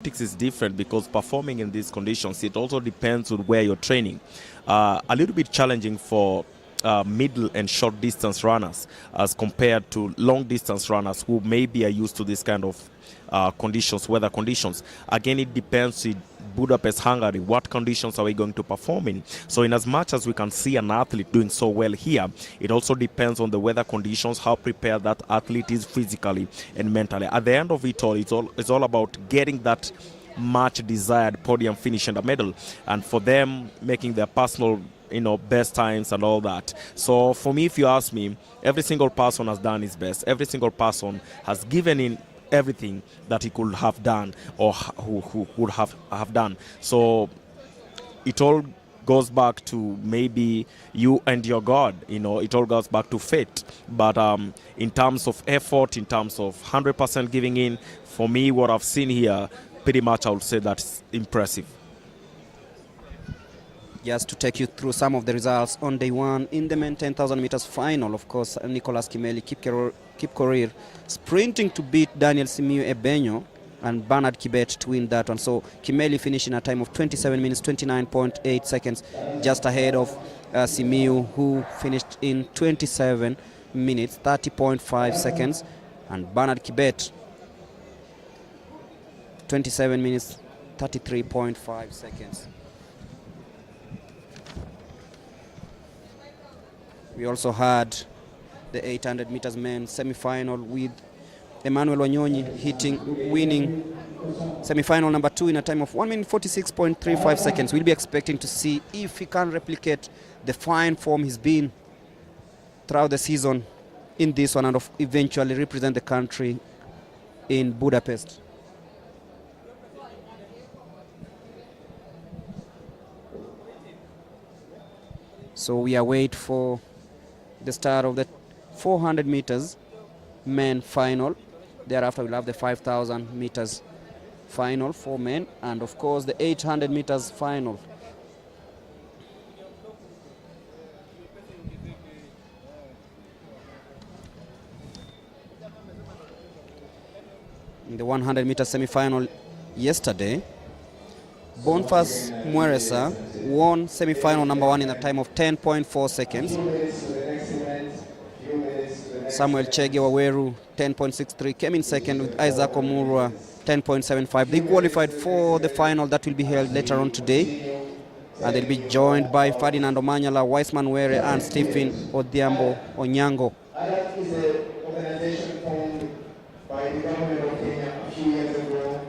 athletics is different because performing in these conditions, it also depends on where you're training. A little bit challenging for middle and short distance runners as compared to long distance runners who maybe are used to this kind of conditions, weather conditions. Again, it depends in Budapest, Hungary, what conditions are we going to perform in? So in as much as we can see an athlete doing so well here, it also depends on the weather conditions, how prepared that athlete is physically and mentally. At the end of it all, it's all about getting that much desired podium finish and a medal, and for them making their personal best times and all that. So for me, if you ask me, every single person has done his best. Every single person has given in everything that he could have done or who would have done. So it all goes back to maybe you and your God. It all goes back to fate. But in terms of effort, in terms of 100% giving in, for me, what I've seen here, pretty much I would say that's impressive. Just to take you through some of the results on day one in the men 10,000 meters final, of course, Nicholas Kimeli, Kipkorir, sprinting to beat Daniel Simiyu Ebenyo and Bernard Kibet to win that one. So Kimeli finishing a time of 27 minutes, 29.8 seconds, just ahead of Simiyu, who finished in 27 minutes, 30.5 seconds, and Bernard Kibet, 27 minutes, 33.5 seconds. We also had the 800 meters men semi-final with Emmanuel Wanyonyi winning semi-final number 2 in a time of 1 minute 46.35 seconds. We'll be expecting to see if he can replicate the fine form he's been throughout the season in this one and eventually represent the country in Budapest. So we await for the start of the 400 meters men final. Thereafter we'll have the 5,000 meters final for men, and of course the 800 meters final. In the 100 meter semi-final yesterday, Boniface Mweresa won semi-final number 1 in a time of 10.4 seconds. Samuel Chege Waweru 10.63 came in second with Isaac Omurwa 10.75. They qualified for the final that will be held later on today, and they'll be joined by Ferdinand Omanyala, Weissman Were, and Stephen Odhiambo Onyango. ALAC is an organization formed by the government of Kenya a few years ago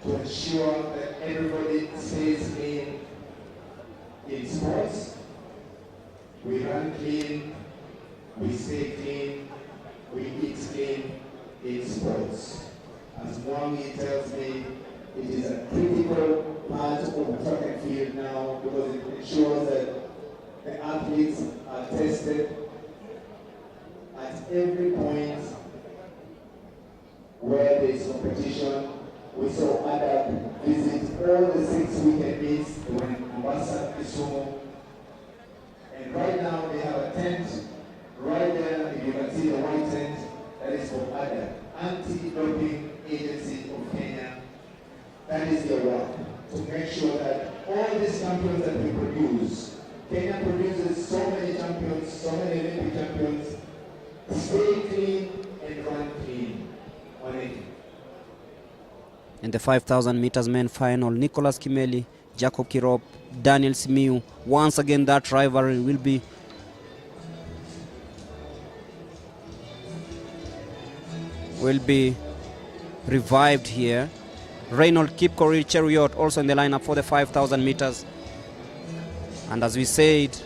to ensure that everybody stays in sports. We run clean, we stay clean, we eat clean in sports. As Mwangi tells me, it is a critical part of the track and field now because it ensures that the athletes are tested at every point where there is competition. We saw ADAC visit all the 6 weekend meets. They were in Mombasa, Kisumu, and right now they have a tent right there. If you can see the white tent, that is for ADAC, Anti-Doping Agency of Kenya. That is their work, to make sure that all these champions that we produce, Kenya produces so many champions, so many Olympic champions, stay clean and run clean on it. In the 5,000 meters men final, Nicholas Kimeli, Jacob Kirop, Daniel Simiyu. Once again, that rivalry will be revived here. Reynold Kipkorir Cheruiyot also in the lineup for the 5,000 meters. And as we said,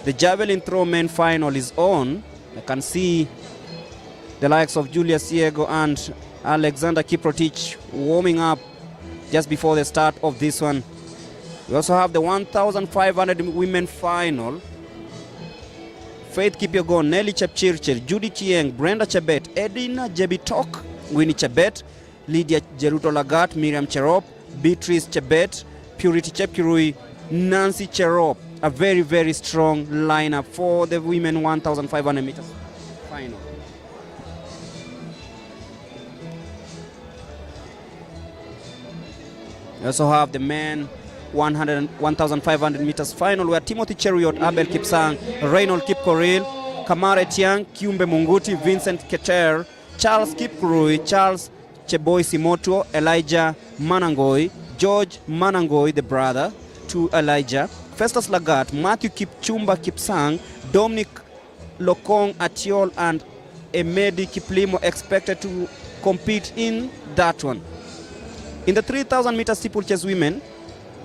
the javelin throw men final is on. I can see the likes of Julius Diego and Alexander Kiprotich warming up just before the start of this one. We also have the 1,500 women final. Faith Kipyegon, Nelly Chepchirchir, Judy Chieng, Brenda Chebet, Edina Jebitok, Winnie Chebet, Lydia Jeruto Lagat, Miriam Cherop, Beatrice Chebet, Purity Chepkirui, Nancy Cherop. A very, very strong lineup for the women 1,500 meters final. We also have the men 1,500 meters final where Timothy Cheruiyot, Abel Kipsang, Reynold Kipkoril, Kamare Tiang, Kiumbe Munguti, Vincent Keter, Charles Kipkurui, Charles Cheboy Simotuo, Elijah Manangoi, George Manangoi, the brother to Elijah, Festus Lagat, Matthew Kipchumba Kipsang, Dominic Lokong Atiol, and Emedi Kiplimo expected to compete in that one. In the 3,000 meter steeplechase women,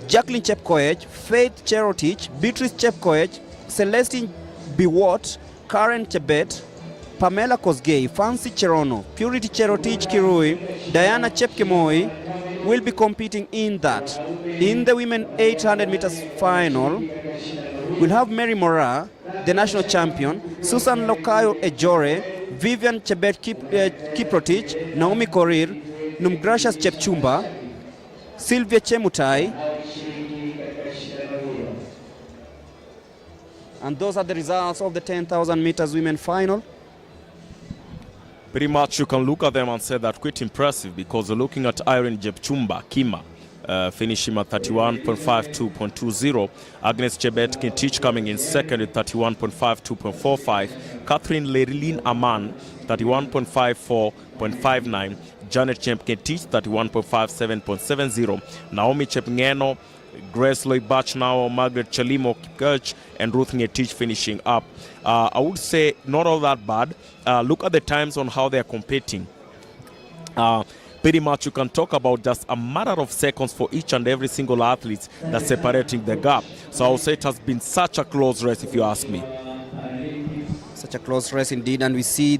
Jacqueline Chepkoech, Faith Cherotich, Beatrice Chepkoech, Celestine Biwot, Karen Chebet, Pamela Kosgei, Fancy Cherono, Purity Cherotich Kirui, Diana Chepkemoi will be competing in that. In the women 800 meters final, we'll have Mary Mora, the national champion, Susan Lokayo Ejore, Vivian Chebet Kiprotich, Naomi Korir, Numgrashas Chepchumba, Sylvia Chemutai. And those are the results of the 10,000 meters women final. Pretty much you can look at them and say that quite impressive, because looking at Irene Jepchumba, Kima, finishing at 31.52.20. Agnes Chebet Kintich coming in second at 31.52.45. Catherine Lerilyn Aman, 31.54.59. Janet Chemp Kintich, 31.57.70. Naomi Chepngeno, Grace Loy Bachnao, Margaret Chalimo Kipkirch, and Ruth Ngetich finishing up. I would say not all that bad. Look at the times on how they are competing. Pretty much you can talk about just a matter of seconds for each and every single athlete that's separating the gap. So I would say it has been such a close race, if you ask me. Such a close race indeed, and we see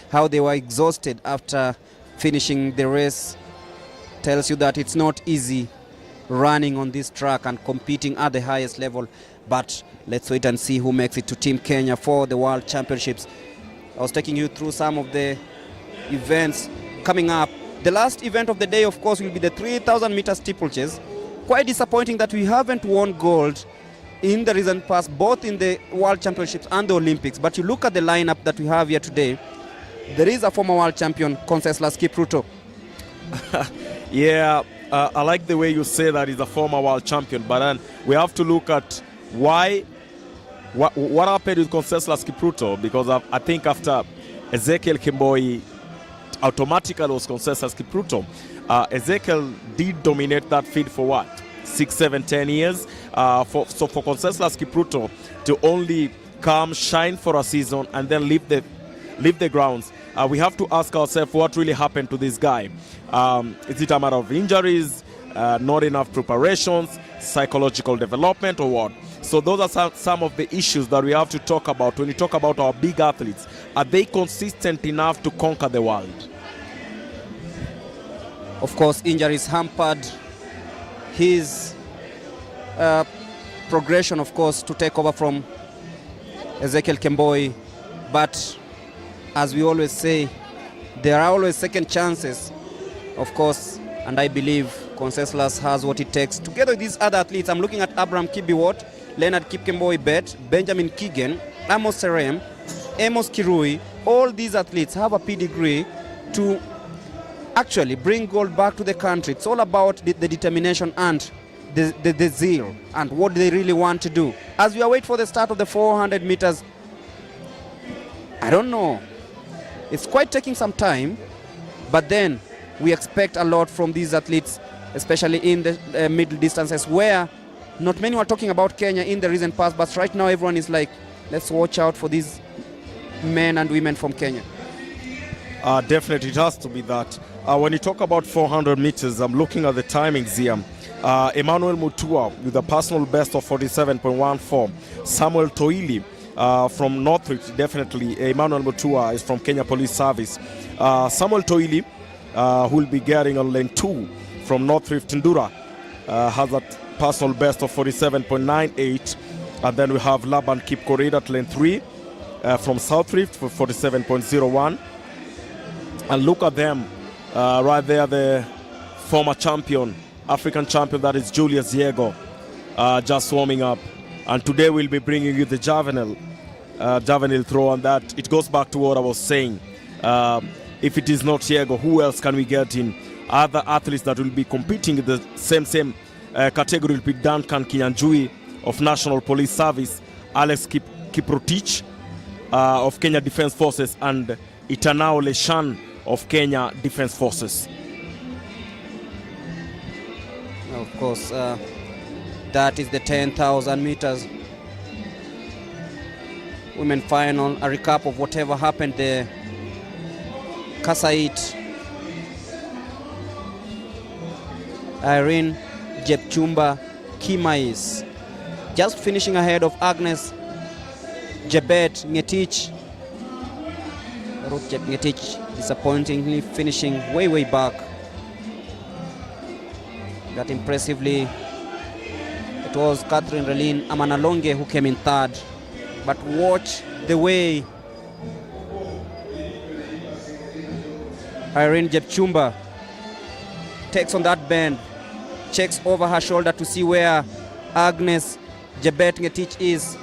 how they were exhausted after finishing the race. Tells you that it's not easy running on this track and competing at the highest level. But let's wait and see who makes it to Team Kenya for the World Championships. I was taking you through some of the events coming up. The last event of the day, of course, will be the 3,000 meter steeplechase. Quite disappointing that we haven't won gold in the recent past, both in the World Championships and the Olympics. But you look at the lineup that we have here today, there is a former world champion, Conseslus Kipruto. Yeah, I like the way you say that he's a former world champion, but then we have to look at what happened with Conseslus Kipruto, because I think after Ezekiel Kemboi automatically was Conseslus Kipruto. Ezekiel did dominate that field for what? 6, 7, 10 years. For Conseslus Kipruto to only come, shine for a season, and then leave the grounds, we have to ask ourselves what really happened to this guy. Is it a matter of injuries, not enough preparations, psychological development, or what? So those are some of the issues that we have to talk about when we talk about our big athletes. Are they consistent enough to conquer the world? Of course, injuries hampered his progression, of course, to take over from Ezekiel Kemboi. But as we always say, there are always second chances, of course, and I believe Conseslus has what it takes. Together with these other athletes, I'm looking at Abraham Kibiwot, Leonard Kipkemboi Bet, Benjamin Keegan, Amos Serem, Amos Kirui. All these athletes have a pedigree to actually bring gold back to the country. It's all about the determination and the zeal and what they really want to do. As we await for the start of the 400 meters, I don't know. It's quite taking some time, but then we expect a lot from these athletes, especially in the middle distances, where not many were talking about Kenya in the recent past, but right now everyone is like, let's watch out for these men and women from Kenya. Definitely, it has to be that. When you talk about 400 meters, I'm looking at the timings here. Emmanuel Mutua with a personal best of 47.14. Samuel Toili from Northrift, definitely. Emmanuel Mutua is from Kenya Police Service. Samuel Toili, who will be getting on lane 2 from Northrift Ndura, has a personal best of 47.98. And then we have Laban Kipkorir at lane 3 from South Rift for 47.01. And look at them right there, the former champion, African champion, that is Julius Diego, just warming up. And today we'll be bringing you the Javelin throw, and that it goes back to what I was saying. If it is not Diego, who else can we get in other athletes that will be competing in the same category will be Duncan Kinyanjui of National Police Service, Alex Kiprotich of Kenya Defence Forces, and Itanao Leshan of Kenya Defence Forces. Of course, that is the 10,000 meters women final. A recap of whatever happened there. Kasait, Irene Jepchumba Kimais just finishing ahead of Agnes Jebet Ngetich. Ruth Jeb Ngetich disappointingly finishing way back. That impressively, it was Catherine Relin Amanalonge who came in third. But watch the way Irene Jepchumba takes on that bend, checks over her shoulder to see where Agnes Jebet Ngetich is.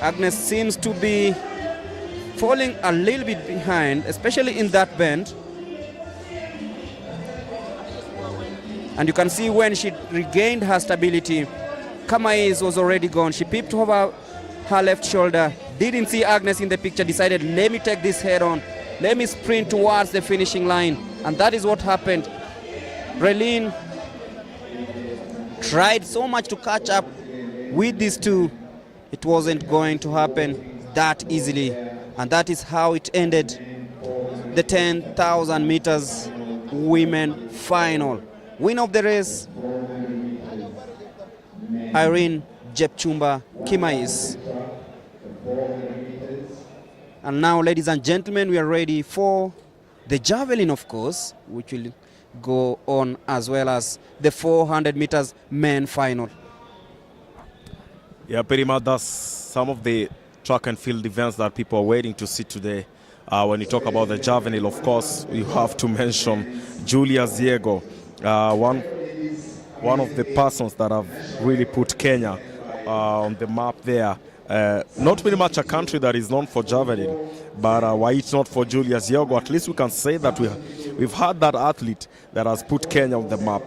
Agnes seems to be falling a little bit behind, especially in that bend. And you can see when she regained her stability, Kamais was already gone. She peeped over her left shoulder, didn't see Agnes in the picture, decided, let me take this head on, let me sprint towards the finishing line. And that is what happened. Relin tried so much to catch up with these two. It wasn't going to happen that easily. And that is how it ended the 10,000 meters women final. Winner of the race, Irene Jepchumba Kimais. And now, ladies and gentlemen, we are ready for the javelin, of course, which will go on, as well as the 400 meters men final. Yeah, pretty much that's some of the track and field events that people are waiting to see today. When you talk about the javelin, of course, you have to mention Julia Ziego, one of the persons that have really put Kenya on the map there. Not very much a country that is known for javelin, but why it's not for Julia Ziego, at least we can say that we've had that athlete that has put Kenya on the map.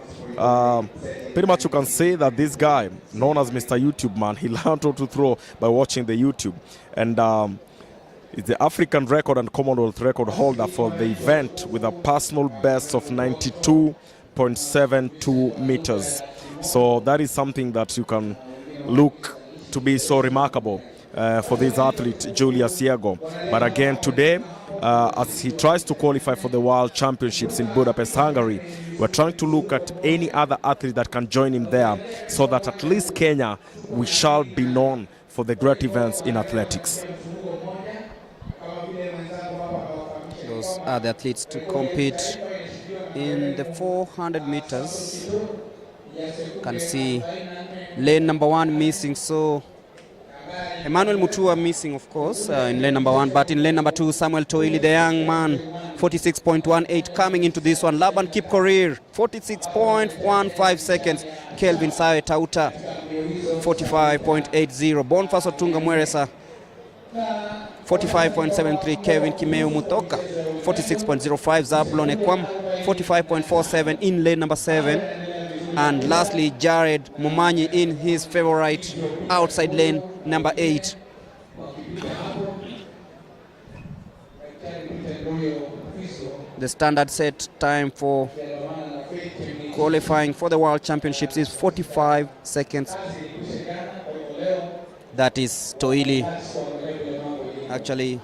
Pretty much you can say that this guy, known as Mr. YouTube Man, he learned how to throw by watching the YouTube. And is the African record and Commonwealth record holder for the event with a personal best of 92.72 meters. So that is something that you can look to be so remarkable for this athlete, Julia Ziego. But again, today, as he tries to qualify for the World Championships in Budapest, Hungary, we're trying to look at any other athlete that can join him there, so that at least Kenya, we shall be known for the great events in athletics. Those are the athletes to compete in the 400 meters. You can see lane number 1 missing, so Emmanuel Mutua missing, of course, in lane number 1, but in lane number 2, Samuel Toili, the young man, 46.18, coming into this one. Laban Kipkorir, 46.15 seconds. Kelvin Sawe Tauta, 45.80. Boniface Otunga Mweresa, 45.73. Kevin Kimeu Mutoka, 46.05. Zablon Ekwam, 45.47 in lane number 7. And lastly, Jared Momanyi in his favorite outside lane number 8. The standard set time for qualifying for the World Championships is 45 seconds. That is Toili. Actually,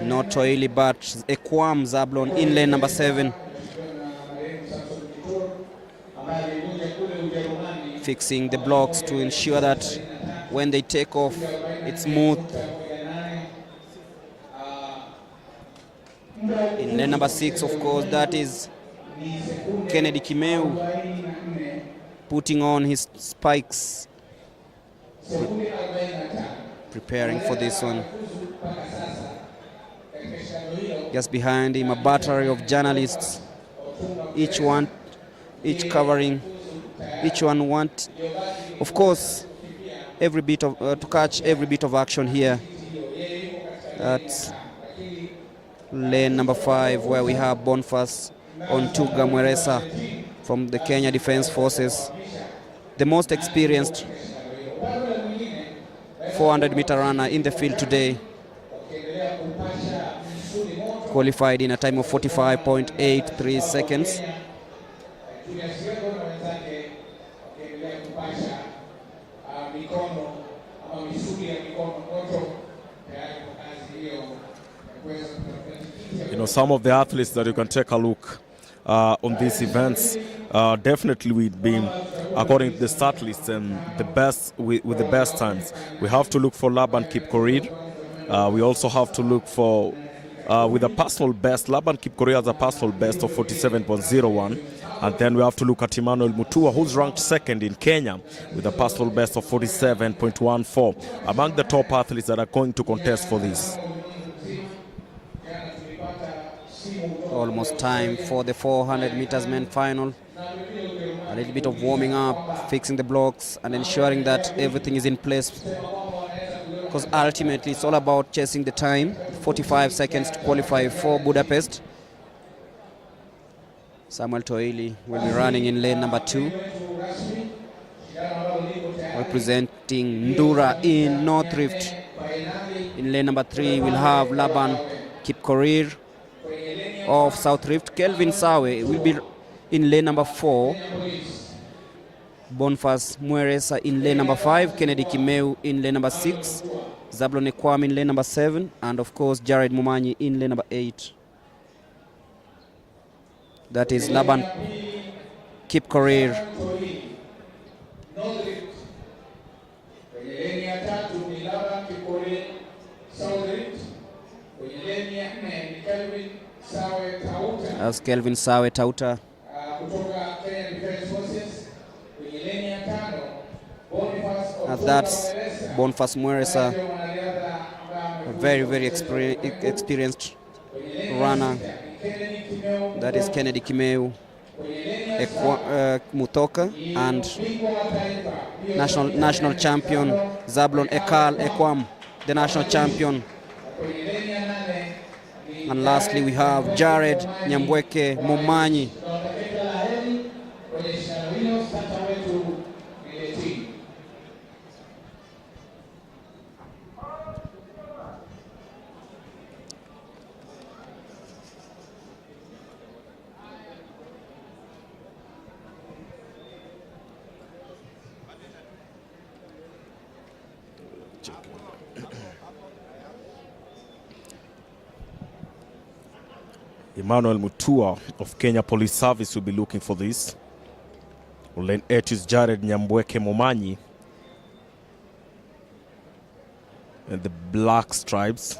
not Toili, but Ekwam Zablon in lane number 7. Fixing the blocks to ensure that when they take off, it's smooth. In lane number 6, of course, that is Kennedy Kimeu putting on his spikes, preparing for this one. Just behind him, a battery of journalists, each covering. Each one want, of course, every bit of to catch every bit of action here. That's lane number 5, where we have Boniface Ontuga Mweresa from the Kenya Defence Forces, the most experienced 400-meter runner in the field today. Qualified in a time of 45.83 seconds. You know, some of the athletes that you can take a look on these events, definitely we've been, according to the start list, and the best with the best times. We have to look for Laban Kipkorir. We also have to look for, with a personal best, Laban Kipkorir has a personal best of 47.01. And then we have to look at Emmanuel Mutua, who's ranked second in Kenya with a personal best of 47.14, among the top athletes that are going to contest for this. Almost time for the 400 meters men final. A little bit of warming up, fixing the blocks, and ensuring that everything is in place. Because ultimately it's all about chasing the time. 45 seconds to qualify for Budapest. Samuel Toili will be running in lane number 2. Representing Ndura in North Rift. In lane number 3 we'll have Laban Kipkorir of South Rift. Kelvin Sawe will be in lane number 4. Boniface Mweresa in lane number 5. Kennedy Kimeu in lane number 6. Zablon Ekwam in lane number 7. And of course Jared Mumanyi in lane number 8. That is Laban Kipkorir. As Kelvin Sawe Tauta. As that's Boniface Mweresa, a very, very experienced runner. That is Kennedy Kimeu Mutoka, and national champion Zablon Ekwam, the national champion. And lastly we have Jared Nyambweke Mumanyi. Emmanuel Mutua of Kenya Police Service will be looking for this. Lane 8 is Jared Nyambweke Mumanyi. And the black stripes.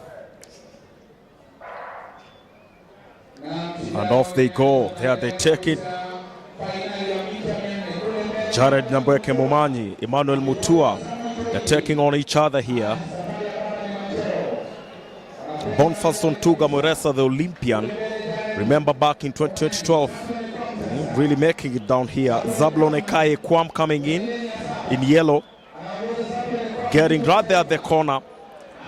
And off they go. There they take it. Jared Nyambweke Mumanyi, Emmanuel Mutua. They're taking on each other here. Boniface Ontuga Mweresa, the Olympian. Remember back in 2012, really making it down here. Zablon Ekwam coming in yellow. Getting right there at the corner.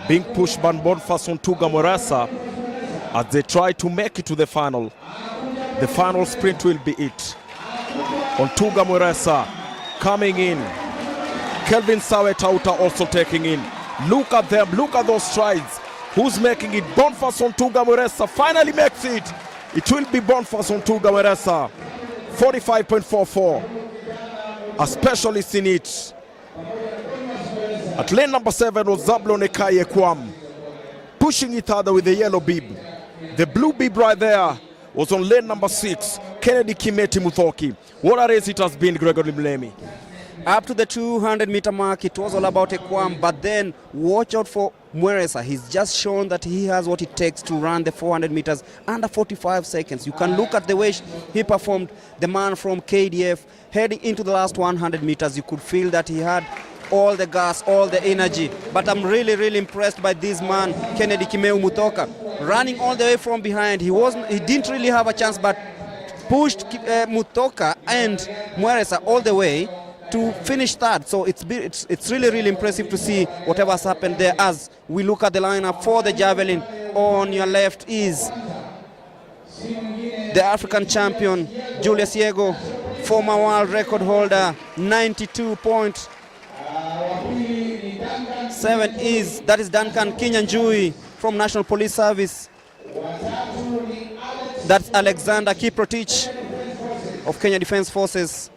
Being pushed by Boniface Ontuga Mweresa as they try to make it to the final. The final sprint will be it. Ontuga Mweresa coming in. Kelvin Sawe Tauta also taking in. Look at them, look at those strides. Who's making it? Boniface Ontuga Mweresa finally makes it. It will be Boniface Ontuga Mweresa. 45.44. A specialist in it. At lane number 7 was Zablon Ekwam, pushing it harder with the yellow bib. The blue bib right there was on lane number 6, Kennedy Kimeti Muthoki. What a race it has been, Gregory Mlemi. Up to the 200-meter mark, it was all about Ekwam, but then watch out for Mweresa. He's just shown that he has what it takes to run the 400 meters under 45 seconds. You can look at the way he performed. The man from KDF heading into the last 100 meters, you could feel that he had all the gas, all the energy. But I'm really, really impressed by this man, Kennedy Kimeu Mutoka, running all the way from behind. He didn't really have a chance, but pushed Mutoka and Mweresa all the way to finish third. So it's really, really impressive to see whatever has happened there. As we look at the lineup for the Javelin, on your left is the African champion, Julius Yego, former world record holder, 92.7 that is Duncan Kinyanjui from National Police Service. That's Alexander Kiprotich of Kenya Defence Forces.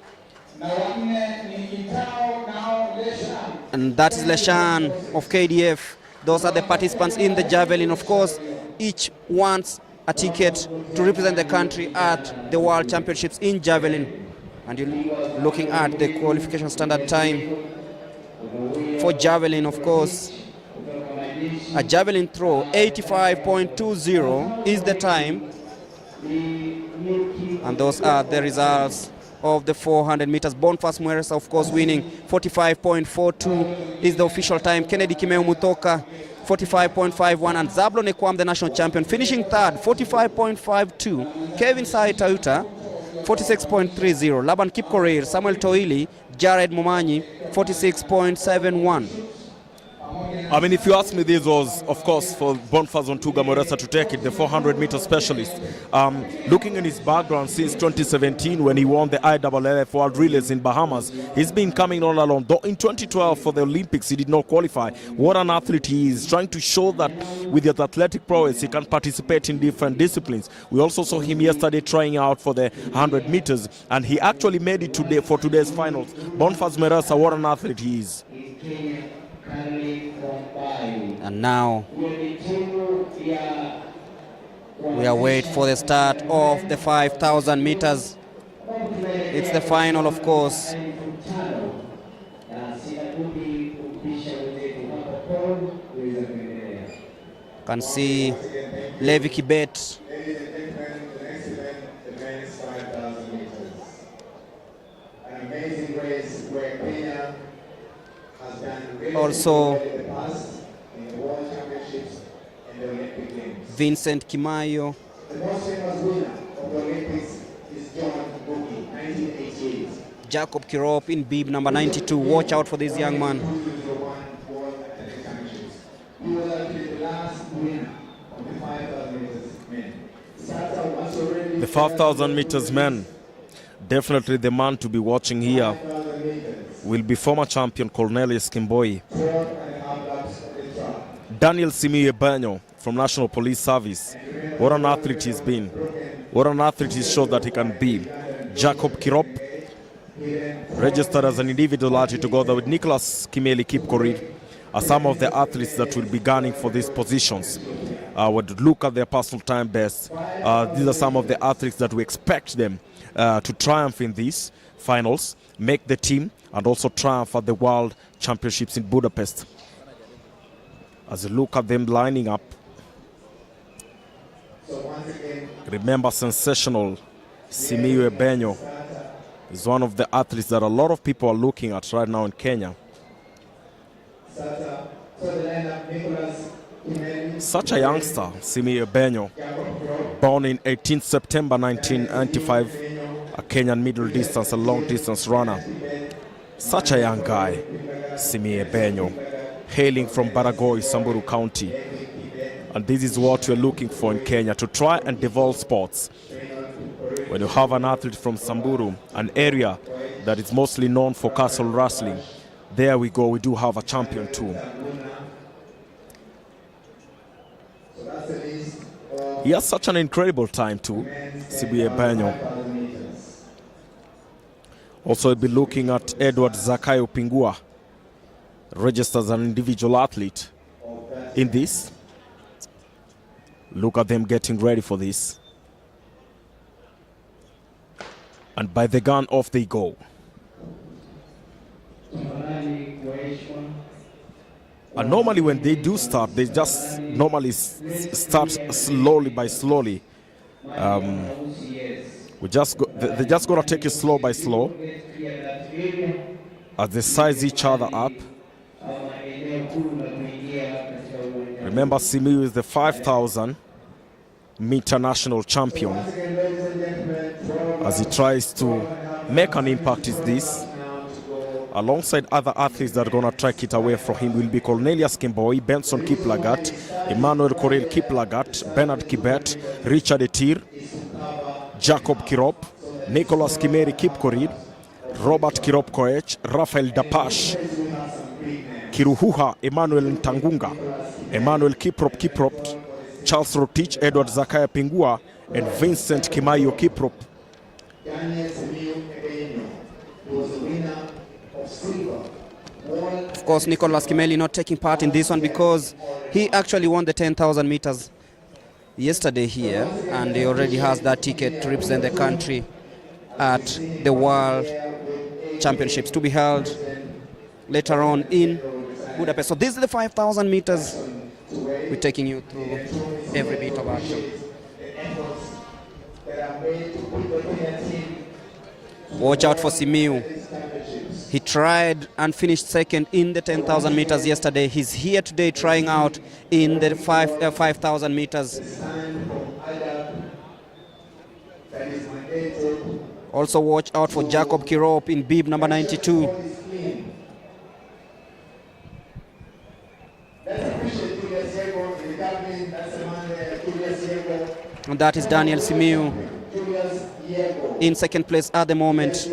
And that is Leshan of KDF. Those are the participants in the Javelin. Of course, each wants a ticket to represent the country at the World Championships in Javelin. And you're looking at the qualification standard time for Javelin, of course. A Javelin throw, 85.20 is the time. And those are the results of the 400 meters. Boniface Mweresa, of course, winning 45.42 is the official time. Kennedy Kimeu Mutoka, 45.51, and Zablon Ekwam, the national champion, finishing third, 45.52. Kevin Sai Tauta, 46.30. Laban Kipkorir, Samuel Toili, Jared Momanyi, 46.71. I mean, if you ask me, this was, of course, for Boniface Ontuga Mweresa to take it, the 400-meter specialist. Looking in his background since 2017 when he won the IAAF World Relays in Bahamas, he's been coming all along. Though in 2012 for the Olympics, he did not qualify. What an athlete he is, trying to show that with his athletic prowess, he can participate in different disciplines. We also saw him yesterday trying out for the 100 meters, and he actually made it today for today's finals. Boniface Mweresa, what an athlete he is. And now we await for the start of the 5,000 meters. It's the final, of course. Can see Levi Kibet. The men's 5,000 meters. An amazing race where Kenya has done really Also well in the past in the World Championships and the Olympic Games. Vincent Kimayo. The most famous winner of the Olympics is John Buki, 1988. Jacob Kirop in bib number 92. Watch out for this young man. He was actually the last winner of the 5,000 meters men. The 5,000 meters men, definitely the man to be watching here will be former champion Cornelius Kimboi. Daniel Simiyu Banyo from National Police Service. What an athlete he's been. What an athlete he's showed that he can be. Jacob Kirop, registered as an individual athlete together with Nicholas Kimeli Kipkorir, are some of the athletes that will be gunning for these positions. Would look at their personal time best. These are some of the athletes that we expect them to triumph in these finals, make the team, and also triumph at the World Championships in Budapest. As you look at them lining up, remember sensational Simiyu Ebenyo is one of the athletes that a lot of people are looking at right now in Kenya. Such a youngster, Simiyu Ebenyo, born in 18 September 1995, a Kenyan middle distance and long distance runner. Such a young guy, Simiyu Ebenyo, hailing from Baragoi, Samburu County. And this is what we're looking for in Kenya, to try and devolve sports. When you have an athlete from Samburu, an area that is mostly known for castle wrestling, there we go, we do have a champion too. He has such an incredible time too, Simiyu Ebenyo. Also, we'll be looking at Edward Zakayo Pingua, registered as an individual athlete in this. Look at them getting ready for this. And by the gun, off they go. And normally when they do start, they just normally start slowly by slowly. They're just gonna take it slow by slow as they size each other up. Remember, Simiyu is the 5,000 meter national champion. As he tries to make an impact is this. Alongside other athletes that are going to track it away from him will be Cornelius Kimboi, Benson Kiplagat, Emmanuel Corel Kiplagat, Bernard Kibet, Richard Etir, Jacob Kirop, Nicholas Kimeri Kipkorir, Robert Kirop Koech, Rafael Dapash, Kiruhuha Emmanuel Ntangunga, Emmanuel Kiprop, Charles Rotich, Edward Zakaya Pingua, and Vincent Kimayo Kiprop. Of course, Nicholas Kimeli not taking part in this one because he actually won the 10,000 meters yesterday here, and he already has that ticket to represent the country at the World Championships to be held later on in Budapest. So this is the 5,000 meters. We're taking you through every bit of action. Watch out for Simiu. He tried and finished second in the 10,000 meters yesterday. He's here today trying out in the 5,000 meters. Also watch out for Jacob Kirop in bib number 92. And that is Daniel Simiu in second place at the moment.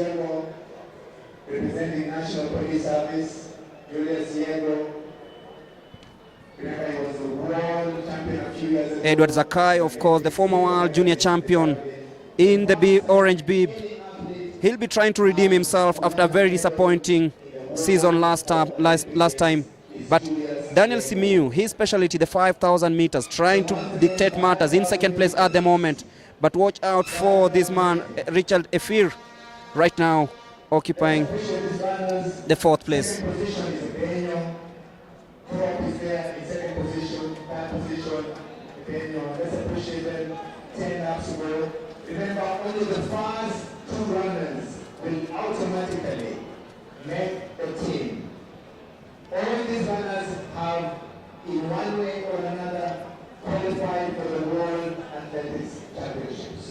Representing National Police Service, Julius Diego. Remember, he was the world champion a few years ago. Edward Zakai, of course, the former world junior champion in the orange bib. He'll be trying to redeem himself after a very disappointing season last time. But Daniel Simiu, his specialty, the 5,000 meters, trying to dictate matters in second place at the moment. But watch out for this man, Richard Efir, right now, occupying the fourth place. Remember, only the first two runners will automatically make the team. All these runners have, in one way or another, qualified for the World Athletics Championships.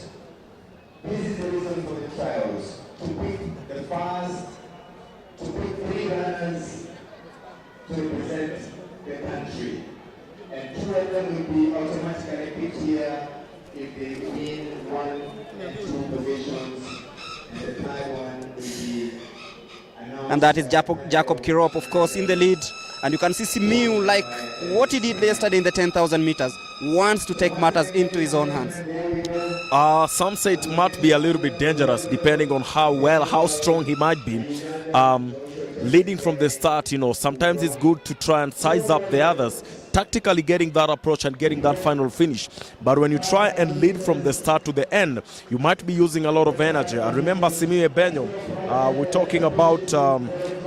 This is the reason for the trials. To pick the first, to pick 3 runners to represent the country. And 2 of them will be automatically picked here if they win 1 and 2 positions, and the 3rd one will be announced. And that is Jacob Kirop, of course, in the lead. And you can see Simiu, like what he did yesterday in the 10,000 meters, wants to take matters into his own hands. Some say it might be a little bit dangerous depending on how strong he might be. Leading from the start, sometimes it's good to try and size up the others, tactically getting that approach and getting that final finish. But when you try and lead from the start to the end, you might be using a lot of energy. I remember Simiu Ebenyo, we're talking about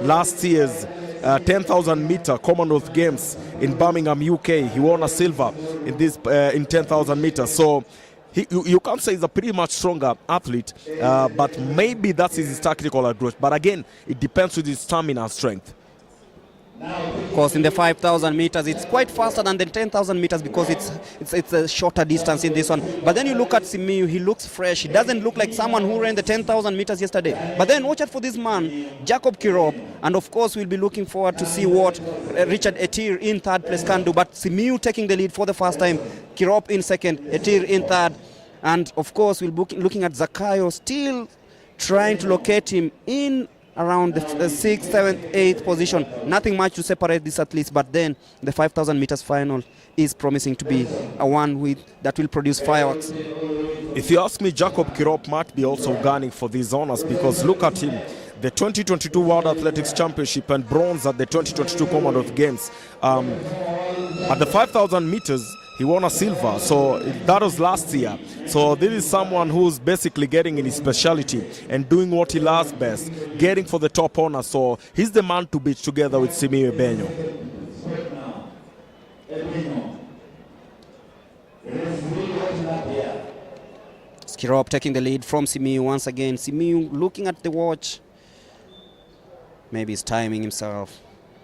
last year's 10,000 meter Commonwealth Games in Birmingham, UK. He won a silver in this in 10,000 meters. So you can't say he's a pretty much stronger athlete, but maybe that's his tactical approach. But again, it depends with his stamina and strength. Of course, in the 5,000 meters, it's quite faster than the 10,000 meters because it's a shorter distance in this one. But then you look at Simiu, he looks fresh. He doesn't look like someone who ran the 10,000 meters yesterday. But then watch out for this man, Jacob Kirop. And of course, we'll be looking forward to see what Richard Etir in 3rd place can do. But Simiu taking the lead for the first time, Kirop in 2nd, Etir in 3rd. And of course, we'll be looking at Zakayo still trying to locate him in around the 6th, 7th, 8th position. Nothing much to separate these athletes, but then the 5,000 meters final is promising to be a one that will produce fireworks. If you ask me, Jacob Kirop might be also gunning for these honors because look at him. The 2022 World Athletics Championship and bronze at the 2022 Commonwealth Games. At the 5,000 meters, he won a silver, so that was last year. So this is someone who's basically getting in his specialty and doing what he loves best, getting for the top honor. So he's the man to beat together with Simiu Ebenyo. Kirop taking the lead from Simiu once again. Simiu looking at the watch. Maybe he's timing himself.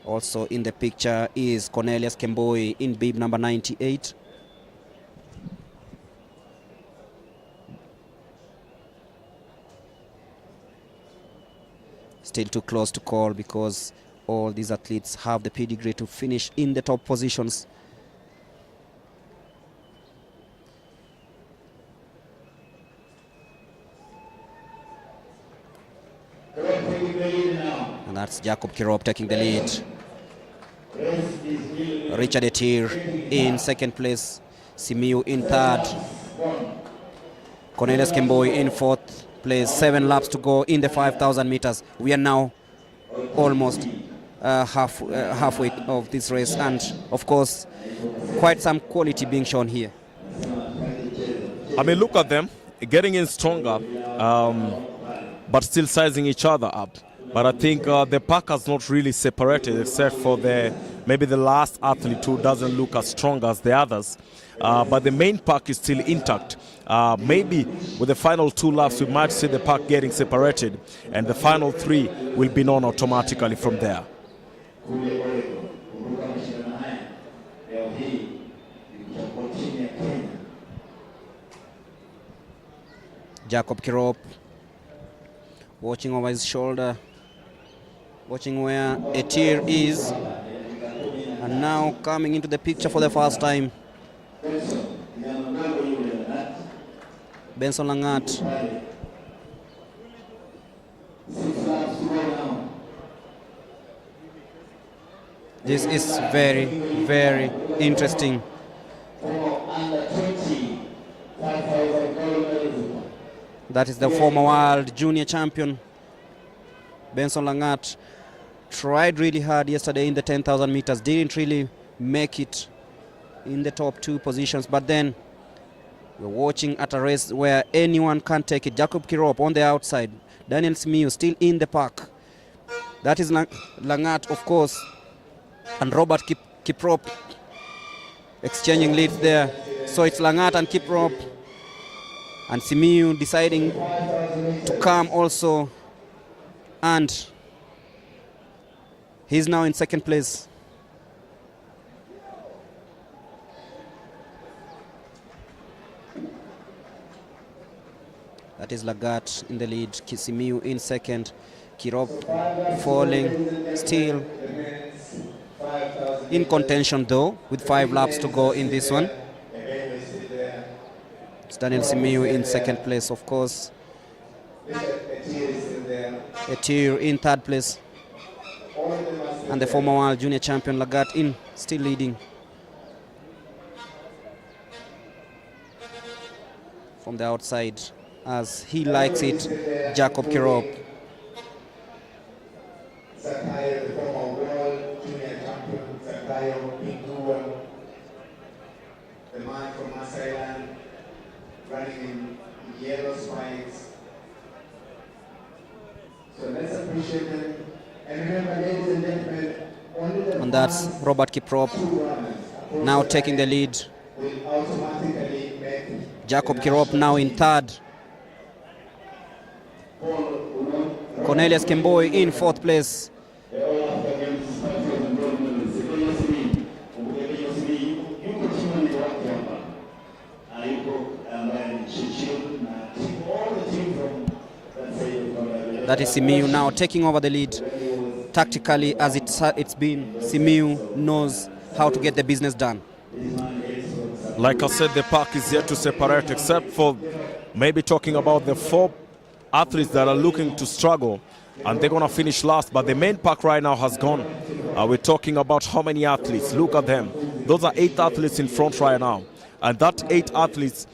Also in the picture is Cornelius Kemboi in bib number 98. Still too close to call because all these athletes have the pedigree to finish in the top positions. And that's Jacob Kirop taking the lead. Richard Etir in second place. Simiyu in third. Cornelius Kemboi in fourth place. 7 laps to go in the 5,000 meters. We are now almost halfway of this race, and of course quite some quality being shown here. I mean, look at them getting in stronger, but still sizing each other up. But I think the pack has not really separated, except for maybe the last athlete who doesn't look as strong as the others. But the main pack is still intact. Maybe with the final 2 laps, we might see the pack getting separated, and the final 3 will be known automatically from there. Jacob Kirop watching over his shoulder, watching where Etir is, and now coming into the picture for the first time. Benson Langat. This is very, very interesting. That is the former world junior champion, Benson Langat. Tried really hard yesterday in the 10,000 meters, didn't really make it in the top 2 positions, but then we're watching at a race where anyone can take it. Jacob Kirop on the outside, Daniel Simiyu still in the pack. That is Langat, of course, and Robert Kiprop exchanging leads there. So it's Langat and Kiprop, and Simiyu deciding to come also, and he's now in second place. That is Lagat in the lead, Simiyu in second, Kirop falling, still in contention though, with 5 laps to go in this one. It's Daniel Simiyu in second place, of course. Etir in third place. And the former world junior champion Lagat in still leading. From the outside, as he likes it, Jacob Kirop. Zakayo, the former world junior champion, Zakayo Pintua, the man from Masailand, running in yellow spikes. So let's appreciate them. And remember, ladies and gentlemen, only the And that's Robert Kiprop now taking the lead. will automatically make Jacob Kirop now in third. Cornelius Kemboi in fourth place. That is Simiyu now taking over the lead. Tactically, as it's been, Simiyu knows how to get the business done. Like I said, the pack is yet to separate, except for maybe talking about the 4 athletes that are looking to struggle, and they're going to finish last. But the main pack right now has gone. We're talking about how many athletes. Look at them. Those are 8 athletes in front right now. And that 8 athletes,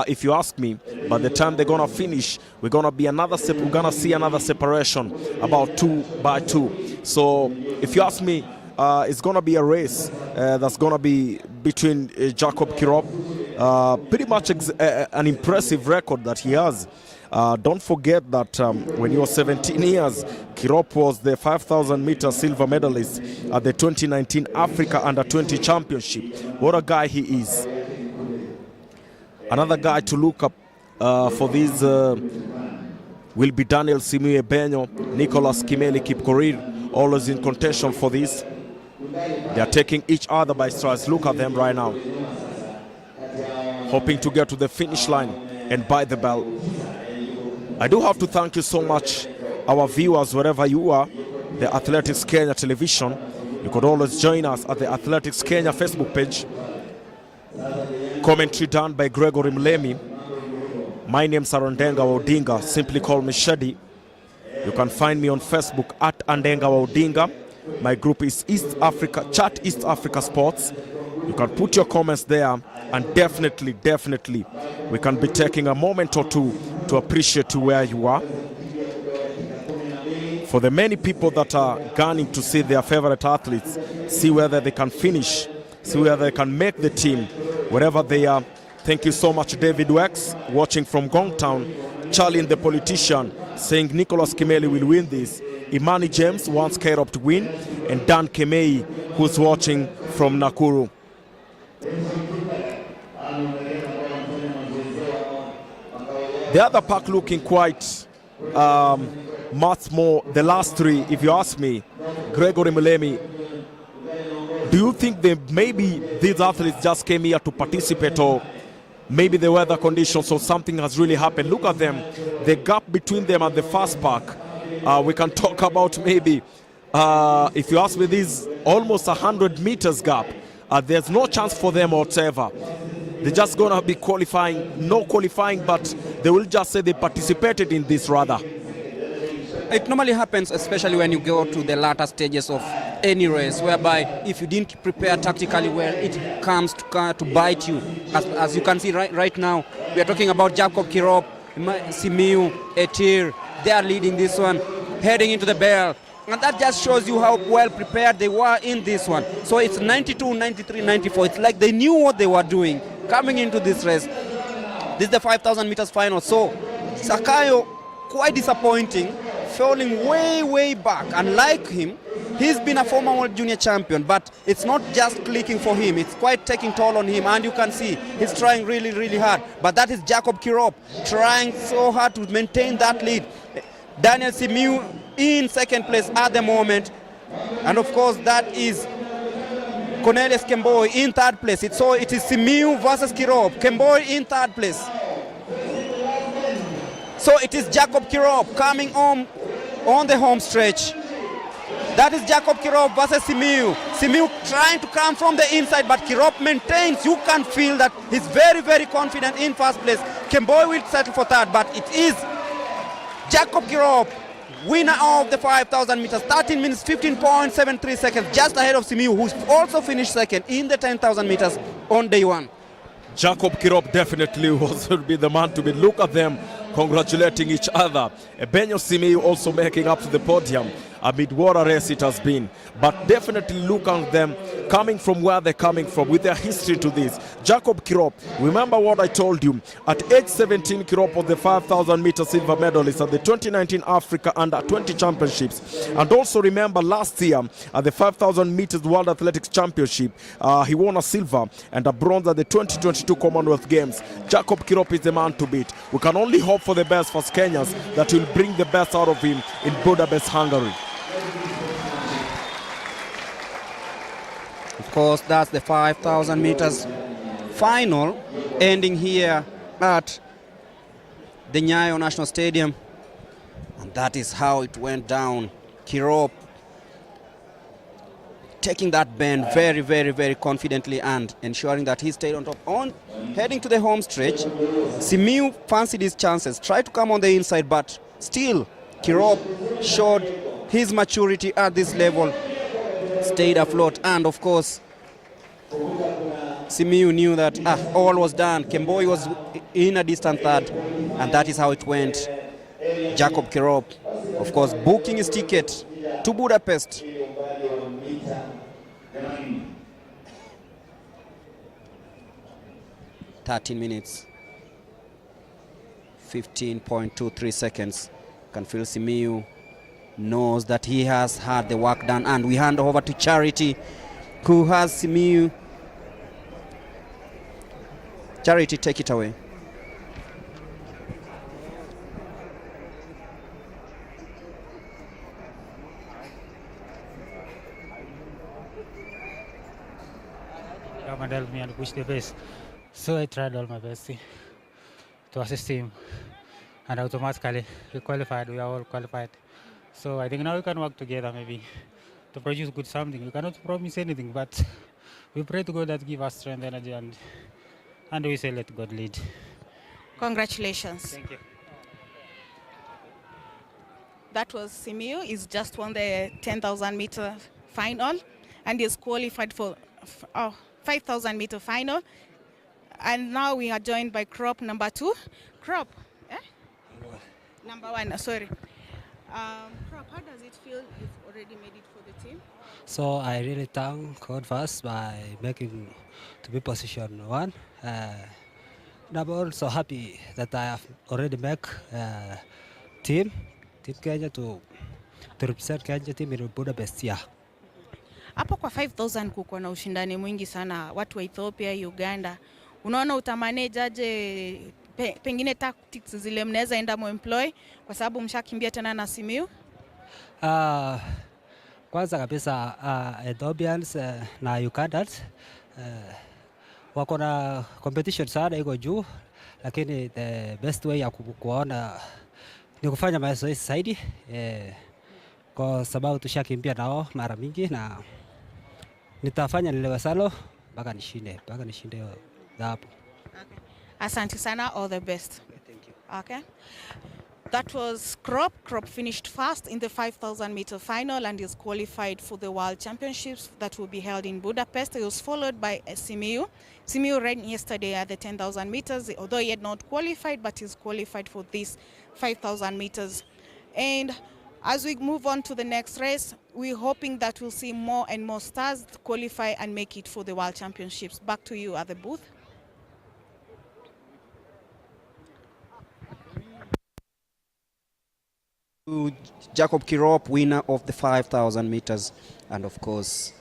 if you ask me, by the time they're going to finish, we're going to see another separation, about 2 by 2. So if you ask me, it's going to be a race that's going to be between Jacob Kirop. Pretty much an impressive record that he has. Don't forget that when he was 17 years, Kirop was the 5,000 meter silver medalist at the 2019 Africa Under-20 Championship. What a guy he is. Another guy to look up for these will be Daniel Simiyu Ebenyo, Nicholas Kimeli Kipkorir, always in contention for this. They are taking each other by strides. Look at them right now, hoping to get to the finish line and buy the belt. I do have to thank you so much, our viewers, wherever you are, the Athletics Kenya television. You could always join us at the Athletics Kenya Facebook page. Commentary done by Gregory Mlemi. My name's Sarondenga Odinga. Simply call me Shadi. You can find me on Facebook at Andenga Odinga. My group is East Africa, Chat East Africa Sports. You can put your comments there, and definitely we can be taking a moment or two to appreciate you where you are. For the many people that are gunning to see their favorite athletes, see whether they can finish, see whether they can make the team, wherever they are. Thank you so much, David Wex, watching from Gongtown. Charlie the politician, saying Nicholas Kimeli will win this. Imani James wants Kairop to win, and Dan Kemei, who's watching from Nakuru. The other pack looking quite much more, the last three, if you ask me. Gregory Mulemi, do you think maybe these athletes just came here to participate, or maybe the weather conditions or something has really happened? Look at them, the gap between them and the first pack. We can talk about maybe, if you ask me, this almost 100 meters gap. There's no chance for them whatsoever. They're just going to be qualifying, no qualifying, but they will just say they participated in this rather. It normally happens, especially when you go to the latter stages of any race, whereby if you didn't prepare tactically well, it comes to bite you. As you can see right now, we are talking about Jacob Kirop, Simiu, Etir. They are leading this one, heading into the bell. And that just shows you how well prepared they were in this one. So it's 92, 93, 94. It's like they knew what they were doing coming into this race. This is the 5,000 meters final. So Sakayo, quite disappointing, falling way back. Unlike him, he's been a former world junior champion, but it's not just clicking for him. It's quite taking toll on him, and you can see he's trying really hard. But that is Jacob Kirop trying so hard to maintain that lead. Daniel Simiu in second place at the moment, and of course that is Cornelius Kemboi in third place. So it is Simiu versus Kirop. Kemboi in third place. So it is Jacob Kirop coming home on the home stretch. That is Jacob Kirop versus Simiu. Simiu trying to come from the inside, but Kirop maintains. You can feel that he's very confident in first place. Kemboi will settle for third, but it is Jacob Kirop, winner of the 5,000 meters, 13 minutes, 15.73 seconds, just ahead of Simiu, who's also finished second in the 10,000 meters on day one. Jacob Kirop definitely will be the man to beat. Look at them congratulating each other. Benyo Simiu also making up to the podium. Amid what a race it has been. But definitely look at them coming from where they're coming from with their history to this. Jacob Kirop, remember what I told you. At age 17, Kirop was the 5,000 meter silver medalist at the 2019 Africa Under 20 Championships. And also remember last year at the 5,000 meters World Athletics Championship, he won a silver and a bronze at the 2022 Commonwealth Games. Jacob Kirop is the man to beat. We can only hope for the best for Kenyans, that will bring the best out of him in Budapest, Hungary. Of course, that's the 5,000 meters final, ending here at the Nyayo National Stadium. And that is how it went down. Kirop taking that bend very confidently and ensuring that he stayed on top. Heading to the home stretch, Simiu fancied his chances, tried to come on the inside, but still Kirop showed his maturity at this level, stayed afloat, and of course Simiu knew that all was done. Kemboi was in a distant third, and that is how it went. Jacob Kirop, of course, booking his ticket to Budapest. "13 minutes, 15.23 seconds. Can feel Simiu knows that he has had the work done, and we hand over to Charity, who has Simiu. Charity, take it away. Come help me and push the pace. So I tried all my best to assist him, and automatically we qualified. We are all qualified. So I think now we can work together maybe to produce good something. We cannot promise anything, but we pray to God that give us strength, energy, and we say let God lead. Congratulations. Thank you. that was Simiyu. He's just won the 10,000 meter final and is qualified for 5,000 meter final. And now we are joined by crop number 2. Crop, number 1, sorry. Crop, how does it feel you've already made it for the team? So I really thank God first by making to be position 1. And I'm also happy that I have already made team Kenya to represent Kenya team in Budapest. Yeah. Hapo kwa 5,000 kuko na ushindani mwingi sana, watu wa Ethiopia, Uganda. Unaona utamanage aje pengine tactics zile mnaweza enda muemploy kwa sababu mshakimbia tena na Simiyu? Kwanza kabisa Ethiopians na Ugandans wako na competition sana iko juu, lakini the best way ya kuona ni kufanya mazoezi zaidi kwa sababu tushakimbia nao mara mingi na nitafanya nilewezalo mpaka nishinde hapo. Okay. Asante sana, all the best. Okay, thank you. Okay. That was Crop. Crop finished first in the 5,000 meter final and is qualified for the World Championships that will be held in Budapest. He was followed by Simiyu. Simiyu ran yesterday at the 10,000 meters, although he had not qualified, but he's qualified for this 5,000 meters. And as we move on to the next race, we're hoping that we'll see more and more stars qualify and make it for the World Championships. Back to you at the booth. Jacob Kirop, winner of the 5,000 meters, and of course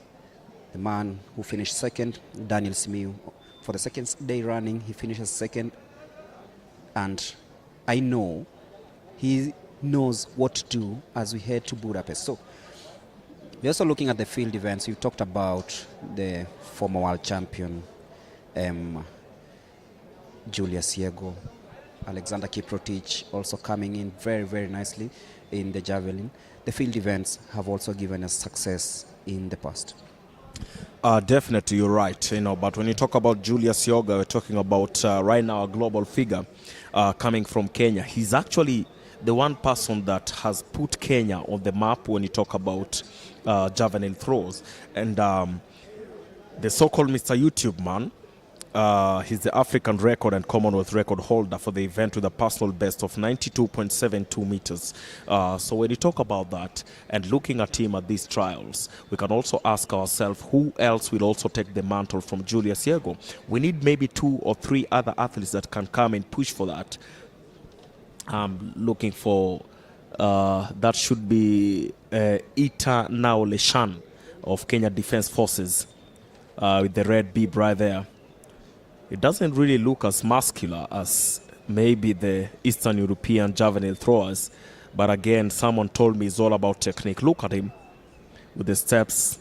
the man who finished second, Daniel Simiyu. For the second day running, he finishes second, and I know he knows what to do as we head to Budapest. So we're also looking at the field events. You talked about the former world champion, Julius Yego, Alexander Kiprotich also coming in very, very nicely in the Javelin. The field events have also given us success in the past. Definitely, you're right. But when you talk about Julius Yoga, we're talking about right now a global figure coming from Kenya. He's actually the one person that has put Kenya on the map when you talk about javelin throws. And the so-called Mr. YouTube man, he's the African record and Commonwealth record holder for the event with a personal best of 92.72 meters. So when you talk about that and looking at him at these trials, we can also ask ourselves who else will also take the mantle from Julius Yego. We need maybe 2 or 3 other athletes that can come and push for that. I'm looking for, that should be Ita Naoleshan of Kenya Defense Forces with the red bib right there. It doesn't really look as muscular as maybe the Eastern European javelin throwers. But again, someone told me it's all about technique. Look at him with the steps.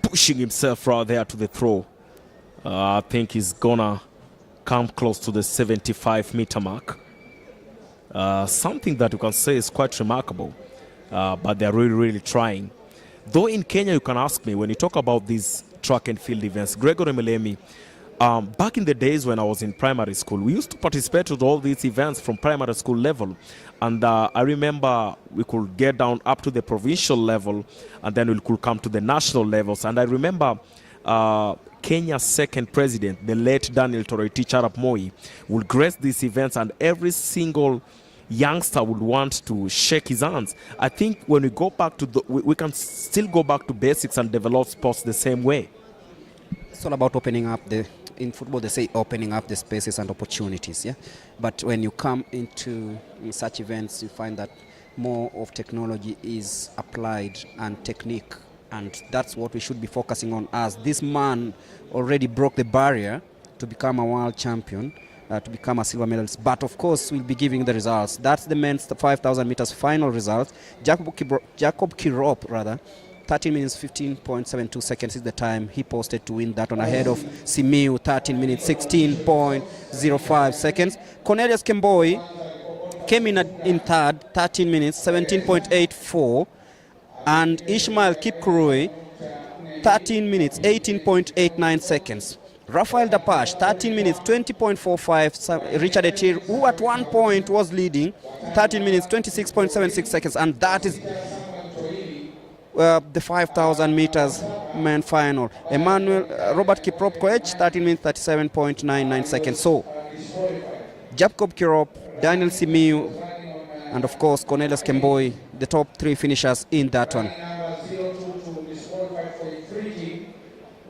Pushing himself right there to the throw. I think he's gonna come close to the 75-meter mark. Something that you can say is quite remarkable. But they're really, really trying. Though in Kenya, you can ask me, when you talk about these track and field events, Gregory Melemi, back in the days when I was in primary school, we used to participate with all these events from primary school level. And I remember we could get down up to the provincial level, and then we could come to the national levels. And I remember Kenya's second president, the late Daniel Toroitich Arap Moi, would grace these events, and every single youngster would want to shake his hands. I think when we go back to we can still go back to basics and develop sports the same way. It's all about opening up in football they say opening up the spaces and opportunities, yeah. But when you come into such events, you find that more of technology is applied and technique, and that's what we should be focusing on, as this man already broke the barrier to become a world champion. To become a silver medalist, but of course we'll be giving the results. That's the men's 5,000 meters final results. Jacob Kirop, rather, 13 minutes 15.72 seconds is the time he posted to win that one, ahead of Simiyu, 13 minutes 16.05 seconds. Cornelius Kemboi came in third, 13 minutes 17.84, and Ishmael Kipkurui, 13 minutes 18.89 seconds. Rafael Dapash, 13 minutes, 20.45. Richard Etir, who at one point was leading, 13 minutes, 26.76 seconds. And that is the 5,000 meters men final. Robert Kiprop Koech, 13 minutes, 37.99 seconds. So, Jacob Kirop, Daniel Simiu, and of course Cornelius Kemboi, the top three finishers in that one.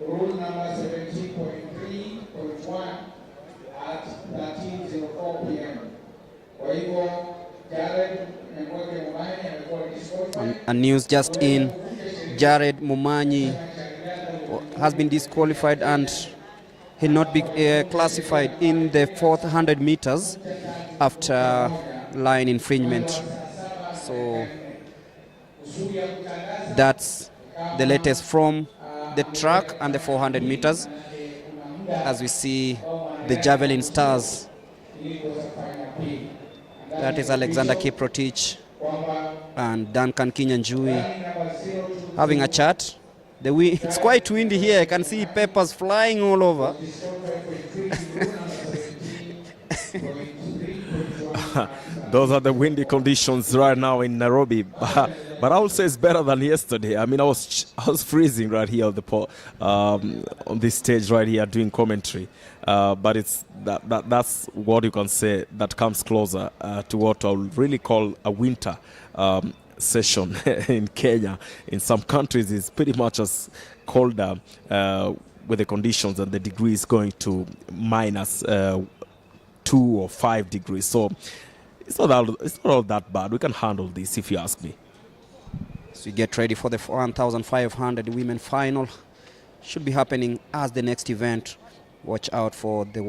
Rule number 17.3.1 at 13:04 p.m. Kwa hivyo Jared and news just in, Jared Mumanyi has been disqualified and he'll not be classified in the 400 meters after line infringement. So that's the latest from the track and the 400 meters. As we see the Javelin stars, that is Alexander Kiprotich and Duncan Kinyanjui having a chat. It's quite windy here. I can see papers flying all over. Those are the windy conditions right now in Nairobi, but I would say it's better than yesterday. I mean, I was freezing right here on the on this stage right here doing commentary. But it's that's what you can say that comes closer to what I would really call a winter session in Kenya. In some countries, it's pretty much as colder with the conditions and the degrees going to minus 2 or 5 degrees. So it's not all that bad. We can handle this, if you ask me. So we get ready for the 1,500 women final. Should be happening as the next event. Watch out for the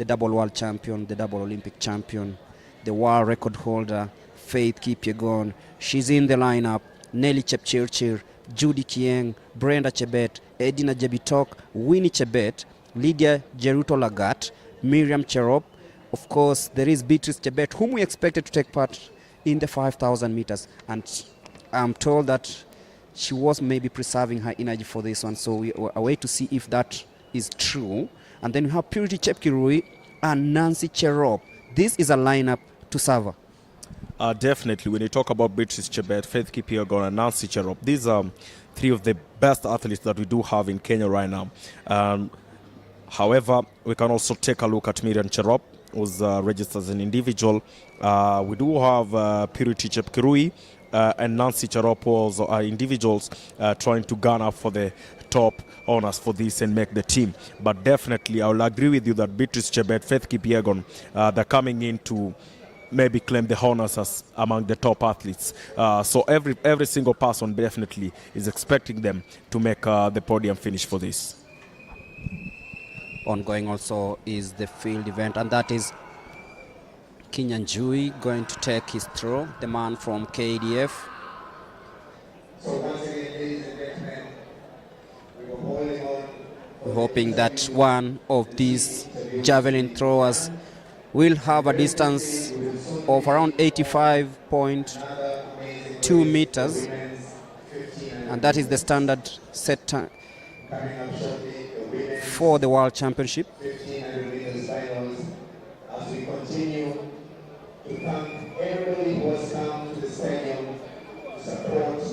double world champion, the double Olympic champion, the world record holder, Faith Kipyegon. She's in the lineup. Nelly Chepchirchir, Judy Kieng, Brenda Chebet, Edina Jebitok, Winnie Chebet, Lydia Jeruto Lagat, Miriam Cherop. Of course, there is Beatrice Chebet, whom we expected to take part in the 5,000 meters. And I'm told that she was maybe preserving her energy for this one. So we are waiting to see if that is true. And then we have Purity Chepkirui and Nancy Cherop. This is a lineup to serve her. Definitely, when you talk about Beatrice Chebet, Faith Kipyegon, and Nancy Cherop, these are three of the best athletes that we do have in Kenya right now. However, we can also take a look at Miriam Cherop, who's registered as an individual. We do have Purity Chepkirui and Nancy Cherop, who also are individuals trying to garner for the top honors for this and make the team. But definitely, I will agree with you that Beatrice Chebet, Faith Kipyegon, they're coming in to maybe claim the honors as among the top athletes. So every single person definitely is expecting them to make the podium finish for this. Ongoing also is the field event, and that is Kinyanjui going to take his throw, the man from KDF. So once again, ladies and gentlemen, we were holding on. We're hoping that one of these javelin throwers will have a distance of around 85.2 meters, and that is the standard set time for the World Championship. 1500 meters finals. As we continue to thank everybody who has come to the stadium to support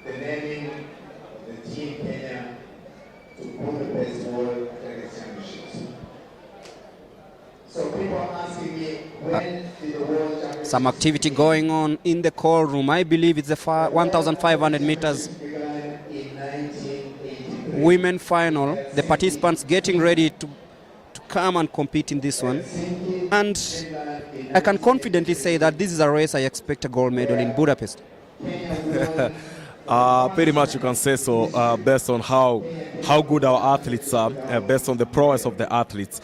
the naming of the Team Kenya to Budapest World Athletics Championships. So people are asking me, when did the World Championships Some activity going on in the call room. I believe it's the 1,500 meters began in 1983? women final. The participants getting ready to come and compete in this one. And I can confidently say that this is a race I expect a gold medal in Budapest. Pretty much you can say so, based on how good our athletes are, based on the prowess of the athletes.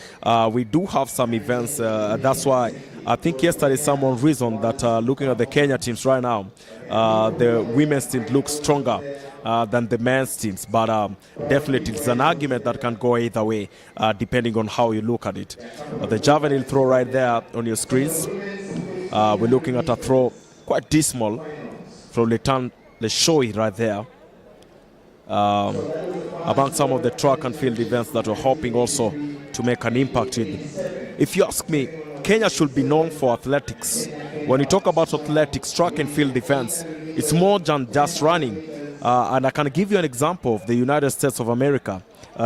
We do have some events. That's why I think yesterday someone reasoned that looking at the Kenya teams right now, the women's team looks stronger than the men's teams. But definitely it's an argument that can go either way, depending on how you look at it. The javelin throw right there on your screens. We're looking at a throw quite dismal from the showy right there. among some of the track and field events that we're hoping also to make an impact with. If you ask me, Kenya should be known for athletics. When you talk about athletics, track and field events, it's more than just running. And I can give you an example of the United States of America,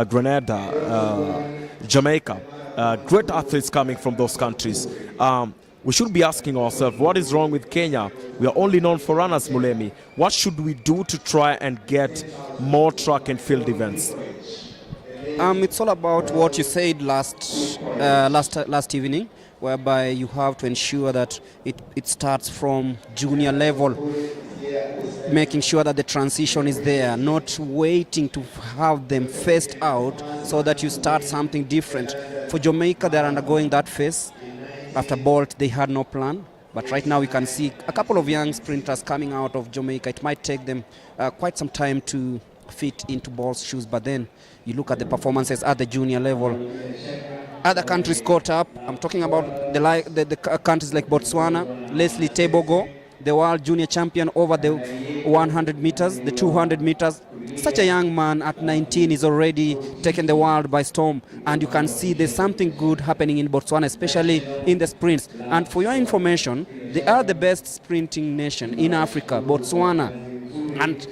Grenada, Jamaica, great athletes coming from those countries. We should be asking ourselves, what is wrong with Kenya? We are only known for runners, Mulemi. What should we do to try and get more track and field events? It's all about what you said last evening, whereby you have to ensure that it starts from junior level, making sure that the transition is there, not waiting to have them phased out so that you start something different. For Jamaica, they're undergoing that phase. After Bolt, they had no plan. But right now we can see a couple of young sprinters coming out of Jamaica. It might take them quite some time to fit into Bolt's shoes, but then you look at the performances at the junior level. Other countries caught up. I'm talking about the countries like Botswana, Leslie Tebogo, the world junior champion over the 100 meters, the 200 meters. Such a young man at 19 is already taken the world by storm, and you can see there's something good happening in Botswana, especially in the sprints. And for your information, they are the best sprinting nation in Africa, Botswana. And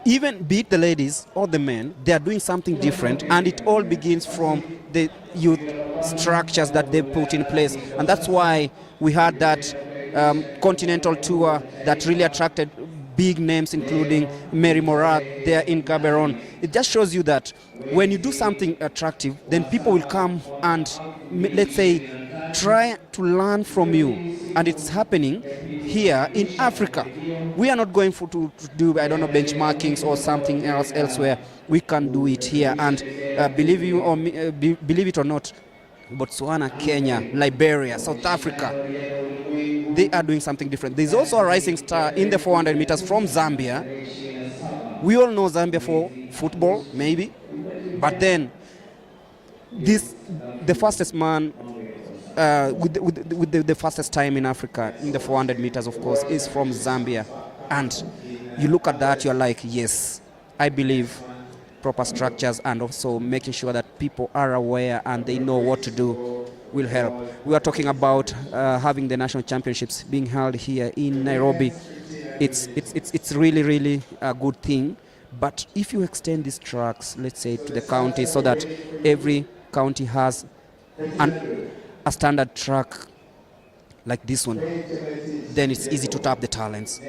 even be it the ladies or the men, they are doing something different, and it all begins from the youth structures that they put in place. And that's why we had that continental tour that really attracted big names, including Mary Morat there in Gaborone. It just shows you that when you do something attractive, then people will come and, let's say, try to learn from you. And it's happening here in Africa. We are not going to do, I don't know, benchmarkings or something else elsewhere. We can do it here. And believe it or not, Botswana, Kenya, Liberia, South Africa, they are doing something different. There's also a rising star in the 400 meters from Zambia. We all know Zambia for football, maybe. But then, the fastest man with the fastest time in Africa in the 400 meters, of course, is from Zambia. And you look at that, you're like, yes, I believe proper structures and also making sure that people are aware and they know what to do will help. We are talking about having the national championships being held here in Nairobi. It's really, really a good thing. But if you extend these tracks, let's say, to the county, so that every county has a standard track like this one, then it's easy to tap the talents.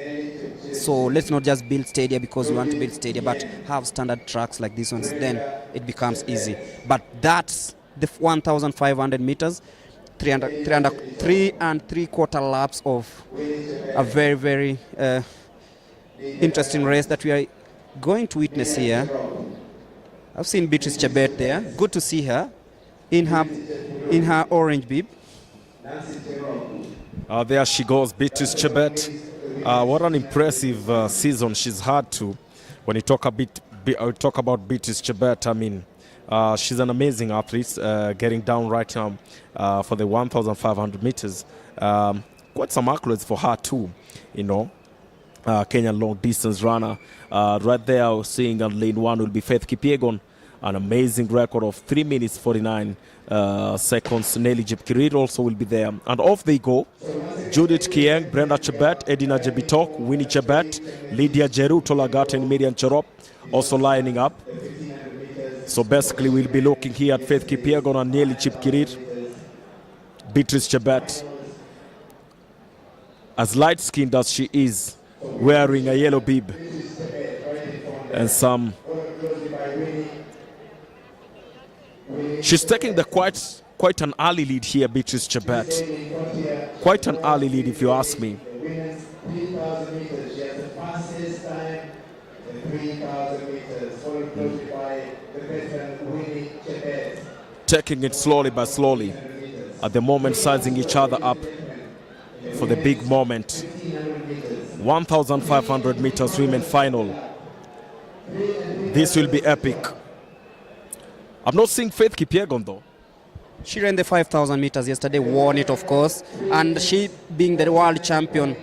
So let's not just build stadia because we want to build stadia, but have standard tracks like these ones, then it becomes easy. But that's the 1,500 meters, 3 3/4 laps of a very, very interesting race that we are going to witness here. I've seen Beatrice Chebet there. Good to see her in her orange bib. There she goes, Beatrice Chebet. What an impressive season she's had to. When you talk about Beatrice Chebet, I mean, she's an amazing athlete, getting down right now for the 1,500 meters. Quite some accolades for her too, you know. Kenyan long distance runner. Right there, seeing on lane 1 will be Faith Kipyegon, an amazing record of 3 minutes 49 seconds. Nelly Jepkirir also will be there. And off they go. Judith Kieng, Brenda Chebet, Edina Jebitok, Winnie Chebet, Lydia Jeru, Tolagat, and Miriam Cherop also lining up. So basically we'll be looking here at Faith Kipyegon and Nelly Jepkirir. Beatrice Chebet, as light-skinned as she is, wearing a yellow bib and some. She's taking the quite an early lead here, Beatrice Chebet. Quite an early lead, if you ask me. Taking it slowly by slowly. At the moment, sizing each other up for the big moment. 1,500 meters women final. This will be epic. I'm not seeing Faith Kipyegon though. She ran the 5,000 meters yesterday, won it of course, and she, being the world champion,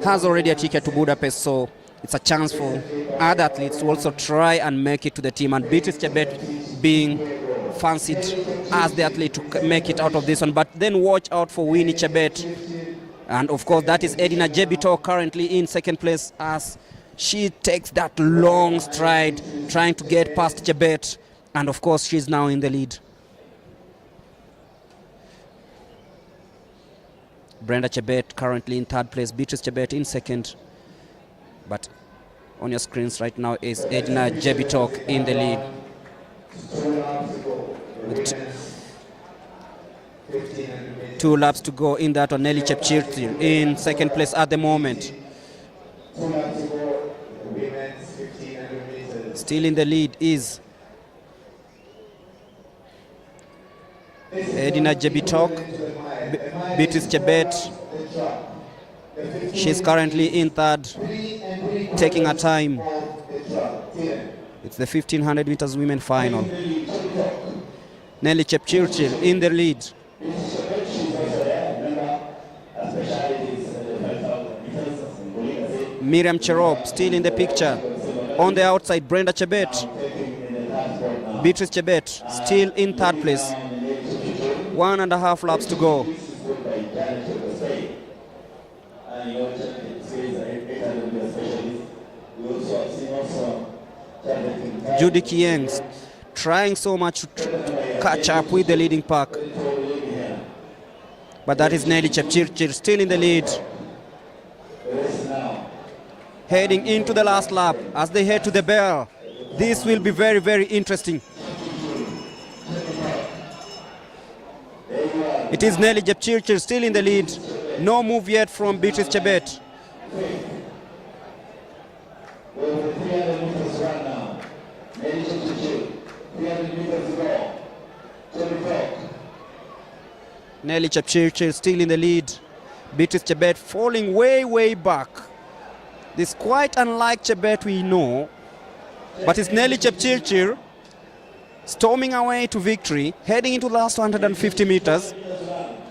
has already a ticket to Budapest, so it's a chance for other athletes to also try and make it to the team, and Beatrice Chebet being fancied as the athlete to make it out of this one. But then watch out for Winnie Chebet, and of course that is Edina Jebito currently in second place as she takes that long stride trying to get past Chebet, and of course she's now in the lead. Brenda Chebet currently in third place, Beatrice Chebet in second, but on your screens right now is Edna Jebitok in the lead. With 2 laps to go in that one. Nelly Chepchirchir in second place at the moment. Still in the lead is Edina Jebitok, Beatrice Chebet. She's currently in third, taking her time. It's the 1500 meters women final. Nelly Chepchirchir in the lead. Miriam Cherop still in the picture. On the outside, Brenda Chebet. Beatrice Chebet still in third place. 1.5 laps to go. Judy Kieng trying so much to catch up with the leading pack. But that is Nelly Chepchirchir still in the lead. Heading into the last lap as they head to the bell. This will be very, very interesting. It is Nelly Chepchirchir still in the lead. No move yet from Beatrice Chebet. Nelly Chepchirchir still in the lead. Beatrice Chebet falling way, way back. This is quite unlike Chebet we know, but it's Nelly Chepchirchir storming away to victory, heading into the last 150 meters.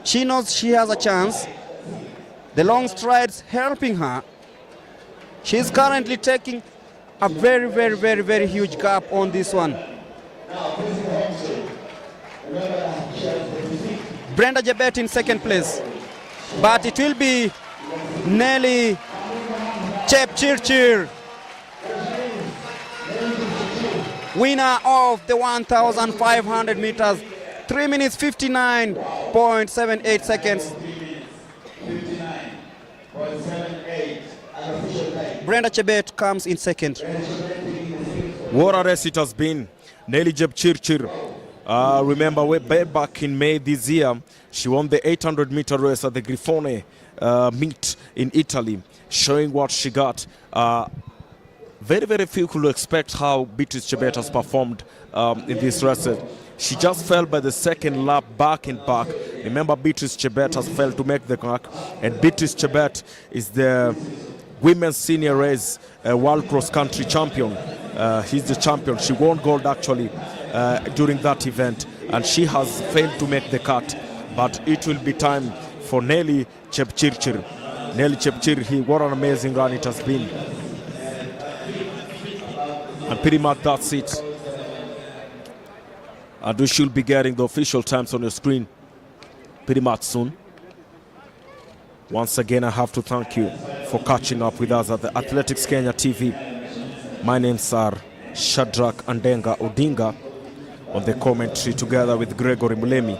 She knows she has a chance. The long strides helping her. She's currently taking a very, very, very, very huge gap on this one. Brenda Chebet in second place, but it will be Nelly Chepchirchir, winner of the 1,500 meters, 3 minutes 59.78 seconds. Brenda Chebet comes in second. What a race it has been. Nelly Chepchirchir. Remember way back in May this year, she won the 800-meter race at the Grifone meet in Italy, showing what she got. Very, very few could expect how Beatrice Chebet has performed in this race. She just fell by the second lap back and back. Remember, Beatrice Chebet has failed to make the mark, and Beatrice Chebet is the women's senior race world cross-country champion. She's the champion. She won gold actually during that event, and she has failed to make the cut. But it will be time for Nelly Chepchirchir. Nelly Chepchirchir, what an amazing run it has been. And pretty much that's it. And we should be getting the official times on your screen pretty much soon. Once again, I have to thank you for catching up with us at the Athletics Kenya TV. My name's Shadrach Andenga Odinga on the commentary together with Gregory Mulemi.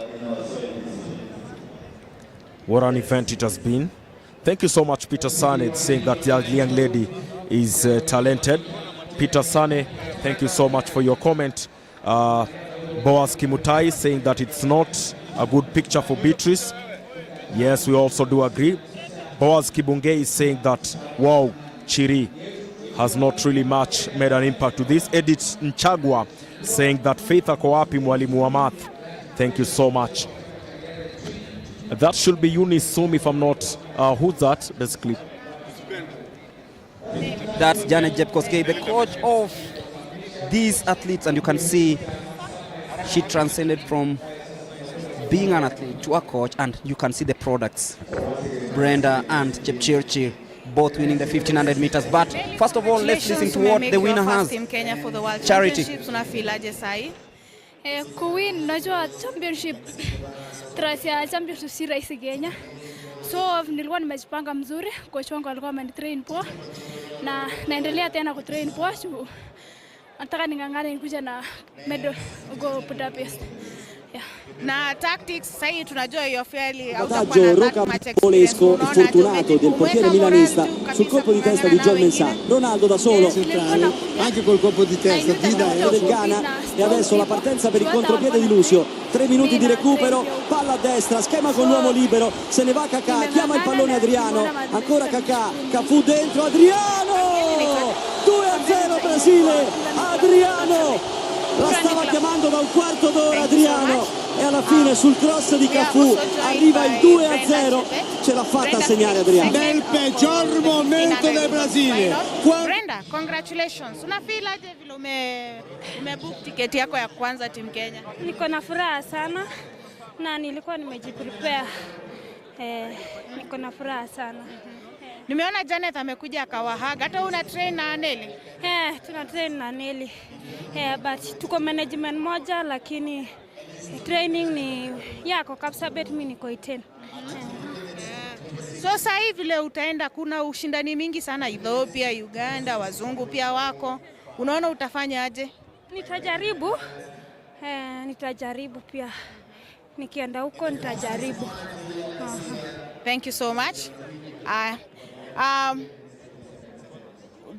What an event it has been. Thank you so much, Peter Sane, saying that the young lady is talented. Peter Sane, thank you so much for your comment. Boaz Kimutai saying that it's not a good picture for Beatrice. Yes, we also do agree. Boaz Kibunge is saying that, wow, Chiri has not really much made an impact to this. Edith Nchagwa saying that Faith Akoapi mwalimu wa math. Thank you so much. That should be Eunice Sum, if I'm not. Who's that, basically? That's Janet Jepkoskei, the coach of these athletes, and you can see she transcended from being an athlete to a coach, and you can see the products. Brenda and Chepchirchir both winning the 1500 meters. But first of all, let's listen to what the winner has. Team Kenya for the World Charity. Championships. Unafilaje sahi? Kuwin, najua championship, trasi ya championship si rahisi Kenya. So nilikuwa nimejipanga mzuri, coach wangu alikuwa amenitrain poa na naendelea tena kutrain poa. Nataka ningangane nikuja na medal go Budapest. Yeah. Na tactics sai tunajua hiyo fairly Polesco fortunato del portiere milanista sul colpo di testa di John Mensah. Ronaldo da solo anche col colpo di testa del Ghana, e adesso la partenza per il contropiede di Lucio. 3 minuti di recupero, palla a destra, schema con l'uomo libero, se ne va Kakà, chiama il pallone Adriano, ancora Kakà, Cafu dentro, Adriano! 2-0 Brasile, Adriano! La stava chiamando da un quarto d'ora Adriano e alla fine sul cross di Cafu arriva il 2-0, ce l'ha fatta a segnare Adriano. Nel peggior momento del Brasile. Brenda, congratulations. Unafilaje vile umebook tiketi yako ya kwanza Team Kenya? Niko na furaha sana na nilikuwa nimejiprepare. Niko na furaha sana. Nimeona Janet amekuja akawahaga. Hata una train na Nelly? Tuna train na Nelly. But tuko management moja lakini training ni yako Kapsabet, mimi niko 10. So sasa hivi vile utaenda, kuna ushindani mingi sana Ethiopia, Uganda, wazungu pia wako. Unaona utafanya aje? Nitajaribu pia. Nikienda huko nitajaribu. Thank you so much.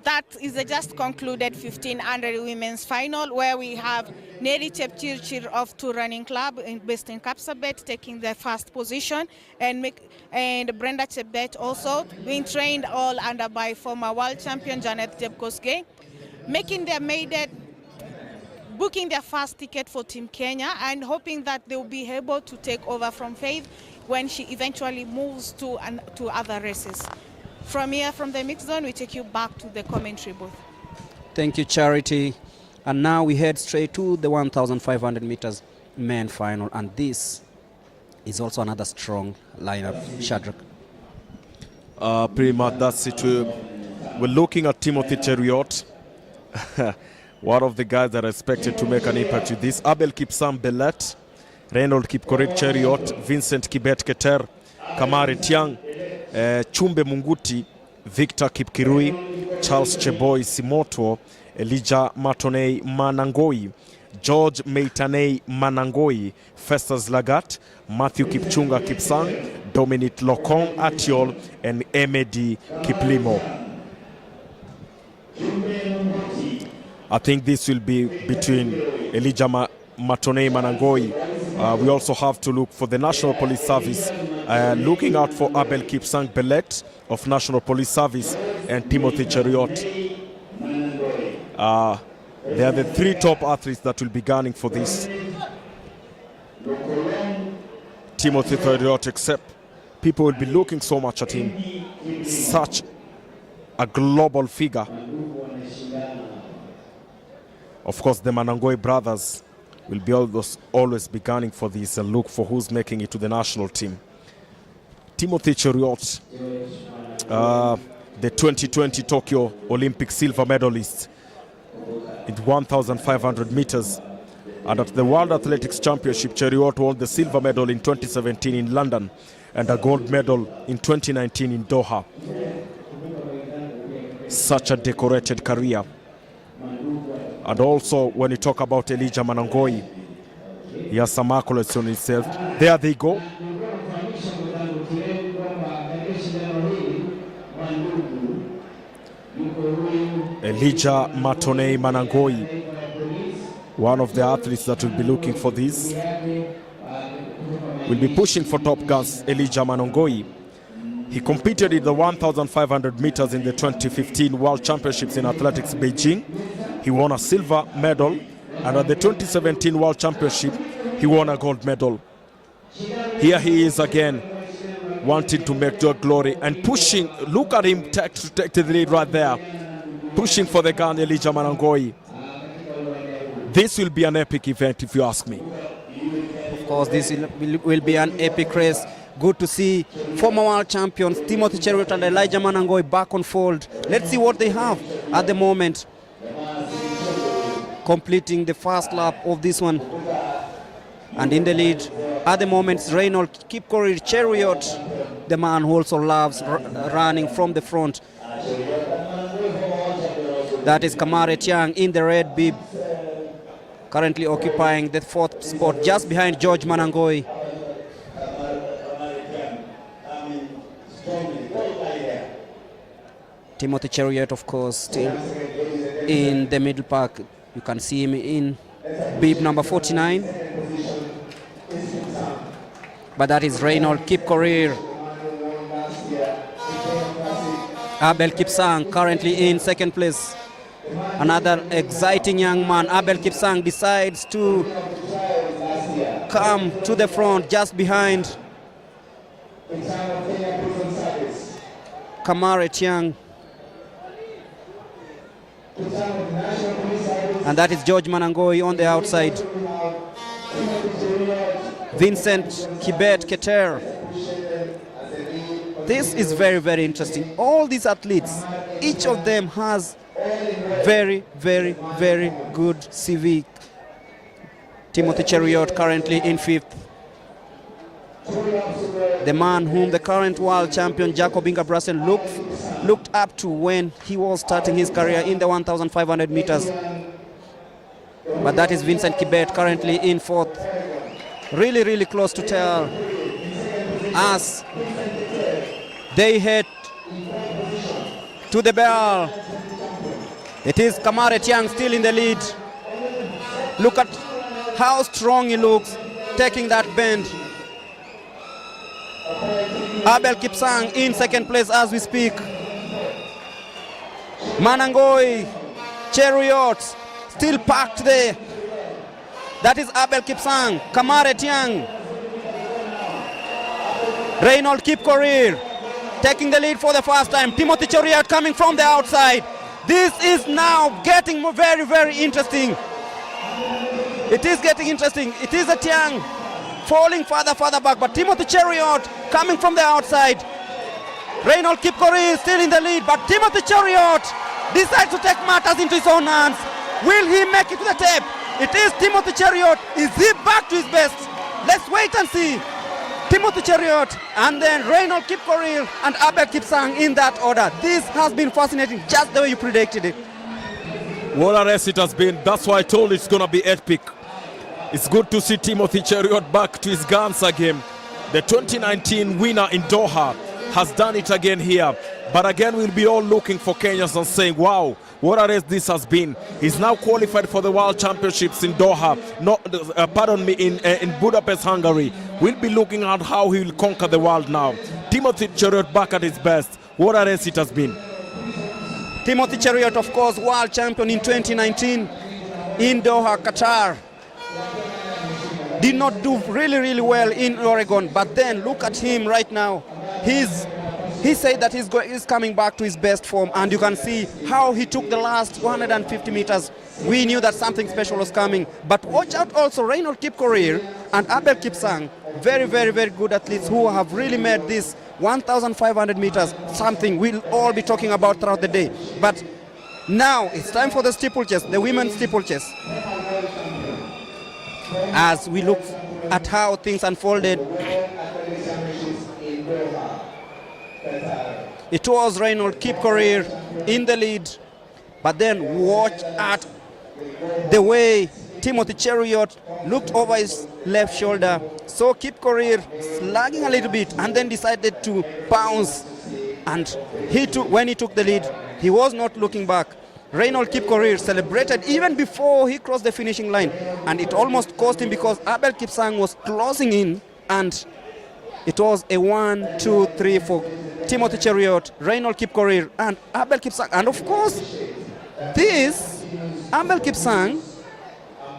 That is the just concluded 1500 women's final where we have Neri Chepchirchir of Two Running Club based in Kapsabet taking the first position, and Brenda Chebet also being trained all under by former world champion Janet Jebkosgei, booking their first ticket for Team Kenya and hoping that they will be able to take over from Faith when she eventually moves to other races. From here, from the mix zone, we take you back to the commentary booth. Thank you, Charity. And now we head straight to the 1,500 meters men final. And this is also another strong lineup. Shadrach. Pretty much that's it. We're looking at Timothy Cheruiyot, one of the guys that are expected to make an impact with this. Abel Kipsang Belet, Reynold Kipkorir Cheruiyot, Vincent Kibet Keter, Kamari Tiang, Chumbe Munguti, Victor Kipkirui, Charles Cheboy Simoto, Elijah Matonei Manangoi, George Meitanei Manangoi, Festus Lagat, Matthew Kipchunga Kipsang, Dominic Lokong Atiol, and Emedi Kiplimo. I think this will be between Elijah Matonei Manangoi. We also have to look for the National Police Service, looking out for Abel Kipsang Belet of National Police Service and Timothy Cheruiyot. They are the 3 top athletes that will be gunning for this. Timothy Cheruiyot, except people will be looking so much at him. Such a global figure. Of course, the Manangoi brothers will be always be gunning for this and look for who's making it to the national team. Timothy Cheruiyot, the 2020 Tokyo Olympic silver medalist in 1,500 meters. And at the World Athletics Championship, Cheruiyot won the silver medal in 2017 in London and a gold medal in 2019 in Doha. Such a decorated career. And also, when you talk about Elijah Manangoi, he has some accolades on himself. There they go. Elijah Matonei Manangoi, one of the athletes that will be looking for this. Will be pushing for top gas, Elijah Manangoi. He competed in the 1,500 meters in the 2015 World Championships in Athletics Beijing. He won a silver medal, and at the 2017 World Championship, he won a gold medal. Here he is again, wanting to make your glory and pushing. Look at him take the lead right there, pushing for the gun, Elijah Manangoi. This will be an epic event, if you ask me. Of course, this will be an epic race. Good to see former world champions Timothy Cheruiyot and Elijah Manangoi back on fold. Let's see what they have at the moment. Completing the first lap of this one. And in the lead at the moment, Reynold Kipkorir Cheruiyot, the man who also loves running from the front. That is Kamare Tiang in the red bib, currently occupying the 4th spot just behind George Manangoi. Timothy Cheruiyot, of course, still in the middle pack. You can see him in bib number 49. But that is Reynold Kipkorir. Abel Kipsang currently in 2nd place. Another exciting young man. Abel Kipsang decides to come to the front just behind Kamare Tiang. And that is George Manangoi on the outside. Vincent Kibet Keter. This is very, very interesting. All these athletes, each of them has very, very, very good CV. Timothy Cheruiyot currently in 5th. The man whom the current world champion Jacob Inga-Brasel looked up to when he was starting his career in the 1,500 meters. But that is Vincent Kibet currently in 4th. Really, really close to tell as they head to the bell. It is Kamare Tiang still in the lead. Look at how strong he looks, taking that bend. Abel Kipsang in 2nd place as we speak. Manangoi, Cheruiyot, still packed there. That is Abel Kipsang, Kamare Tiang. Reynold Kipkorir taking the lead for the first time. Timothy Cheruiyot coming from the outside. This is now getting very, very interesting. It is getting interesting. It is a Tiang falling further back, but Timothy Cheruiyot coming from the outside. Reynold Kipkorir is still in the lead, but Timothy Cheruiyot decides to take matters into his own hands. Will he make it to the tape? It is Timothy Cheruiyot. Is he back to his best? Let's wait and see. Timothy Cheruiyot and then Reynold Kipkorir and Abel Kipsang in that order. This has been fascinating, just the way you predicted it. What a race it has been. That's why I told you it's going to be epic. It's good to see Timothy Cheruiyot back to his guns again. The 2019 winner in Doha has done it again here. But again, we'll be all looking for Kenyans and saying, wow, what a race this has been. He's now qualified for the World Championships in Doha, in Budapest, Hungary. We'll be looking at how he will conquer the world now. Timothy Cheruiyot back at his best. What a race it has been. Timothy Cheruiyot, of course, world champion in 2019 in Doha, Qatar. Did not do really well in Oregon, but then look at him right now. He said that he's coming back to his best form, and you can see how he took the last 150 meters. We knew that something special was coming. But watch out also, Reynold Kipkorir and Abel Kipsang, very, very, very good athletes who have really made this 1,500 meters something we'll all be talking about throughout the day. But now it's time for the steeplechase, the women's steeplechase. As we look at how things unfolded, it was Reynold Kipkorir in the lead, but then watch at the way Timothy Cheruiyot looked over his left shoulder, saw Kipkorir slugging a little bit, and then decided to bounce. And when he took the lead, he was not looking back. Reynold Kipkorir celebrated even before he crossed the finishing line, and it almost cost him because Abel Kipsang was closing in, and it was a 1, 2, 3 for Timothy Cheruiyot, Reynold Kipkorir, and Abel Kipsang. And of course, this Abel Kipsang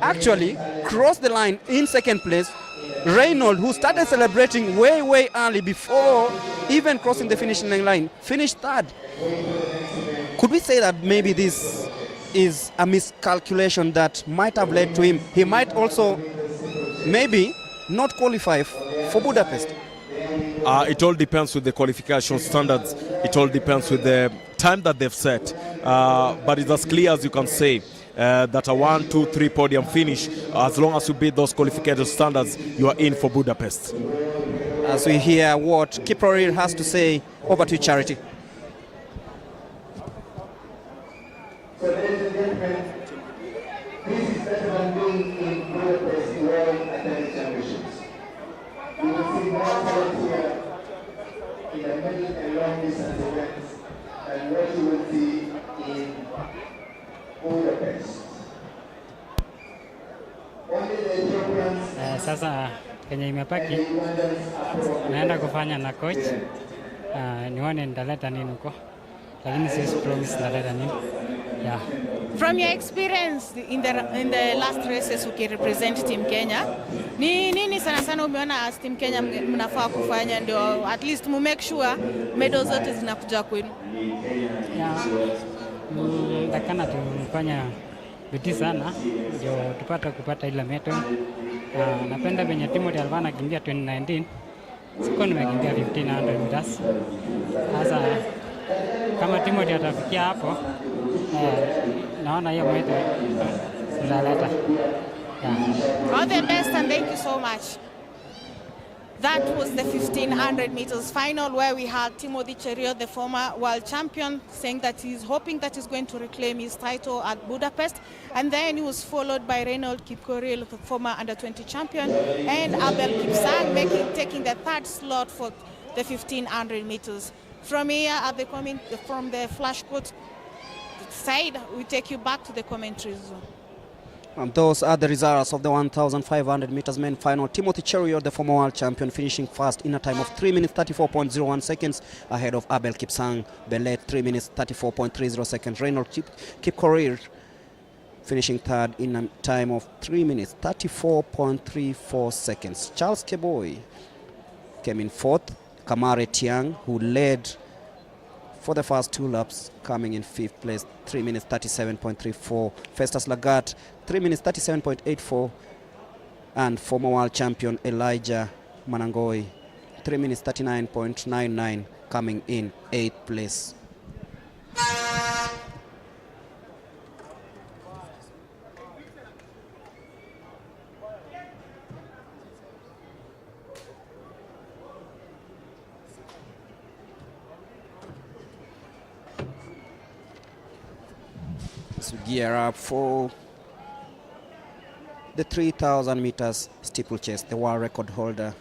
actually crossed the line in 2nd place. Reynold, who started celebrating way early before even crossing the finishing line, finished 3rd. Could we say that maybe this is a miscalculation that might have led to him? He might also maybe not qualify for Budapest. It all depends with the qualification standards. It all depends with the time that they've set. But it's as clear as you can say that a 1, 2, 3 podium finish, as long as you beat those qualification standards, you are in for Budapest. As we hear what Kipkorir has to say, over to Charity. So ladies and gentlemen, this is better than being in Budapest World Athletics Championships. You will see more talent here in the middle and long distance events than what you will see in Budapest. Only the Ethiopians Sasa kenye imepaki and the Ugandans are naenda kufanya na coach nione nitaleta nini huko, lakini siwezi promise nitaleta nini. Yeah. From your experience in the last races ukirepresent Team Kenya, ni nini sana sana umeona as Team Kenya mnafaa kufanya ndio at least mu make sure medals zote zinakuja kwenu? Yeah. Takana tufanya bidii sana ndio tupate kupata ile medal. Napenda venye Timothy alikuwa anakimbia 2019, siko nimekimbia 1500 meters. Sasa kama Timothy atafikia hapo, naona hiyo medal tutaleta. All the best and thank you so much. That was the 1500 meters final where we had Timothy Cheruiyot, the former world champion, saying that he's hoping that he's going to reclaim his title at Budapest. And then he was followed by Reynold Kipkorir, the former under-20 champion, and Abel Kipsang taking the third slot for the 1500 meters. From here, at the from the flash court side, we take you back to the commentary zone. And those are the results of the 1,500 meters men final. Timothy Cheruiyot, the former world champion, finishing first in a time of 3 minutes 34.01 seconds, ahead of Abel Kipsang, Belet 3 minutes 34.30 seconds. Reynold Kipkorir finishing third in a time of 3 minutes 34.34 seconds. Charles Keboy came in fourth. Kamare Tiang, who led for the first 2 laps, coming in 5th place, 3 minutes 37.34. Festus Lagat, 3 minutes 37.84. And former world champion Elijah Manangoi, 3 minutes 39.99, coming in 8th place. So gear up for the 3,000 meters steeplechase. The world record holder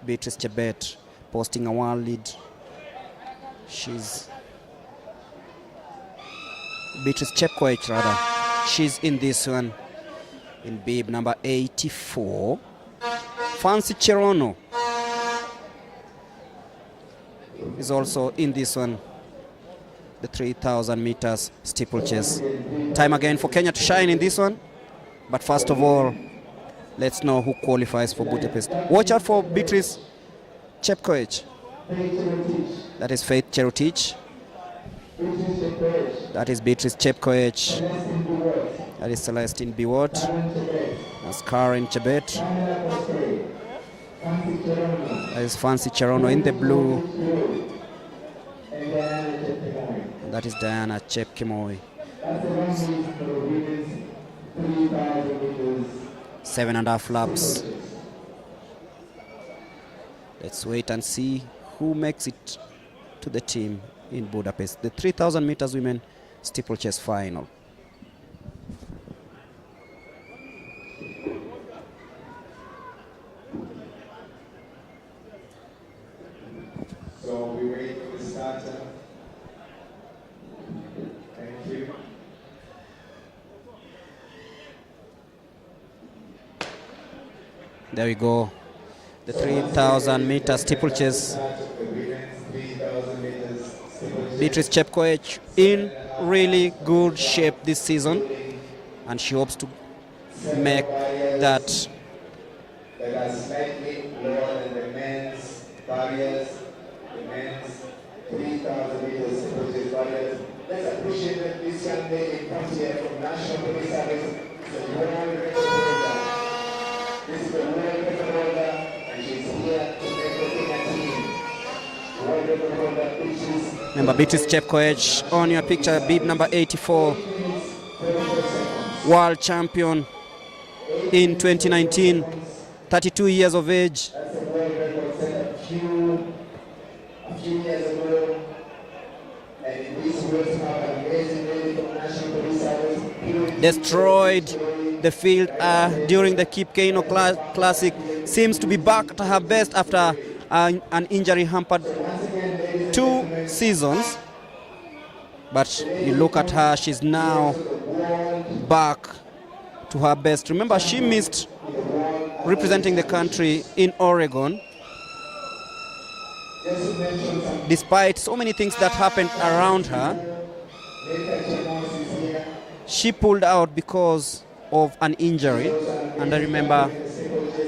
Beatrice Chebet posting a world lead. Beatrice Chepkoech rather. She's in this one in bib number 84. Fancy Cherono is also in this one, the 3,000 meters steeplechase. Time again for Kenya to shine in this one. But first of all, let's know who qualifies for Budapest. Watch out for Beatrice Chepkoech. That is Faith Cherotich. That is Beatrice Chepkoech. That is Celestine Biwot. That's Karen Chebet. That is Fancy Cherono in the blue. That is Diana Chepkemoi. 7.5 laps. Let's wait and see who makes it to the team in Budapest. The 3,000 meters women steeplechase final. So we wait for the starter. Thank you. There we go. The 3,000 meter steeplechase. Beatrice Chepkoech in really good shape this season, and she hopes to make that. That are slightly lower than the men's barriers, the men's 3,000 meters steeplechase barriers. Let's appreciate that this young lady comes here from National Police Service. It's a world record holder. This is the world record holder, and she's here to make the Kenya team. World record holder Beatrice. Remember Beatrice Chepkoech on your picture, bib number 84, world champion in 2019, 32 years of age. That's a world record set a few years ago. And this will have an amazing lady from National Police Service. Destroyed the field during the Kip Keino Classic. Seems to be back to her best after an injury hampered 2 seasons. But you look at her, she's now back to her best. Remember, she missed representing the country in Oregon. Despite so many things that happened around her, she pulled out because of an injury. And I remember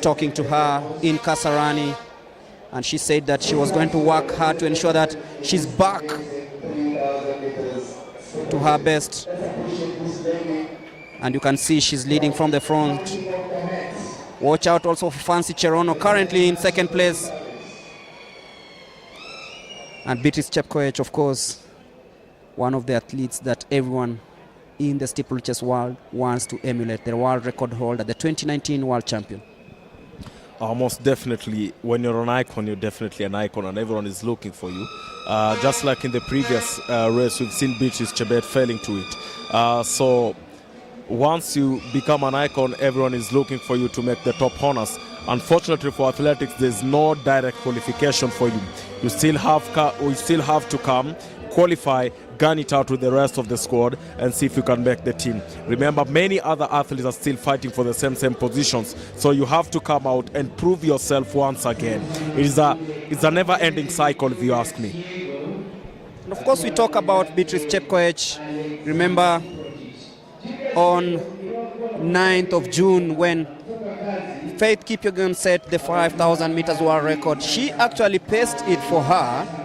talking to her in Kasarani, and she said that she was going to work hard to ensure that she's back to her best. And you can see she's leading from the front. Watch out also for Fancy Cherono, currently in second place. And Beatrice Chepkoech, of course, one of the athletes that everyone in the steeplechase world wants to emulate, the world record holder, the 2019 world champion. Most definitely, when you're an icon, you're definitely an icon, and everyone is looking for you. Just like in the previous race, we've seen Beatrice Chebet failing to it. So once you become an icon, everyone is looking for you to make the top honors. Unfortunately for athletics, there's no direct qualification for you. You still have to come, qualify, gun it out with the rest of the squad, and see if you can make the team. Remember, many other athletes are still fighting for the same positions, so you have to come out and prove yourself once again. It's a never-ending cycle, if you ask me. And of course, we talk about Beatrice Chepkoech. Remember, on 9th of June, when Faith Kipyegon set the 5,000 meters world record, she actually paced it for her.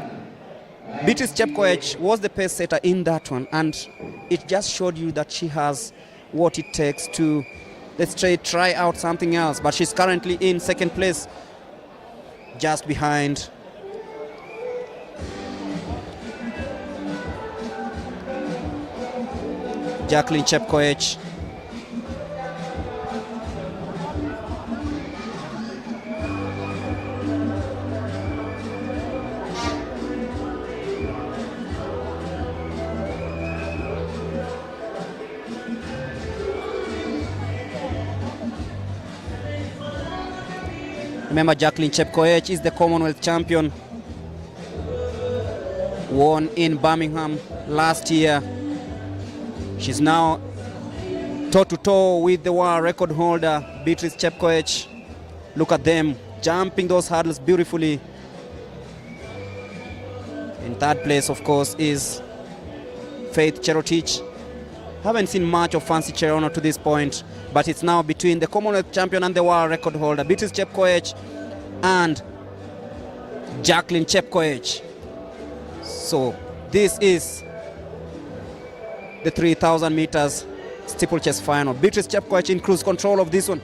Beatrice Chepkoech was the pace setter in that one, and it just showed you that she has what it takes to, let's say, try out something else. But she's currently in second place, just behind Jacqueline Chepkoech. Remember, Jacqueline Chepkoech is the Commonwealth champion, won in Birmingham last year. She's now toe-to-toe with the world record holder, Beatrice Chepkoech. Look at them jumping those hurdles beautifully. In third place, of course, is Faith Cherotich. Haven't seen much of Fancy Cherono to this point, but it's now between the Commonwealth champion and the world record holder, Beatrice Chepkoech and Jacqueline Chepkoech. So this is the 3,000 meters steeplechase final. Beatrice Chepkoech in cruise control of this one.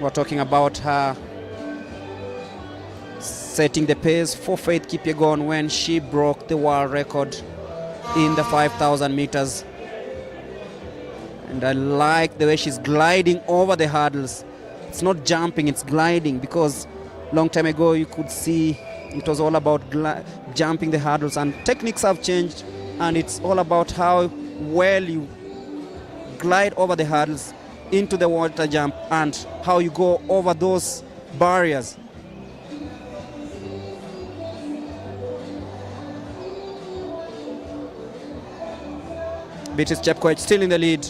We're talking about her setting the pace for Faith Kipyegon when she broke the world record in the 5,000 meters. And I like the way she's gliding over the hurdles. It's not jumping, it's gliding, because long time ago you could see it was all about jumping the hurdles, and techniques have changed, and it's all about how well you glide over the hurdles into the water jump and how you go over those barriers. Beatrice Chepkoech still in the lead.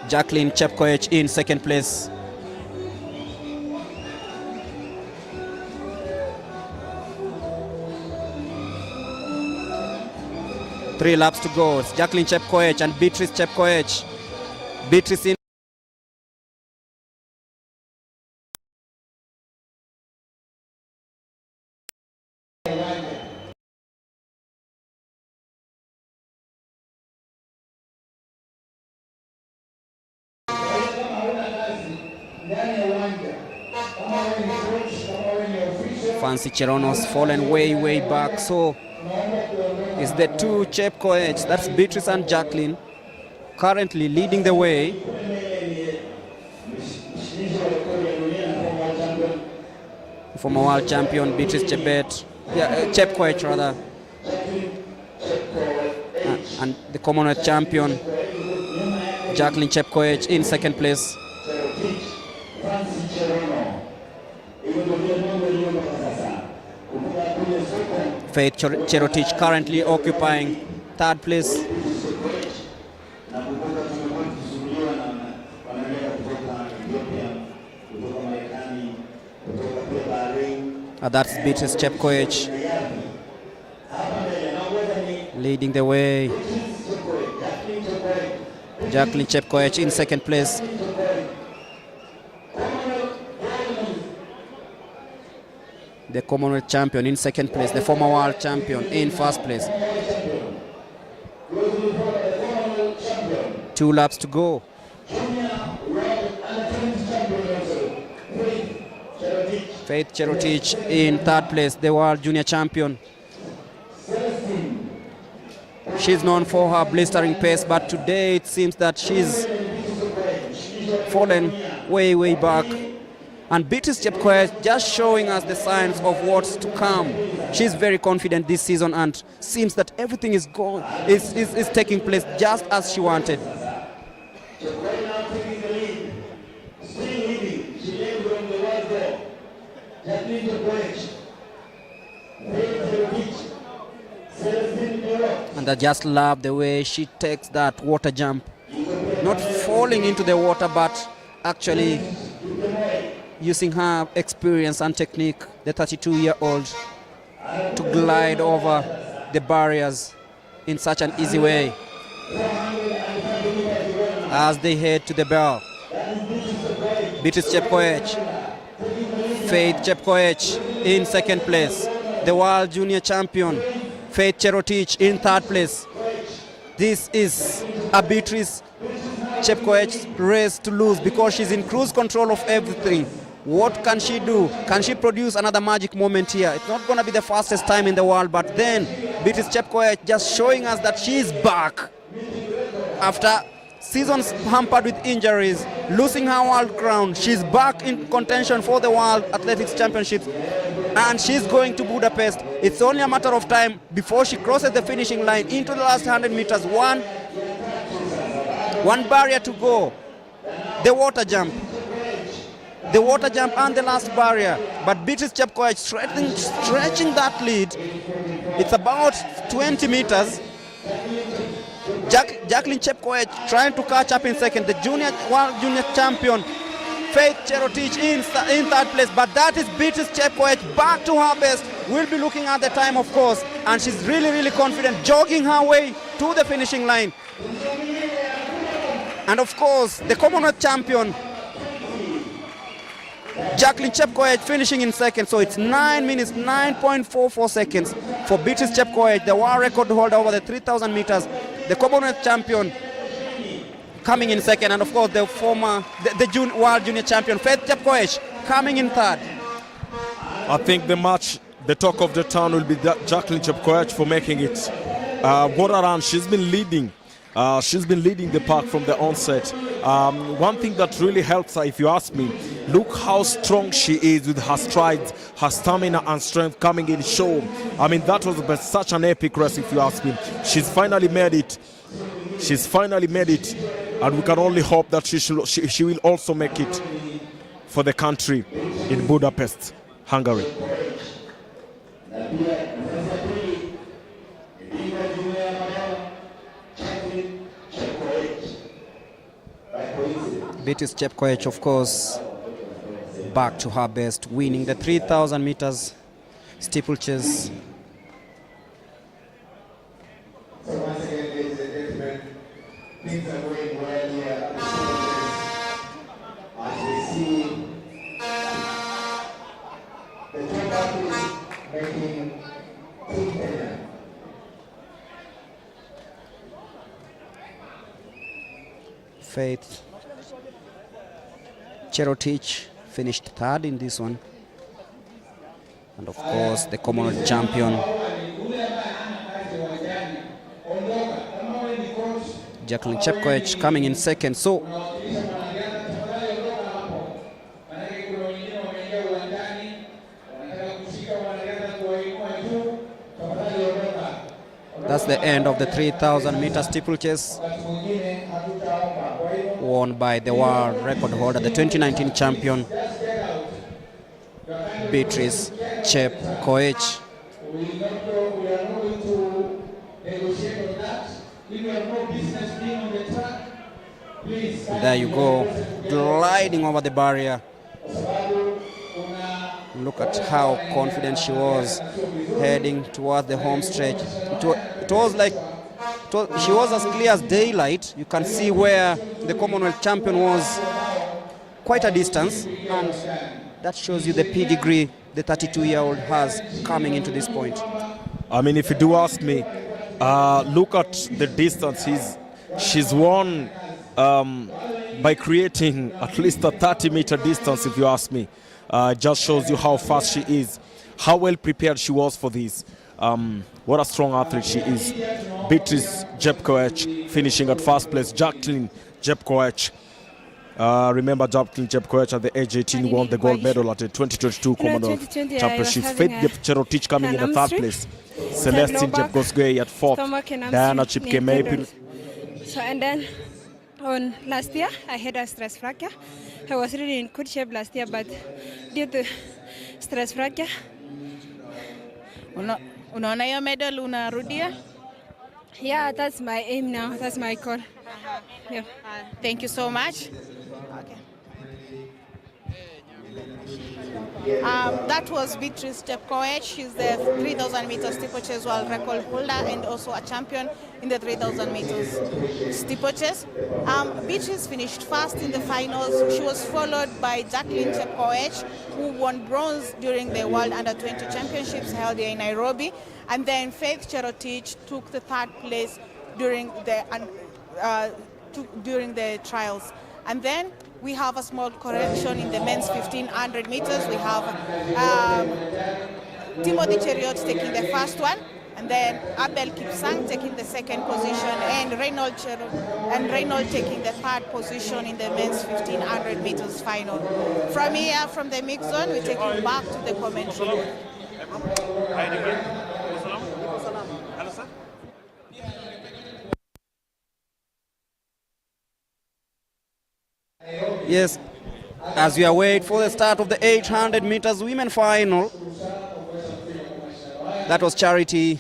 Jacqueline Chepkoech in second place. Three laps to go. It's Jacqueline Chepkoech and Beatrice Chepkoech. Beatrice in Fancy Cherono's fallen way back. So it's the two Chepkoech, that's Beatrice and Jacqueline, currently leading the way. Former world champion Beatrice Chepkoech rather, and the Commonwealth champion Jacqueline Chepkoech in second place. Faith Cherotich currently occupying third place. That's Beatrice Chepkoech leading the way. Jacqueline Chepkoech in second place. The Commonwealth champion in second place. The former world champion in first place. 2 laps to go. Faith Cherotich in third place, the world junior champion. She's known for her blistering pace, but today it seems that she's fallen way back. And Beatrice Chepkoech just showing us the signs of what's to come. She's very confident this season and seems that everything is taking place just as she wanted. And I just love the way she takes that water jump. Not falling into the water, but actually using her experience and technique, the 32-year-old, to glide over the barriers in such an easy way as they head to the bell. Beatrice Chepkoech, Faith Chepkoech in second place, the world junior champion Faith Cherotich in third place. This is a Beatrice Chepkoech race to lose because she's in cruise control of everything. What can she do? Can she produce another magic moment here? It's not going to be the fastest time in the world, but then Beatrice Chepkoech just showing us that she's back after seasons hampered with injuries, losing her world crown. She's back in contention for the World Athletics Championships, and she's going to Budapest. It's only a matter of time before she crosses the finishing line into the last 100 meters. One barrier to go, the water jump and the last barrier. But Beatrice Chepkoech stretching that lead. It's about 20 meters. Jacqueline Chepkoech trying to catch up in second. The world junior champion Faith Cherotich in third place, but that is Beatrice Chepkoech back to her best. We'll be looking at the time, of course, and she's really confident, jogging her way to the finishing line. And of course, the Commonwealth champion Jacqueline Chepkoech finishing in second, so it's 9 minutes, 9.44 seconds for Beatrice Chepkoech, the world record holder over the 3,000 meters. The Commonwealth champion coming in second, and of course the world junior champion Faith Chepkoech coming in third. I think the talk of the town will be Jacqueline Chepkoech for making it. What a run! She's been leading the pack from the onset. One thing that really helps her, if you ask me, look how strong she is with her strides, her stamina and strength coming in show. I mean, that was such an epic race, if you ask me. She's finally made it. And we can only hope that she will also make it for the country in Budapest, Hungary. Beatrice Chepkoech, of course, back to her best, winning the 3,000 meters steeplechase. So once again, ladies and gentlemen, things are going well here at the as we see the top athletes making Team Kenya. Faith Cherotich finished third in this one. And of course, the Commonwealth champion, Javelin Chepkoech, coming in second. So that's the end of the 3,000 meter steeplechase, won by the world record holder, the 2019 champion, Beatrice Chepkoech. There you go, gliding over the barrier. Look at how confident she was heading towards the home stretch. It was like she was as clear as daylight. You can see where the Commonwealth champion was quite a distance, and that shows you the pedigree the 32-year-old has coming into this point. I mean, if you do ask me, look at the distance she's won by creating at least a 30-meter distance, if you ask me. Just shows you how fast she is, how well prepared she was for this. What a strong athlete she is. Beatrice Chepkoech finishing at first place. Javelin Chepkoech. Remember Javelin Chepkoech at the age 18 won the gold medal at the 2022 Commonwealth Championships. Faith Cherotich coming in the third place. Celestine Jepgosgei at fourth. Diana Chipkemei. So and then on last year I had a stress fracture. I was really in good shape last year, but due to stress fracture. Unaona hiyo medal unarudia? Yeah, that's my aim now. That's my goal. Yeah. Thank you so much. Okay. That was Beatrice Chepkoech. She's the 3,000 meter steeplechase world record holder and also a champion in the 3,000 meters steeplechase. Beatrice finished first in the finals. She was followed by Javelin Chepkoech, who won bronze during the World Under-20 Championships held here in Nairobi. And then Faith Cherotich took the third place during the trials. And then we have a small correction in the men's 1,500 meters. We have Timothy Cheriot taking the first one, and then Abel Kipsang taking the second position, and Reynold taking the third position in the men's 1,500 meters final. From here, from the mix zone, we take you back to the commentary. Yes, as we await for the start of the 800 meters women final. That was Charity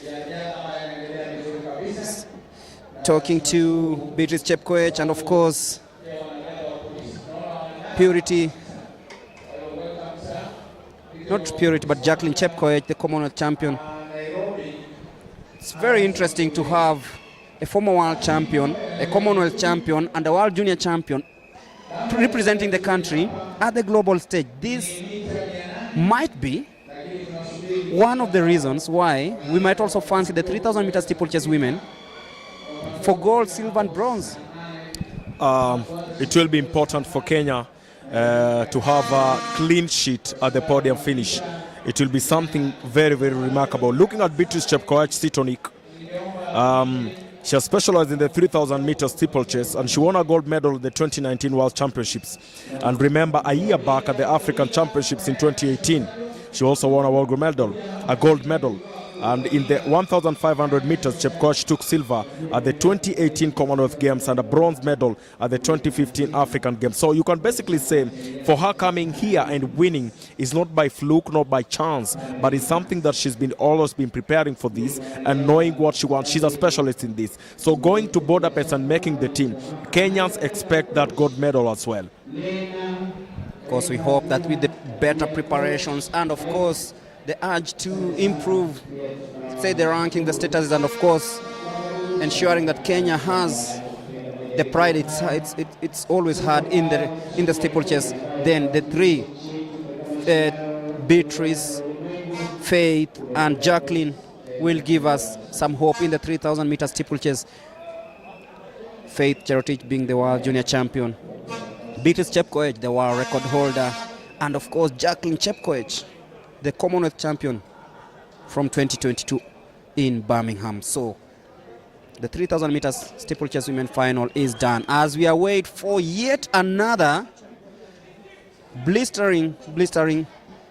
talking to Beatrice Chepkoech, and of course Purity, not Purity, but Javelin Chepkoech, the Commonwealth champion. It's very interesting to have a former world champion, a Commonwealth champion, and a world junior champion representing the country at the global stage. This might be one of the reasons why we might also fancy the 3,000 meter steeplechase women for gold, silver, and bronze. It will be important for Kenya to have a clean sheet at the podium finish. It will be something very, very remarkable. Looking at Beatrice Chepkoech Sitonik, she has specialized in the 3,000 meter steeplechase, and she won a gold medal at the 2019 World Championships. And remember, a year back at the African Championships in 2018, she also won a gold medal. And in the 1,500 meters, Chepkoech took silver at the 2018 Commonwealth Games and a bronze medal at the 2015 African Games. So you can basically say, for her coming here and winning is not by fluke, not by chance, but it's something that she's always been preparing for this and knowing what she wants. She's a specialist in this. So going to Budapest and making the team, Kenyans expect that gold medal as well. Of course, we hope that with the better preparations and of course the urge to improve, say, the ranking, the status, and of course ensuring that Kenya has the pride it's always had in the steeplechase. Then the three, Beatrice, Faith, and Javelin, will give us some hope in the 3,000 meter steeplechase. Faith Cherotich being the world junior champion, Beatrice Chepkoech, the world record holder, and of course Jacqueline Chepkoech, the Commonwealth champion from 2022 in Birmingham. So the 3,000 meters steeplechase women final is done as we await for yet another blistering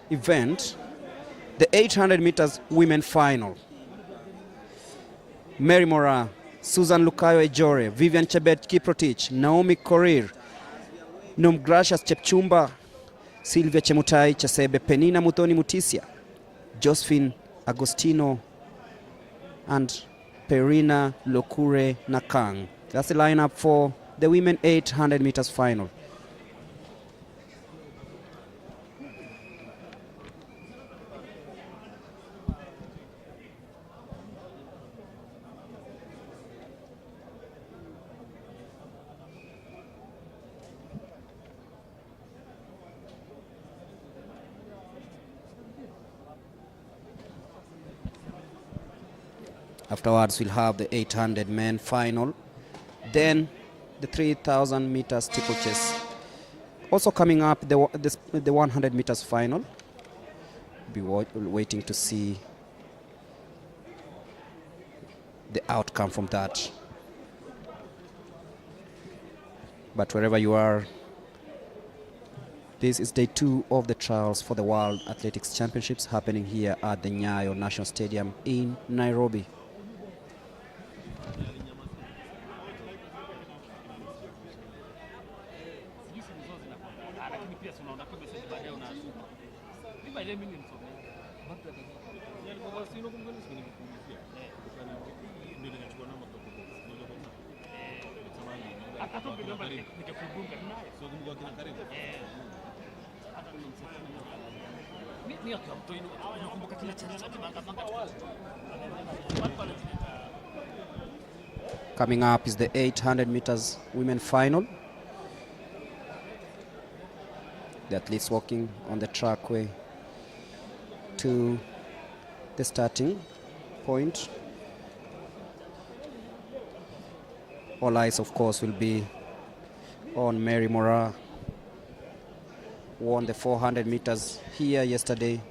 event, the 800 meters women final. Mary Moraa, Susan Lukayo Ejore, Vivian Chebet Kiprotich, Naomi Korir, Nomgracious Chepchumba, Sylvia Chemutai Chasebe, Penina Muthoni Mutisia, Josephine Agostino, and Perina Lokure Nakang. That's the lineup for the women 800 meters final. Afterwards, we'll have the 800 men final, then the 3,000 meters steeplechase. Also coming up, the 100 meters final. Be waiting to see the outcome from that. But wherever you are, this is day 2 of the trials for the World Athletics Championships happening here at the Nyayo National Stadium in Nairobi. Coming up is the 800 meters women final. The athletes walking on the trackway to the starting point. All eyes, of course, will be on Mary Moraa. Won the 400 meters here yesterday.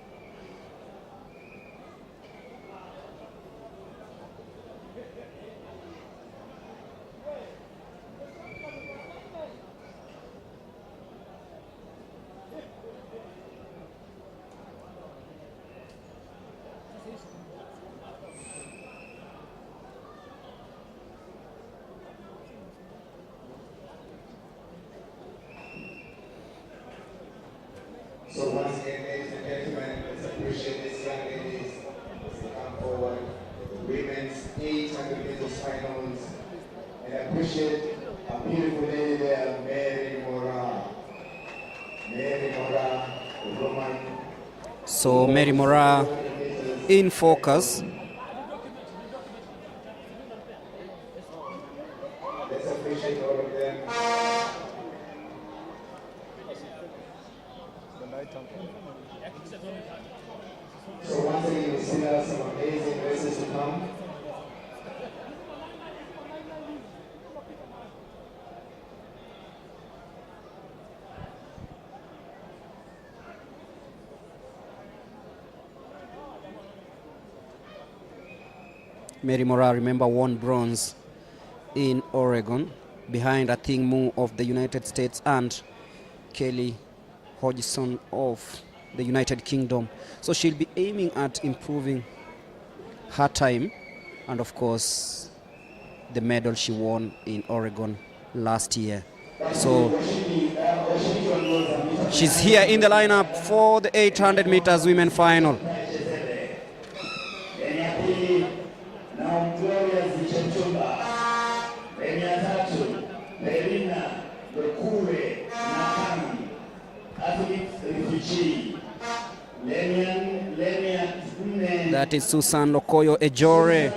So once again, ladies and gentlemen, let's appreciate these young ladies as they come forward. Women's 800 meters finals. And appreciate a beautiful lady there, Mary Moraa. Mary Moraa, the Roman. So Mary Moraa in focus. Let's appreciate all of them. So once again, we still have some amazing races to come. Mary Moraa, remember, won bronze in Oregon behind Athing Mu of the United States and Kelly Hodgson of the United Kingdom. So she'll be aiming at improving her time and, of course, the medal she won in Oregon last year. So she's here in the lineup for the 800 meters women final. That is Susan Lokoyo Ejore.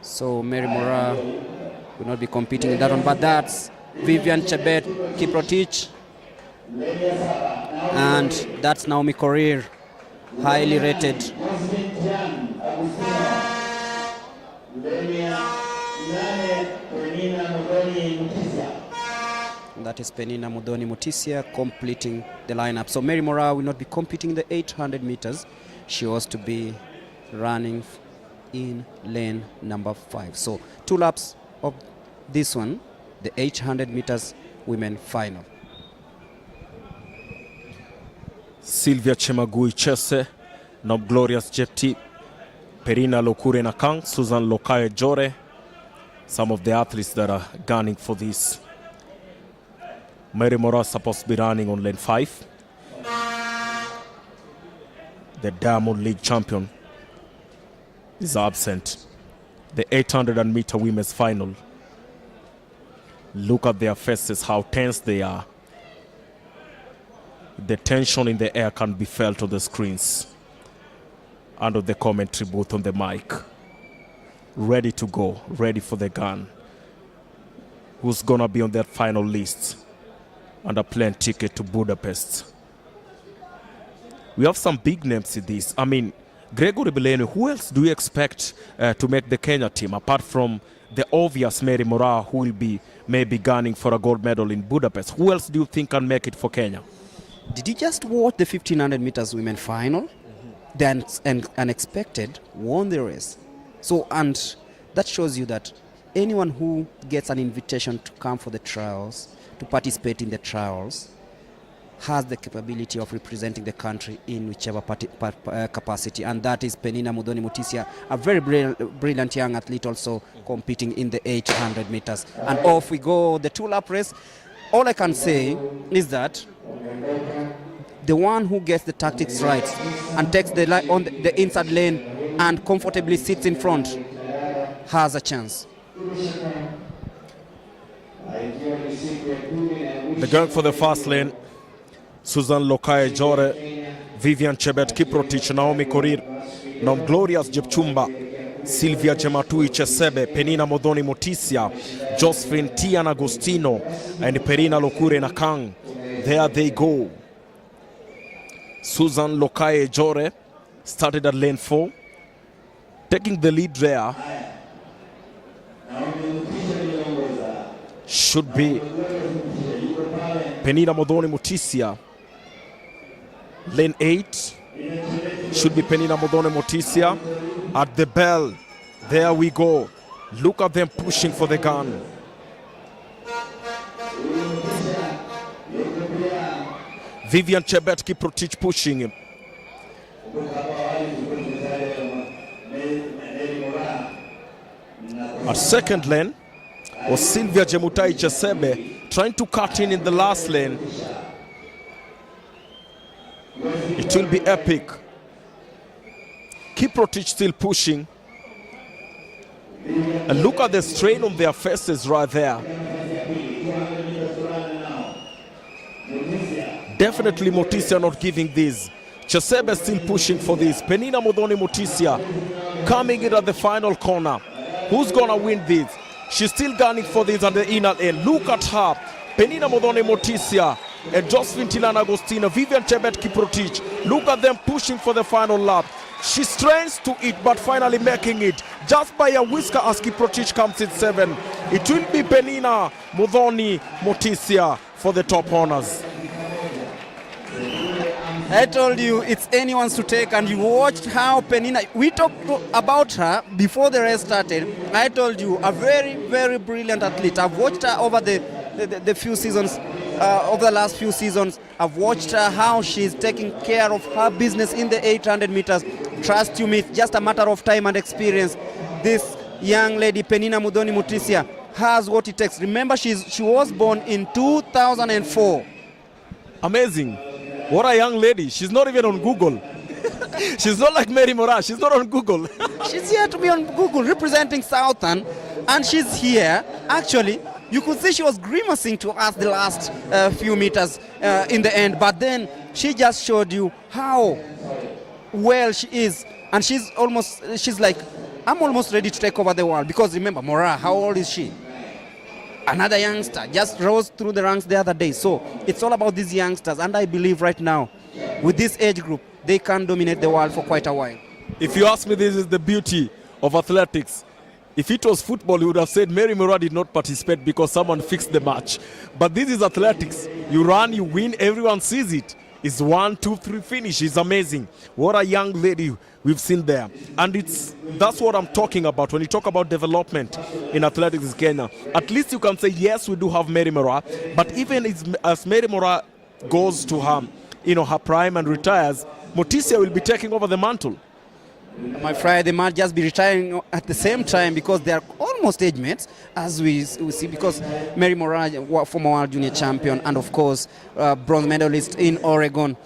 So Mary Moraa will not be competing in that one, but that's Vivian Chebet Kiprotich, and that's Naomi Korir, highly rated. That is Penina Mudhoni Mutisia completing the lineup. So Mary Moraa will not be competing the 800 meters. She was to be running in lane number 5. So 2 laps of this one, the 800 meters women final. Sylvia Chemagui Chese, Nob Glorious Jepti, Perina Lokure Nakang, Susan Lokaye Jore, some of the athletes that are gunning for this. Mary Moraa supposed to be running on lane 5. The Diamond League champion is absent. The 800-meter women's final. Look at their faces, how tense they are. The tension in the air can be felt on the screens and on the commentary booth on the mic. Ready to go, ready for the gun. Who's gonna be on that final list and a plane ticket to Budapest? We have some big names in this. I mean, Gregory Beleni, who else do you expect to make the Kenya team, apart from the obvious Mary Moraa, who will be maybe gunning for a gold medal in Budapest? Who else do you think can make it for Kenya? Did you just watch the 1500 meters women final? Then unexpected won the race. So, and that shows you that anyone who gets an invitation to come for the trials, to participate in the trials, has the capability of representing the country in whichever capacity, and that is Penina Mudhoni Mutisia, a very brilliant young athlete, also competing in the 800 meters. And off we go, the 2-lap race. All I can say is that the one who gets the tactics right and takes the line on the inside lane and comfortably sits in front has a chance. The going for the first lane, Susan Lokaye Jore, Vivian Chebet Kiprotich, Naomi Korir, Nom Glorious Jepchumba, Sylvia Chematui Chesebe, Penina Mudhoni Mutisia, Josephine Tian Agostino, and Perina Lokure Nakang. There they go. Susan Lokaye Jore started at lane 4, taking the lead there. Should be Penina Mudhoni Mutisia. Lane 8 should be Penina Mudhoni Mutisia. At the bell, there we go. Look at them pushing for the gun. Vivian Chebet Kiprotich pushing him. At second lane was Sylvia Chemutai Chesebe trying to cut in the last lane. It will be epic. Kiprotich still pushing. And look at the strain on their faces right there. Definitely Mutisia not giving this. Chesebe still pushing for this. Penina Mudhoni Mutisia coming in at the final corner. Who's gonna win this? She's still gunning for this at the inner end. Look at her. Penina Mudhoni Mutisia and Josephine Tian Agostino, Vivian Chebet Kiprotich. Look at them pushing for the final lap. She strains to it, but finally making it. Just by a whisker as Kiprotich comes in 7. It will be Penina Mudhoni Mutisia for the top honors. I told you it's anyone's to take, and you watched how Penina, we talked about her before the race started. I told you, a very, very brilliant athlete. I've watched her over the few seasons, over the last few seasons. I've watched her how she's taking care of her business in the 800 meters. Trust you me, it's just a matter of time and experience. This young lady, Penina Mudhoni Mutisia, has what it takes. Remember, she was born in 2004. Amazing. What a young lady. She's not even on Google. She's not like Mary Moraa. She's not on Google. She's here to be on Google representing Southern, and she's here. Actually, you could see she was grimacing to us the last few meters in the end, but then she just showed you how well she is, and she's like, I'm almost ready to take over the world, because remember, Moraa, how old is she? another youngster just rose through the ranks the other day. So it's all about these youngsters, and I believe right now, with this age group, they can dominate the world for quite a while. If you ask me, this is the beauty of athletics. If it was football, you would have said Mary Moraa did not participate because someone fixed the match. But this is athletics. You run, you win, everyone sees it. It's 1, 2, 3 finish. It's amazing. What a young lady we've seen there. And that's what I'm talking about when you talk about development in athletics in Kenya. At least you can say, yes, we do have Mary Moraa. But even as Mary Moraa goes to her prime and retires, Mutisia will be taking over the mantle. My friend, they might just be retiring at the same time because they are almost age mates, as we see, because Mary Moraa, former world junior champion, and of course, bronze medalist in Oregon.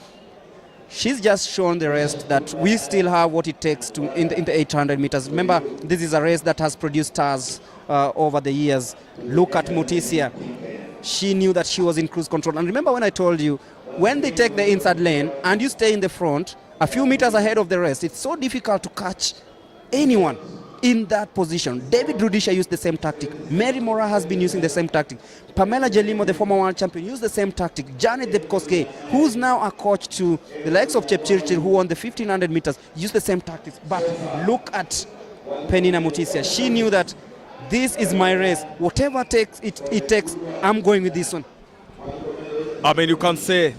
She's just shown the rest that we still have what it takes to in the 800 meters. Remember, this is a race that has produced stars over the years. Look at Mutisia. She knew that she was in cruise control. And remember when I told you, when they take the inside lane and you stay in the front, a few meters ahead of the rest, it's so difficult to catch anyone in that position. David Rudisha used the same tactic. Mary Moraa has been using the same tactic. Pamela Jelimo, the former world champion, used the same tactic. Janet Debkoske, who's now a coach to the likes of Chepchirchir, who won the 1500 meters, used the same tactics. But look at Penina Mutisia. She knew that this is my race. Whatever it takes, I'm going with this one. I mean, you can say,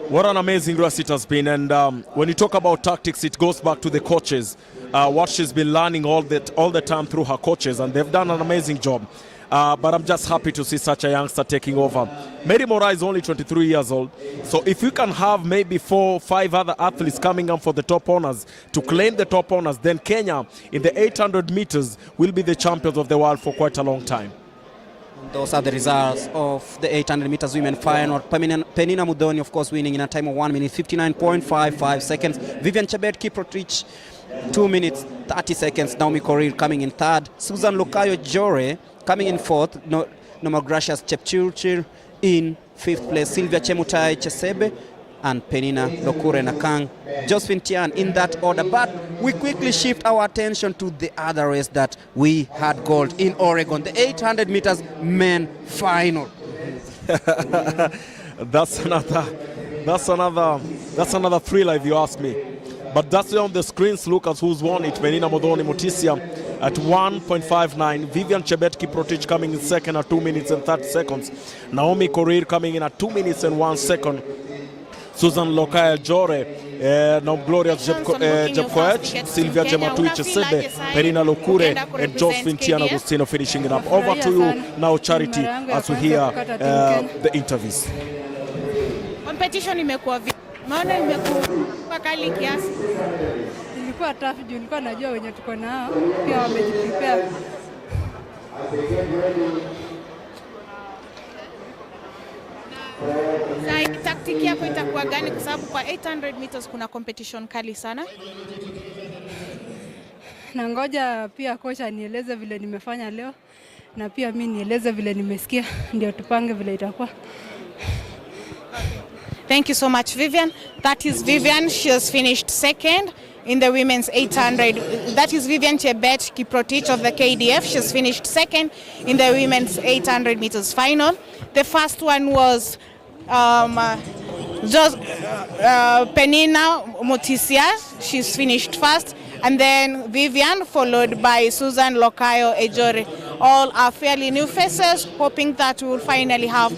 what an amazing race it has been. And when you talk about tactics, it goes back to the coaches. What she's been learning all the time through her coaches, and they've done an amazing job. But I'm just happy to see such a youngster taking over. Mary Moraa is only 23 years old. So if we can have maybe 4 or 5 other athletes coming up for the top honors to claim the top honors, then Kenya in the 800 meters will be the champions of the world for quite a long time. Those are the results of the 800 meters women final. Penina Mudhoni, of course, winning in a time of 1 minute 59.55 seconds. Vivian Chebet Kiprotich, 2 minutes 30 seconds. Naomi Korir coming in third. Susan Lokayo Jore coming in fourth. Nomogracious Chepchirchir in fifth place. Sylvia Chemutai Chesebe and Penina Lokure Nakang, Josephine Tian in that order. But we quickly shift our attention to the other race that we had gold in Oregon, the 800 meters men final. That's another thriller if you ask me. But that's on the screens. Look at who's won it. Penina Mudhoni Mutisia at 1.59. Vivian Chebet Kiprotich coming in second at 2 minutes and 30 seconds. Naomi Korir coming in at 2 minutes and 1 second. Susan Lokaya Jore, now Glorious Jepkoech, Sylvia Chematui Chesebe, Penina Lokure, and Josephine Tian Agustino finishing it up. Over to you now, Charity, as we hear the interviews. Competition imekuwa maana imekuwa kali kiasi. Ilikuwa tough juu nilikuwa najua wenye tuko nao pia wamejiprepare. Taktiki yako itakuwa gani kwa sababu kwa 800 meters kuna competition kali sana? Na ngoja pia kocha nieleze vile nimefanya leo na pia mimi nieleze vile nimesikia ndio tupange vile itakuwa. Thank you so much, Vivian. That is Vivian. She has finished second in the women's 800. That is Vivian Chebet Kiprotich of the KDF. She has finished second in the women's 800 meters final. The first one was Penina Mutisia. She's finished first. And then Vivian, followed by Susan Lokayo Ejore. All are fairly new faces, hoping that we will finally have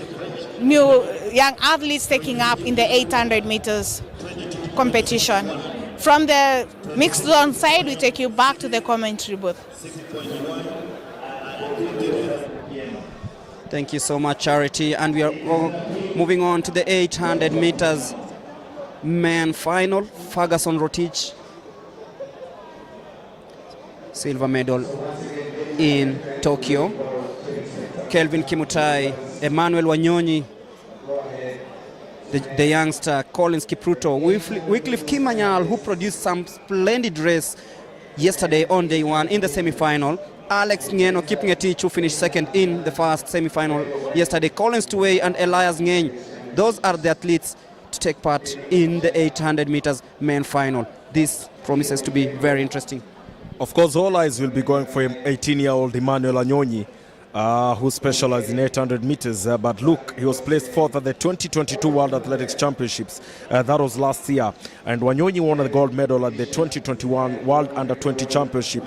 new young athletes taking up in the 800 meters competition. From the mixed zone side, we take you back to the commentary booth. Thank you so much, Charity. And we are moving on to the 800 meters men final. Ferguson Rotich, silver medal in Tokyo. Kelvin Kimutai, Emmanuel Wanyonyi, the youngster, Collins Kipruto, Wycliffe Kimanyal, who produced some splendid race yesterday on day one in the semi-final. Alex Ngeno keeping a teach, who finished second in the first semi-final yesterday. Collins Tuwei and Elias Ngeny. Those are the athletes to take part in the 800 meters men final. This promises to be very interesting. Of course, all eyes will be going for 18-year-old Emmanuel Wanyonyi. who specialized in 800 meters. But look, he was placed fourth at the 2022 World Athletics Championships. That was last year. And Wanyonyi won a gold medal at the 2021 World Under-20 Championship,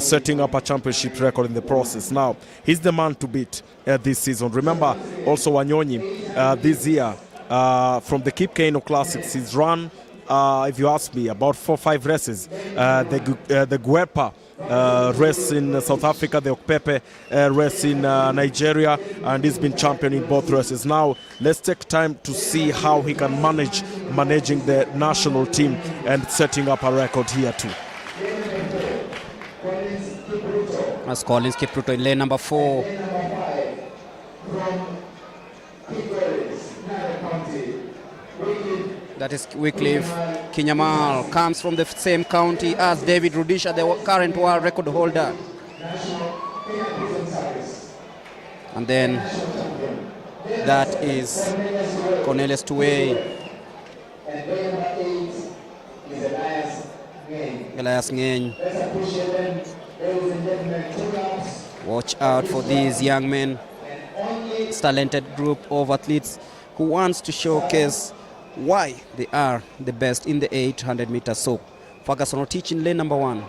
setting up a championship record in the process. Now, he's the man to beat this season. Remember, also Wanyonyi this year, from the Kip Keino Classics, he's run, if you ask me, about 4 or 5 races. The Guepa race in South Africa, the Okpepe race in Nigeria, and he's been champion in both races. Now, let's take time to see how he can managing the national team and setting up a record here too. As Collins Kipruto in lane number 4. That is Wycliffe Kinyamal, comes from the same county as David Rudisha, the current world record holder. And then that is Cornelius Tuwei. Elias Ngeny. Watch out for these young men. This talented group of athletes who wants to showcase why they are the best in the 800 meters. So Ferguson Rotich in lane number 1.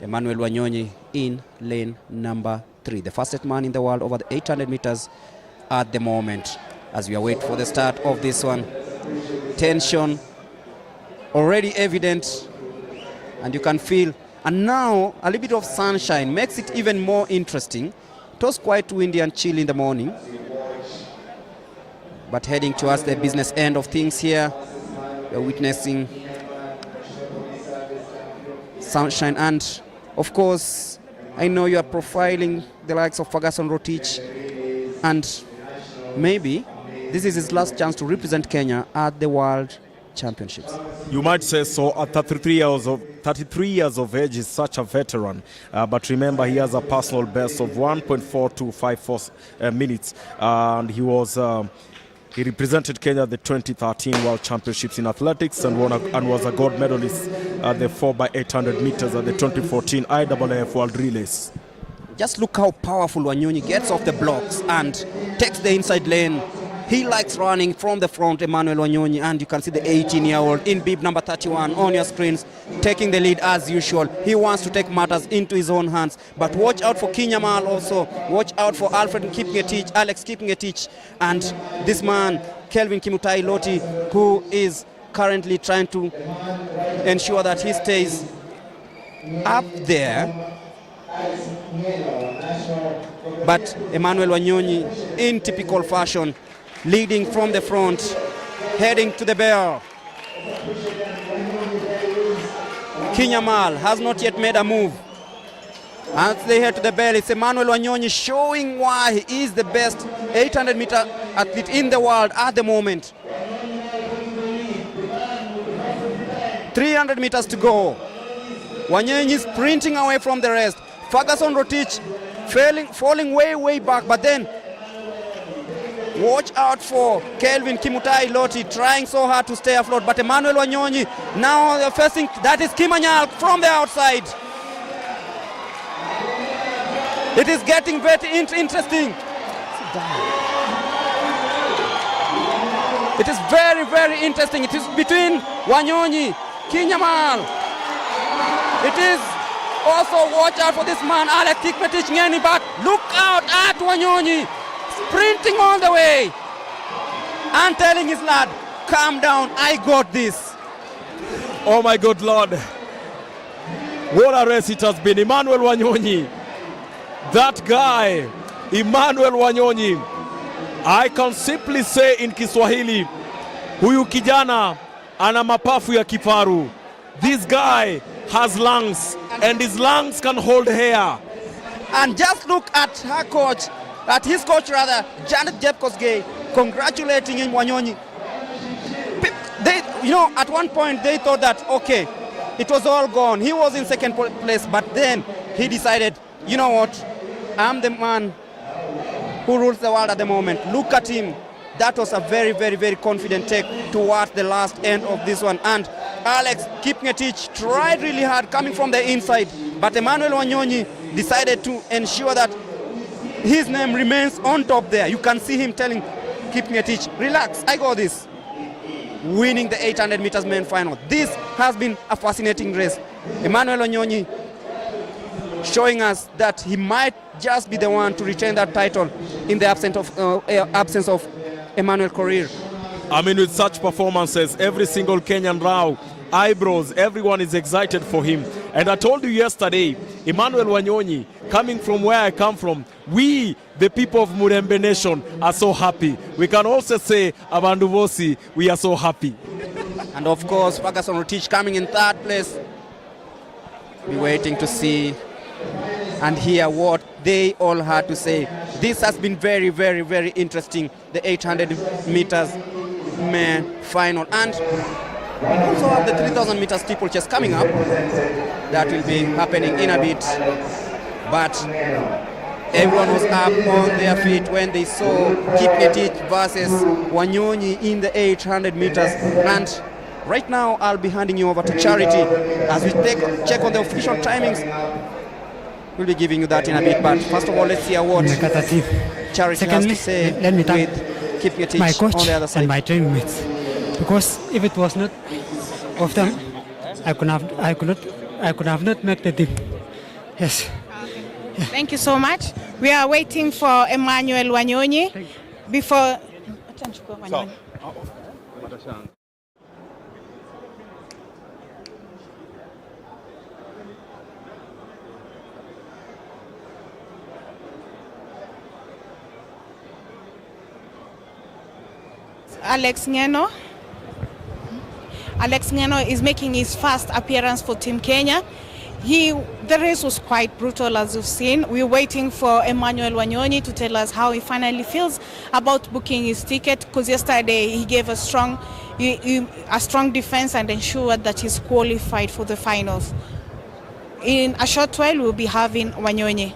Emmanuel Wanyonyi in lane number 3. The fastest man in the world over the 800 meters at the moment. As we await for the start of this one. Tension already evident, and you can feel, and now a little bit of sunshine makes it even more interesting. It was quite windy and chilly in the morning, but heading towards the business end of things here, we're witnessing sunshine. And of course, I know you are profiling the likes of Ferguson Rotich, and maybe this is his last chance to represent Kenya at the World Championships. You might say so. At 33 years of age, he's such a veteran. But remember, he has a personal best of 1.4254 minutes, and he represented Kenya at the 2013 World Championships in athletics and was a gold medalist at the 4x800 meters at the 2014 IAAF World Relays. Just look how powerful Wanyonyi gets off the blocks and takes the inside lane. He likes running from the front, Emmanuel Wanyonyi, and you can see the 18-year-old in bib number 31 on your screens, taking the lead as usual. He wants to take matters into his own hands, but watch out for Kinyamal also. Watch out for Alfred Kipngetich, Alex Kipngetich, and this man, Kelvin Kimutai Loti, who is currently trying to ensure that he stays up there. But Emmanuel Wanyonyi, in typical fashion, leading from the front, heading to the bell. Kinyamal has not yet made a move. As they head to the bell, it's Emmanuel Wanyonyi showing why he is the best 800-meter athlete in the world at the moment. 300 meters to go. Wanyonyi is sprinting away from the rest. Ferguson Rotich falling way back, but then watch out for Kelvin Kimutai Loti, trying so hard to stay afloat, but Emmanuel Wanyonyi now they're facing, that is Kimanyal from the outside. It is getting very interesting. It is very interesting. It is between Wanyonyi, Kinyamal. It is also, watch out for this man, Alex Kipngetich Ngeny, but look out at Wanyonyi, sprinting all the way and telling his lad, calm down, I got this. Oh my good Lord. What a race it has been. Emmanuel Wanyonyi, that guy, Emmanuel Wanyonyi, I can simply say in Kiswahili, huyu kijana ana mapafu ya kifaru. This guy has lungs, and his lungs can hold hair. And just look at her coach, at his coach rather, Janet Jepkosgei, congratulating him, Wanyonyi. They, at one point they thought that, okay, it was all gone. He was in second place, but then he decided, you know what, I'm the man who rules the world at the moment. Look at him. That was a very confident take towards the last end of this one. And Alex Kipngetich tried really hard coming from the inside, but Emmanuel Wanyonyi decided to ensure that his name remains on top there. You can see him telling Kipngetich, relax, I got this. Winning the 800 meters men final. This has been a fascinating race. Emmanuel Wanyonyi showing us that he might just be the one to retain that title in the absence of Emmanuel Korir. I mean, with such performances, every single Kenyan row, eyebrows, everyone is excited for him. And I told you yesterday, Emmanuel Wanyonyi, coming from where I come from, we, the people of Murembe Nation, are so happy. We can also say, Abandu Vosi, we are so happy. And of course, Ferguson Rotich coming in third place. We're waiting to see and hear what they all had to say. This has been very, very, very interesting, the 800 meters men final. And we also have the 3,000 meters steeplechase coming up. That will be happening in a bit. But everyone was up on their feet when they saw Kipngetich versus Wanyonyi in the 800 meters. And right now, I'll be handing you over to Charity as we check on the official timings. We'll be giving you that in a bit, but first of all, let's hear what Charity has to say let me with Kipngetich my coach on the other side. and my training mates, because if it was not of them, I could have not made the team. Yes. Thank you so much. We are waiting for Emmanuel Wanyonyi before. Alex Nyayo is making his first appearance for Team Kenya. The race was quite brutal, as you've seen. We're waiting for Emmanuel Wanyonyi to tell us how he finally feels about booking his ticket, because yesterday he gave a strong defense and ensured that he's qualified for the finals. In a short while, we'll be having Wanyonyi.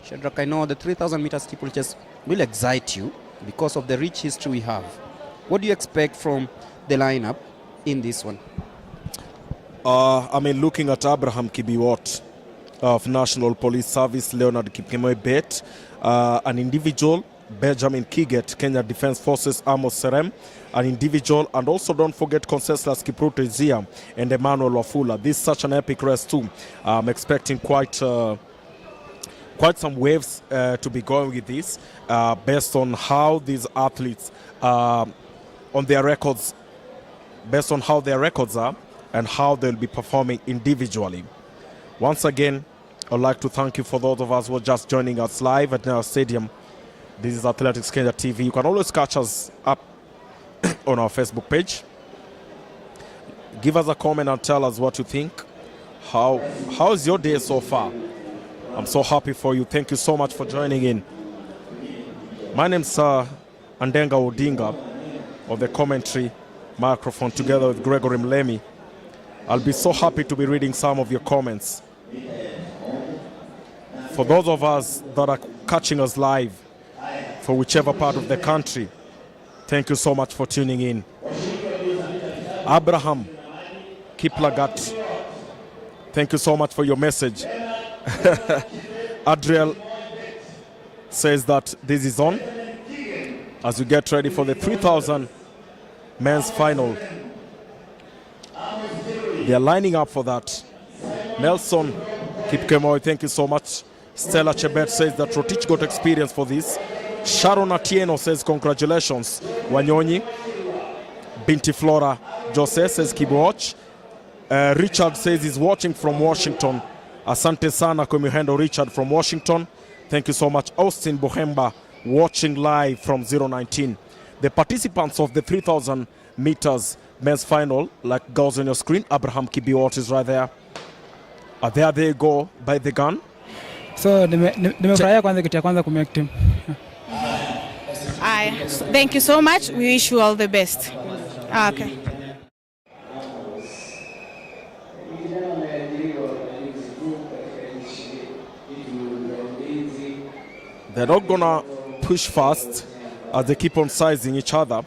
Shadrach, I know the 3,000 meters steeplechase will excite you because of the rich history we have. What do you expect from the lineup in this one? I mean, looking at Abraham Kibiwot of National Police Service, Leonard Kipkemoi Bet, an individual, Benjamin Kiget, Kenya Defence Forces, Amos Serem, an individual, and also don't forget Conseslus Kipruto Zia and Emmanuel Wafula. This is such an epic race too. I'm expecting quite some waves to be going with this, based on how these athletes, on their records, based on how their records are and how they'll be performing individually. Once again, I'd like to thank you for those of us who are just joining us live at Nyayo Stadium. This is Athletics Kenya TV. You can always catch us up on our Facebook page. Give us a comment and tell us what you think. How's your day so far? I'm so happy for you. Thank you so much for joining in. My name's Andenga Odinga of the commentary microphone together with Gregory Mlemi. I'll be so happy to be reading some of your comments. For those of us that are catching us live for whichever part of the country, thank you so much for tuning in. Abraham Kiplagat, thank you so much for your message. Adriel says that this is on as we get ready for the 3,000 men's final. They are lining up for that. Nelson Kipkemoi, thank you so much. Stella Chebet says that Rotich got experience for this. Sharon Atieno says congratulations, Wanyonyi. Binti Flora Jose says keep watch. Richard says he's watching from Washington. Asante sana Komihendo Richard from Washington. Thank you so much. Austin Bohemba watching live from 019. The participants of the 3,000 meters men's final, like goes on your screen, Abraham Kibiwot is right there. There they go by the gun. So nimefurahia kwanza kitu ya kwanza kumake team. Thank you so much. We wish you all the best. Okay. They're not gonna push fast as they keep on sizing each other.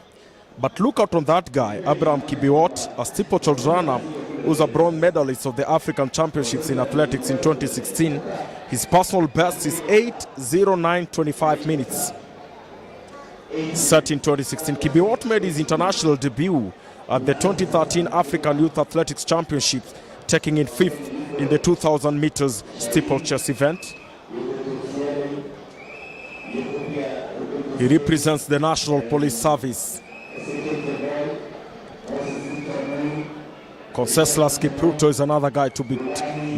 But look out on that guy, Abraham Kibiwot, a steeplechase runner who's a bronze medalist of the African Championships in Athletics in 2016. His personal best is 8:09.25 minutes, set in 2016. Kibiwot made his international debut at the 2013 African Youth Athletics Championships, taking in 5th in the 2,000 meters steeplechase event. He represents the National Police Service. Conseslus Kipruto is another guy to be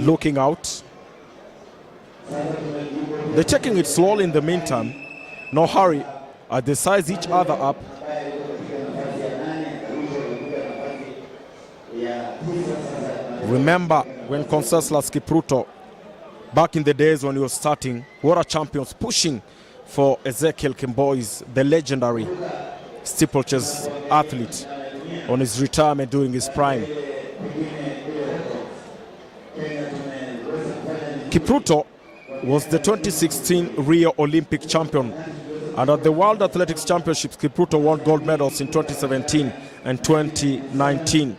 looking out. They're taking it slowly in the meantime. No hurry. They size each other up. Remember when Conseslus Kipruto, back in the days when he was starting, World Champions pushing for Ezekiel Kemboi's, the legendary steeplechase athlete, on his retirement during his prime. Kipruto was the 2016 Rio Olympic champion, and at the World Athletics Championships, Kipruto won gold medals in 2017 and 2019.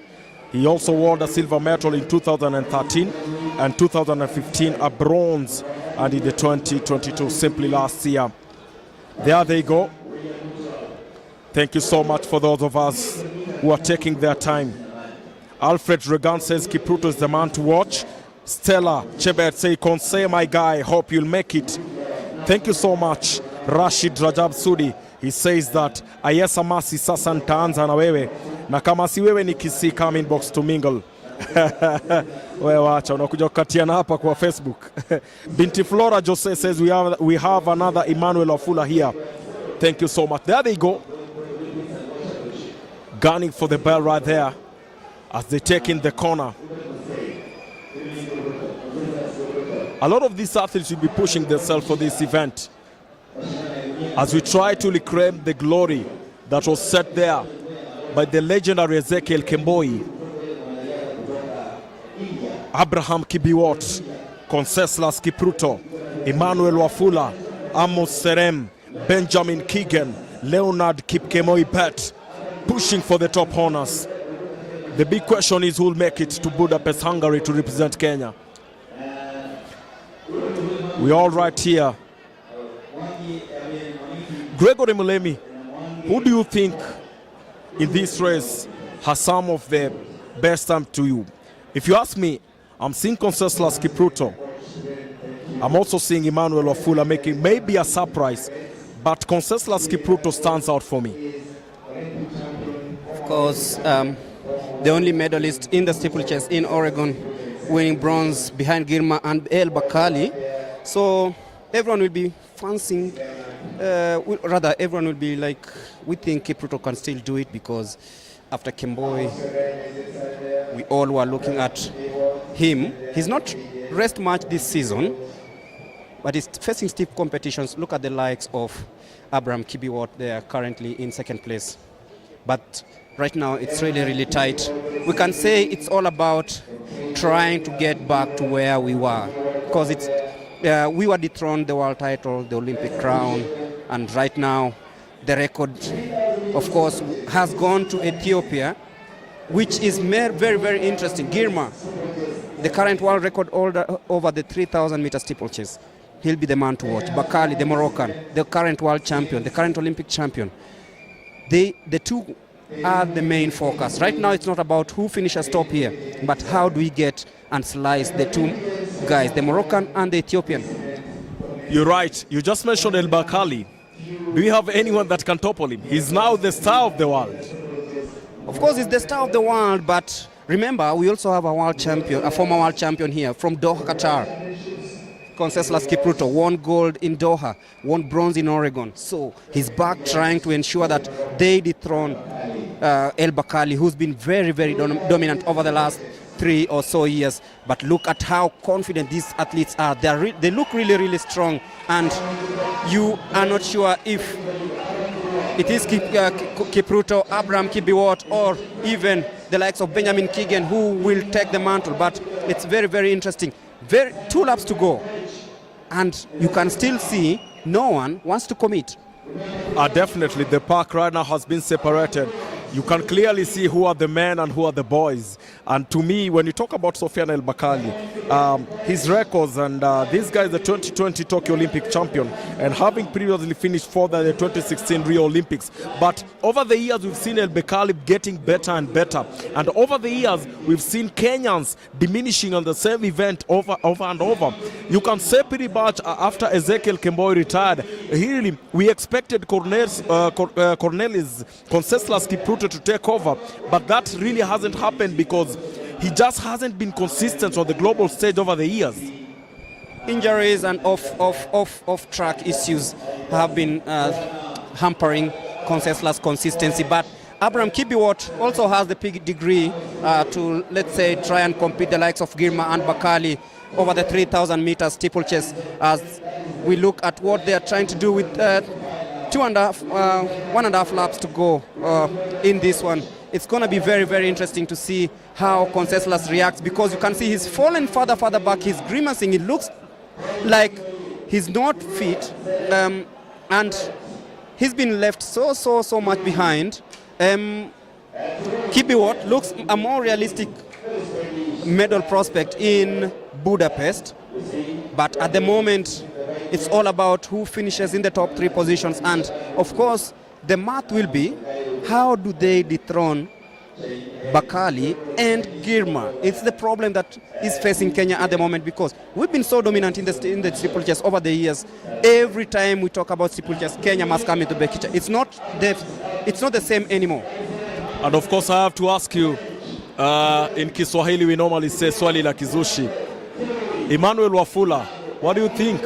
He also won a silver medal in 2013 and 2015, a bronze, and in the 2022, simply last year. There they go. Thank you so much for those of us who are taking their time. Alfred Regan says Kipruto is the man to watch. Stella Chebet say, Konse my guy, hope you'll make it. Thank you so much. Rashid Rajab Sudi, he says that ayesa masi sasa nitaanza na wewe, na kama si wewe ni kisi come inbox to mingle. Wewe wacha unakuja kukatiana hapa kwa Facebook. Binti Flora Jose says we have another Emmanuel Afula here. Thank you so much. There they go, gunning for the bell right there as they take in the corner. A lot of these athletes will be pushing themselves for this event as we try to reclaim the glory that was set there by the legendary Ezekiel Kemboi, Abraham Kibiwot, Conseslus Kipruto, Emmanuel Wafula, Amos Serem, Benjamin Keegan, Leonard Kipkemoi Bet, pushing for the top honors. The big question is who will make it to Budapest, Hungary to represent Kenya. We're all right here. Gregory Mulemi, who do you think in this race has some of the best time to you? If you ask me, I'm seeing Conseslus Kipruto. I'm also seeing Emmanuel Wafula making maybe a surprise, but Conseslus Kipruto stands out for me. Of course, the only medalist in the steeplechase in Oregon, winning bronze behind Girma and El Bakali. So everyone will be fancying, rather everyone will be like, we think Kipruto can still do it, because after Kemboi, we all were looking at him. He's not raced much this season, but he's facing stiff competitions. Look at the likes of Abraham Kibiwot. They are currently in second place. But right now it's really, really tight. We can say it's all about trying to get back to where we were, because it's we were dethroned the world title, the Olympic crown, and right now the record, of course, has gone to Ethiopia, which is very, very interesting. Girma, the current world record holder over the 3,000 meter steeplechase, he'll be the man to watch. Bakali, the Moroccan, the current world champion, the current Olympic champion. The two are the main focus. Right now it's not about who finishes top here, but how do we get and slice the two guys, the Moroccan and the Ethiopian. You're right. You just mentioned El Bakali. Do you have anyone that can topple him? He's now the star of the world. Of course, he's the star of the world, but remember, we also have a world champion, a former world champion here from Doha, Qatar. Conseslus Kipruto won gold in Doha, won bronze in Oregon. So he's back trying to ensure that they dethrone El Bakali, who's been very, very dominant over the last 3 or so years. But look at how confident these athletes are. They look really, really strong, and you are not sure if it is Kipruto, Abraham Kibiwot, or even the likes of Benjamin Keegan who will take the mantle. But it's very, very interesting. 2 laps to go, and you can still see no one wants to commit. Definitely, the park right now has been separated. you can clearly see who are the men and who are the boys. And to me, when you talk about Sofiane El Bakkali, his records, and this guy is the 2020 Tokyo Olympic champion and having previously finished fourth at the 2016 Rio Olympics. But over the years, we've seen El Bakkali getting better and better. And over the years, we've seen Kenyans diminishing on the same event over and over. You can say pretty much after Ezekiel Kemboi retired, we expected Cornelis Conseslus Kipruto to take over, but that really hasn't happened because he just hasn't been consistent on the global stage over the years. Injuries and off-track issues have been hampering Conseslus' consistency, but Abraham Kibiwot also has the degree to, let's say, try and compete the likes of Girma and Bakkali over the 3,000 meters steeplechase, as we look at what they are trying to do with 1.5 laps to go in this one. It's going to be very, very interesting to see how Conseslus reacts, because you can see he's fallen further back. He's grimacing. It looks like he's not fit, and he's been left so much behind. Kibiwot looks a more realistic medal prospect in Budapest, but at the moment it's all about who finishes in the top 3 positions, and of course the math will be how do they dethrone Bakkali and Girma. It's the problem that is facing Kenya at the moment, because we've been so dominant in the steeplechase over the years. Every time we talk about steeplechase, Kenya must come into the picture. It's not the same anymore. And of course I have to ask you, in Kiswahili we normally say swali la kizushi. Emmanuel Wafula, what do you think?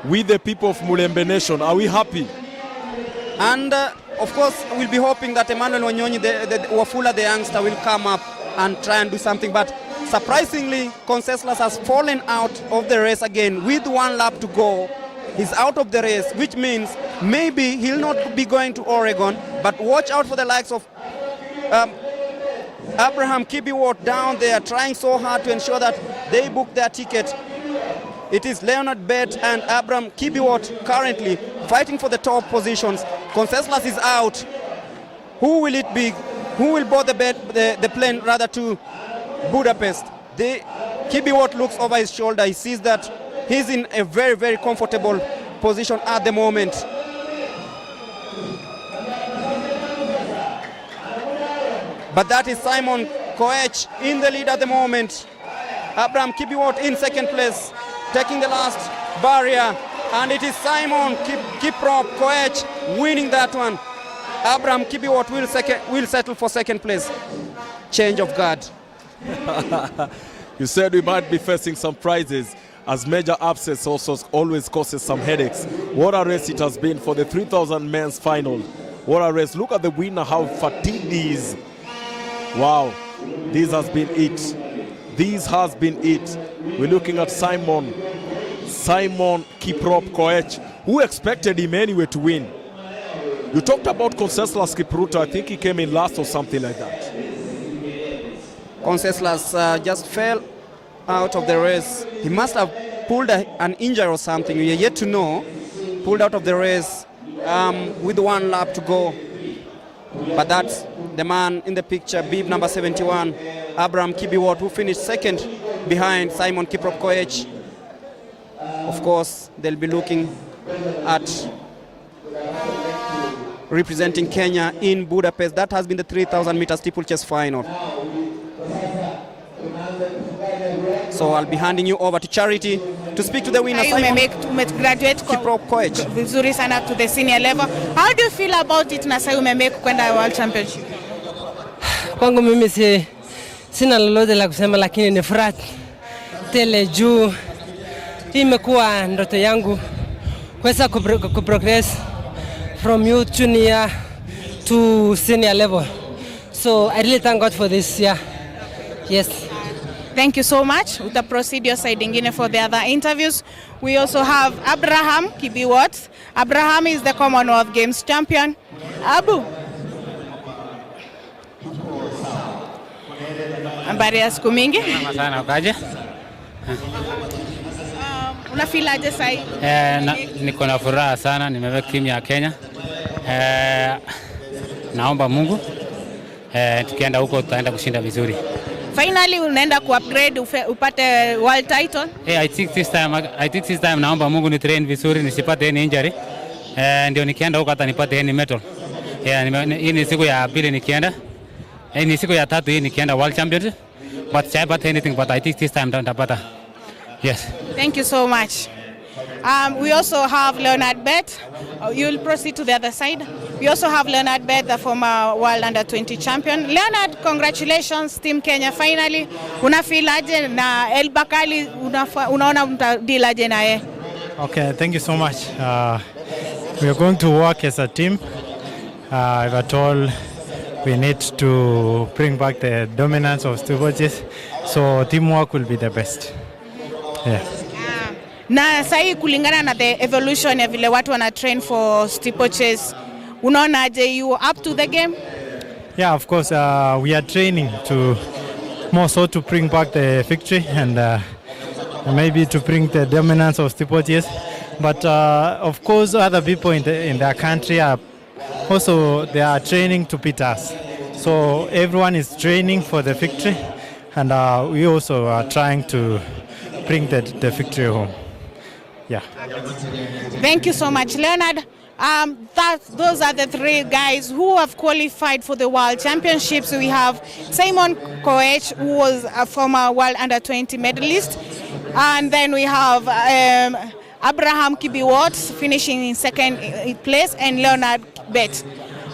We the people of Mulembe Nation, are we happy? And of course we'll be hoping that Emmanuel Wanyonyi, the Wafula, the youngster, will come up and try and do something, but surprisingly Conseslus has fallen out of the race again with 1 lap to go. He's out of the race, which means maybe he'll not be going to Oregon, but watch out for the likes of Abraham Kibiwot down there, trying so hard to ensure that they book their ticket. It is Leonard Bett and Abraham Kibiwot currently fighting for the top positions. Conseslus is out. Who will it be? Who will board the plane rather to Budapest? Kibiwot looks over his shoulder. He sees that he's in a very, very comfortable position at the moment. But that is Simon Koech in the lead at the moment. Abraham Kibiwot in second place, taking the last barrier, and it is Simon Kiprop Koech winning that one. Abraham Kibiwot will settle for second place. Change of guard. You said we might be facing some prizes, as major upsets also always causes some headaches. What a race it has been for the 3,000 men's final. What a race. Look at the winner, how fatigued he is. Wow, this has been it. This has been it. We're looking at Simon Kiprop Koech. Who expected him anyway to win? You talked about Conseslus Kipruto. I think he came in last or something like that. Conseslus just fell out of the race. He must have pulled an injury or something. We are yet to know. Pulled out of the race with 1 lap to go. But that's the man in the picture, bib number 71, Abraham Kibiwot, who finished second behind Simon Kiprop Koech. Of course, they'll be looking at representing Kenya in Budapest. That has been the 3,000 meter steeplechase final. So I'll be handing you over to Charity to speak to the winner. Graduate Kiprop Koech. vizuri sana to the senior level. How do you feel about it na sasa umemake kwenda World Championship? Kwangu mimi sina lolote la kusema, lakini ni furaha tele juu hii imekuwa ndoto yangu kuweza kuprogress from youth junior to senior level. So I really thank God for this. Yeah. Yes. Thank you so much. Uta proceed your side ingine for the other interviews. We also have Abraham Kibiwot. Abraham is the Commonwealth Games champion. Abu. Habari ya siku mingi? Sana ukaje? Unafeel aje sai? Niko na furaha sana, nimeweka timu ya Kenya. Naomba Mungu tukienda huko tutaenda kushinda vizuri. Finally unaenda ku-upgrade upate world title? I think this time naomba Mungu ni train vizuri nisipate any injury. Ndio nikienda huko hata nipate any medal. Hii ni siku ya pili nikienda. Ni siku ya tatu hii nikienda world championship. But I but anything, but I think this time nitapata. Yes. Thank you so much. We also have Leonard Bet. You'll proceed to the other side. We also have Leonard Bet, the former World Under-20 champion. Leonard, congratulations, Team Kenya finally. Unafeel aje na El Bakali, unaona mtadil aje na ye? Okay, thank you so much. We are going to work as a team. If at all we need to bring back the dominance of Steeplechase, so teamwork will be the best. Yeah. Na sahi kulingana na the evolution ya vile watu wana train for Steeplechase, unaona aje, you up to the game? Yeah, of course, we are training to more so to bring back the victory and maybe to bring the dominance of Steeplechase. But of course, other people in their country are also they are training to beat us. So everyone is training for the victory, and we also are trying to bring the victory home. Yeah. Thank you so much, Leonard. Those are the three guys who have qualified for the World Championships. We have Simon Koech, who was a former World Under-20 medalist, and then we have Abraham Kibiwot finishing in second place, and Leonard Bet.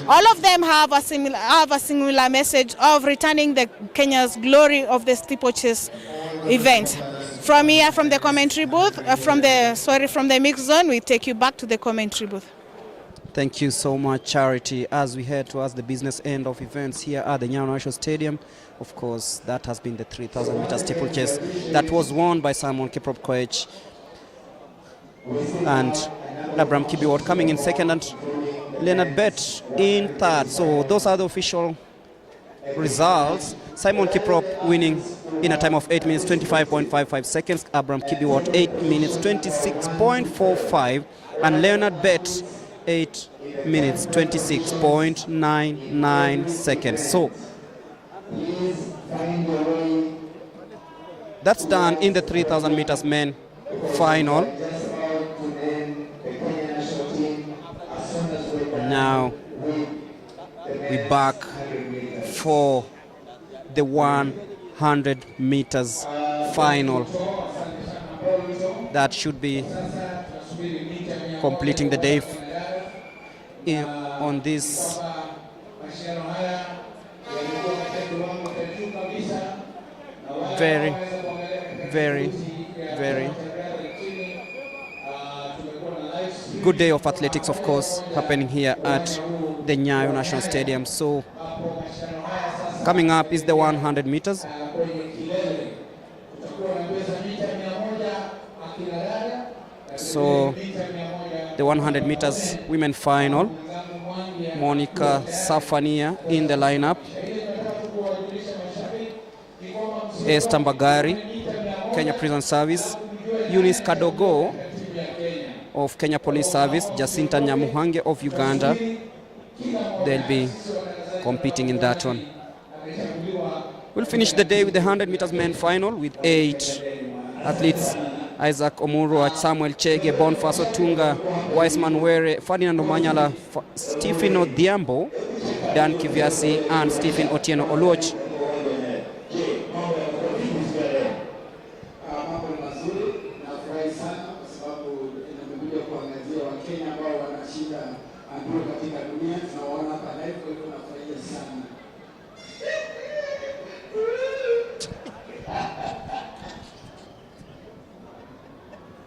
All of them have a similar message of returning the Kenya's glory of the Steeplechase event. From here, from the commentary booth, from the mix zone, we take you back to the commentary booth. Thank you so much, Charity. As we head towards the business end of events here at the Nyayo National Stadium, of course, that has been the 3,000 meter steeplechase that was won by Simon Kiprop Koech and Abraham Kibiwot coming in second and Leonard Bet in third. So those are the official results. Simon Kiprop winning in a time of 8 minutes 25.55 seconds. Abraham Kibiwot 8 minutes 26.45 and Leonard Bet 8 minutes 26.99 seconds. So that's done in the 3,000 meters men final. Now we're back for the 100 meters final. That should be completing the day on this very good day of athletics, of course, happening here at the Nyayo National Stadium. So coming up is the 100 meters. So the 100 meters women final, Monica Safania in the lineup, Esther Mbagari, Kenya Prison Service, Eunice Kadogo of Kenya Police Service, Jacinta Nyamuhange of Uganda. They'll be competing in that one. We'll finish the day with the 100 meters men final with 8 athletes: Isaac Omuro, Samuel Chege, Boniface Otunga, Wiseman Were, Ferdinand Omanyala, Stephen Odhiambo, Dan Kiviasi, and Stephen Otieno Oluoch.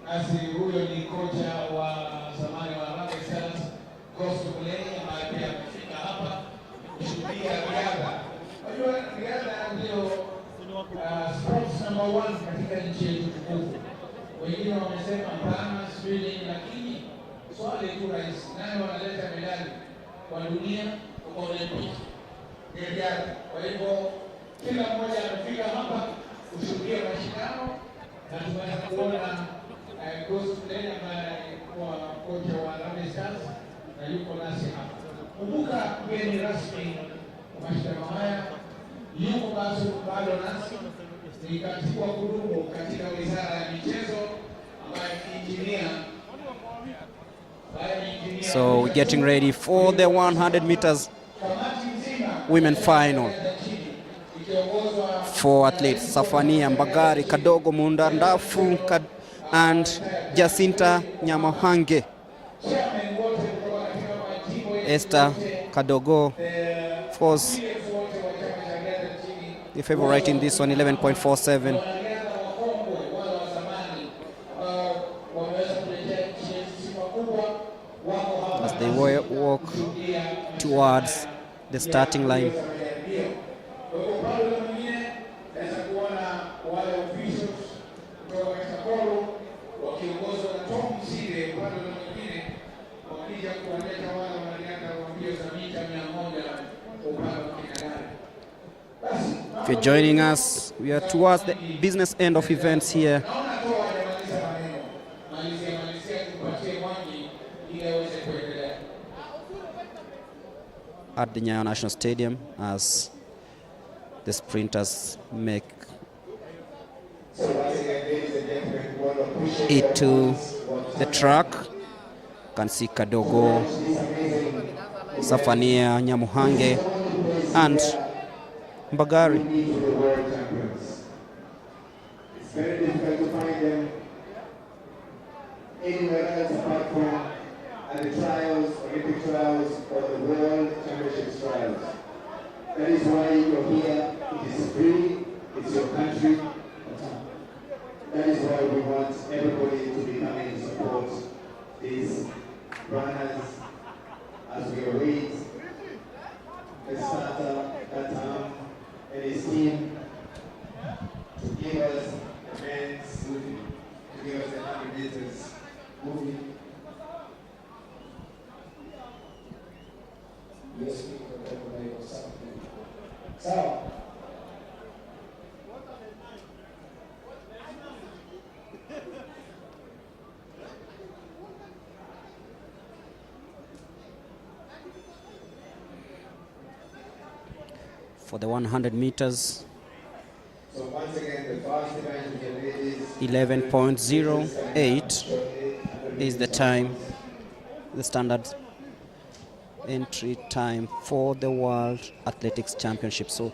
Basi huyo ni kocha wa zamani wa Harambee Stars Coastal Plain ambaye pia amefika hapa kushuhudia riadha. Unajua riadha ndio sports number 1 katika nchi yetu tukufu. Wengine wamesema hapana swimming, lakini swali tu rais, nani wanaleta medali kwa dunia kwa Olympic? Ni riadha. Kwa hivyo kila mmoja amefika hapa kushuhudia mashindano na tumeweza kuona Coastal ambaye kwa kocha wa Harambee Stars na yuko nasi hapa. Kumbuka mgeni rasmi kwa mashindano haya. Yuko bado nasi ni katibu wa kudumu katika Wizara ya Michezo ambaye ni injinia. So we're getting ready for the 100 meters women final. 4 athletes, Safania Mbagari, Kadogo Mundandafu, and Jacinta Nyamohange. Esther Kadogo, of course, the favorite in this one, 11.47. As they walk towards the starting line. If you're joining us, we are towards the business end of events here. At the Nyayo National Stadium as the sprinters make it to the track. You can see Kadogo, Safania, Nyamuhange, and Mbagari. It's very difficult to find them anywhere else apart from at the trials, Olympic trials, or the World Championships trials. That is why you're here. It is free. It's your country. That is why we want everybody to be coming to support these runners as we await the starter, Katam, and his team to give us the men's movie, to give us the 100 meters movie. Yes, we can everybody or something. So, for the 100 meters. So once again, the first event is 11.08 is the time, the standard entry time for the World Athletics Championship. So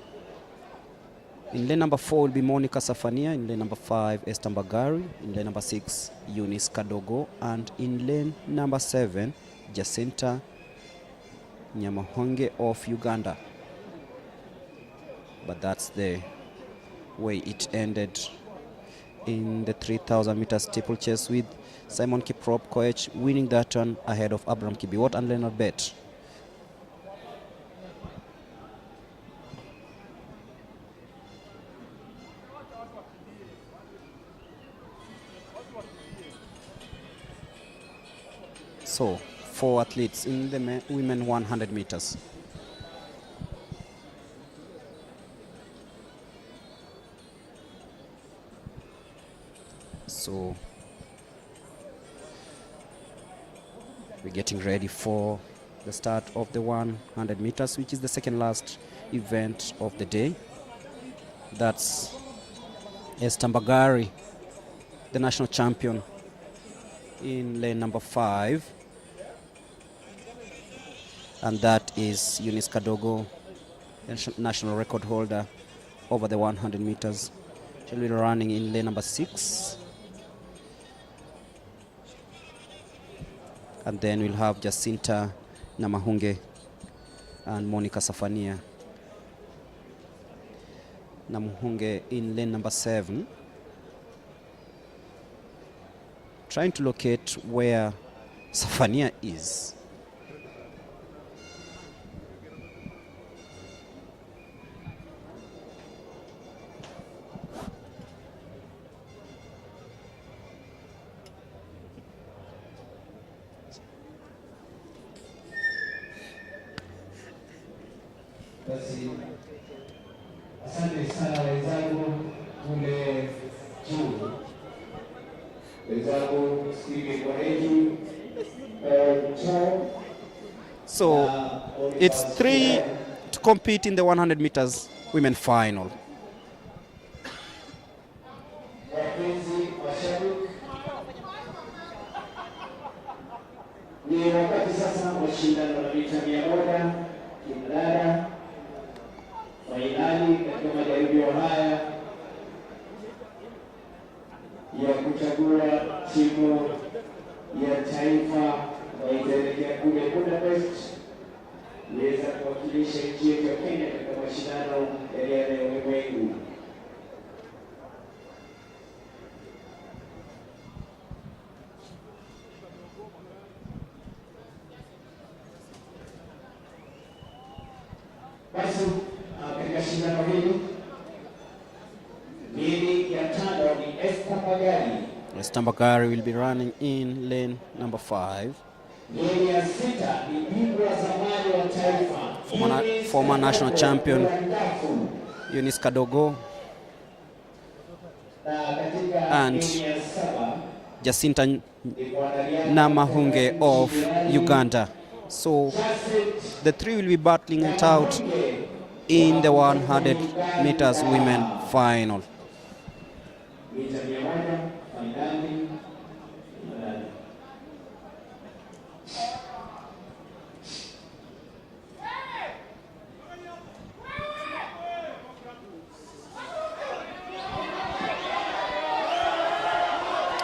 in lane number 4 will be Monica Safania, in lane number 5 Esther Mbagari, in lane number 6 Eunice Kadogo, and in lane number 7 Jacinta Nyamuhange of Uganda. But that's the way it ended in the 3,000 meter steeplechase, with Simon Kiprop Koech winning that one ahead of Abraham Kibiwot and Leonard Bett. So 4 athletes in the women 100 meters. So we're getting ready for the start of the 100 meters, which is the second last event of the day. That's Esther Mbagari, the national champion, in lane number 5. And that is Eunice Kadogo, national record holder over the 100 meters. She'll be running in lane number 6. And then we'll have Jacinta Nyamuhange and Monica Safania. Nyamuhange in lane number 7. Trying to locate where Safania is. Basi asante sana wenzangu kule juu, wenzangu Steeple kwa yetu So it's 3 to compete in the 100 meters women final. Ni wakati sasa mashindano ya mita 100 kinadada fainali katika majaribio haya ya kuchagua timu ya taifa na itaelekea kule Budapest iweza kuwakilisha nchi yetu ya Kenya katika mashindano ya riadha ya ulimwengu. Basi katika shindano hili mili ya tano ni Steeplechase. Steeplechase will be running in lane number 5. Mili ya sita ni bingwa zamani wa taifa, former national champion Eunice Kadogo, and Jacinta Namahunge of Uganda. So the three will be battling it out in the 100 meters women final.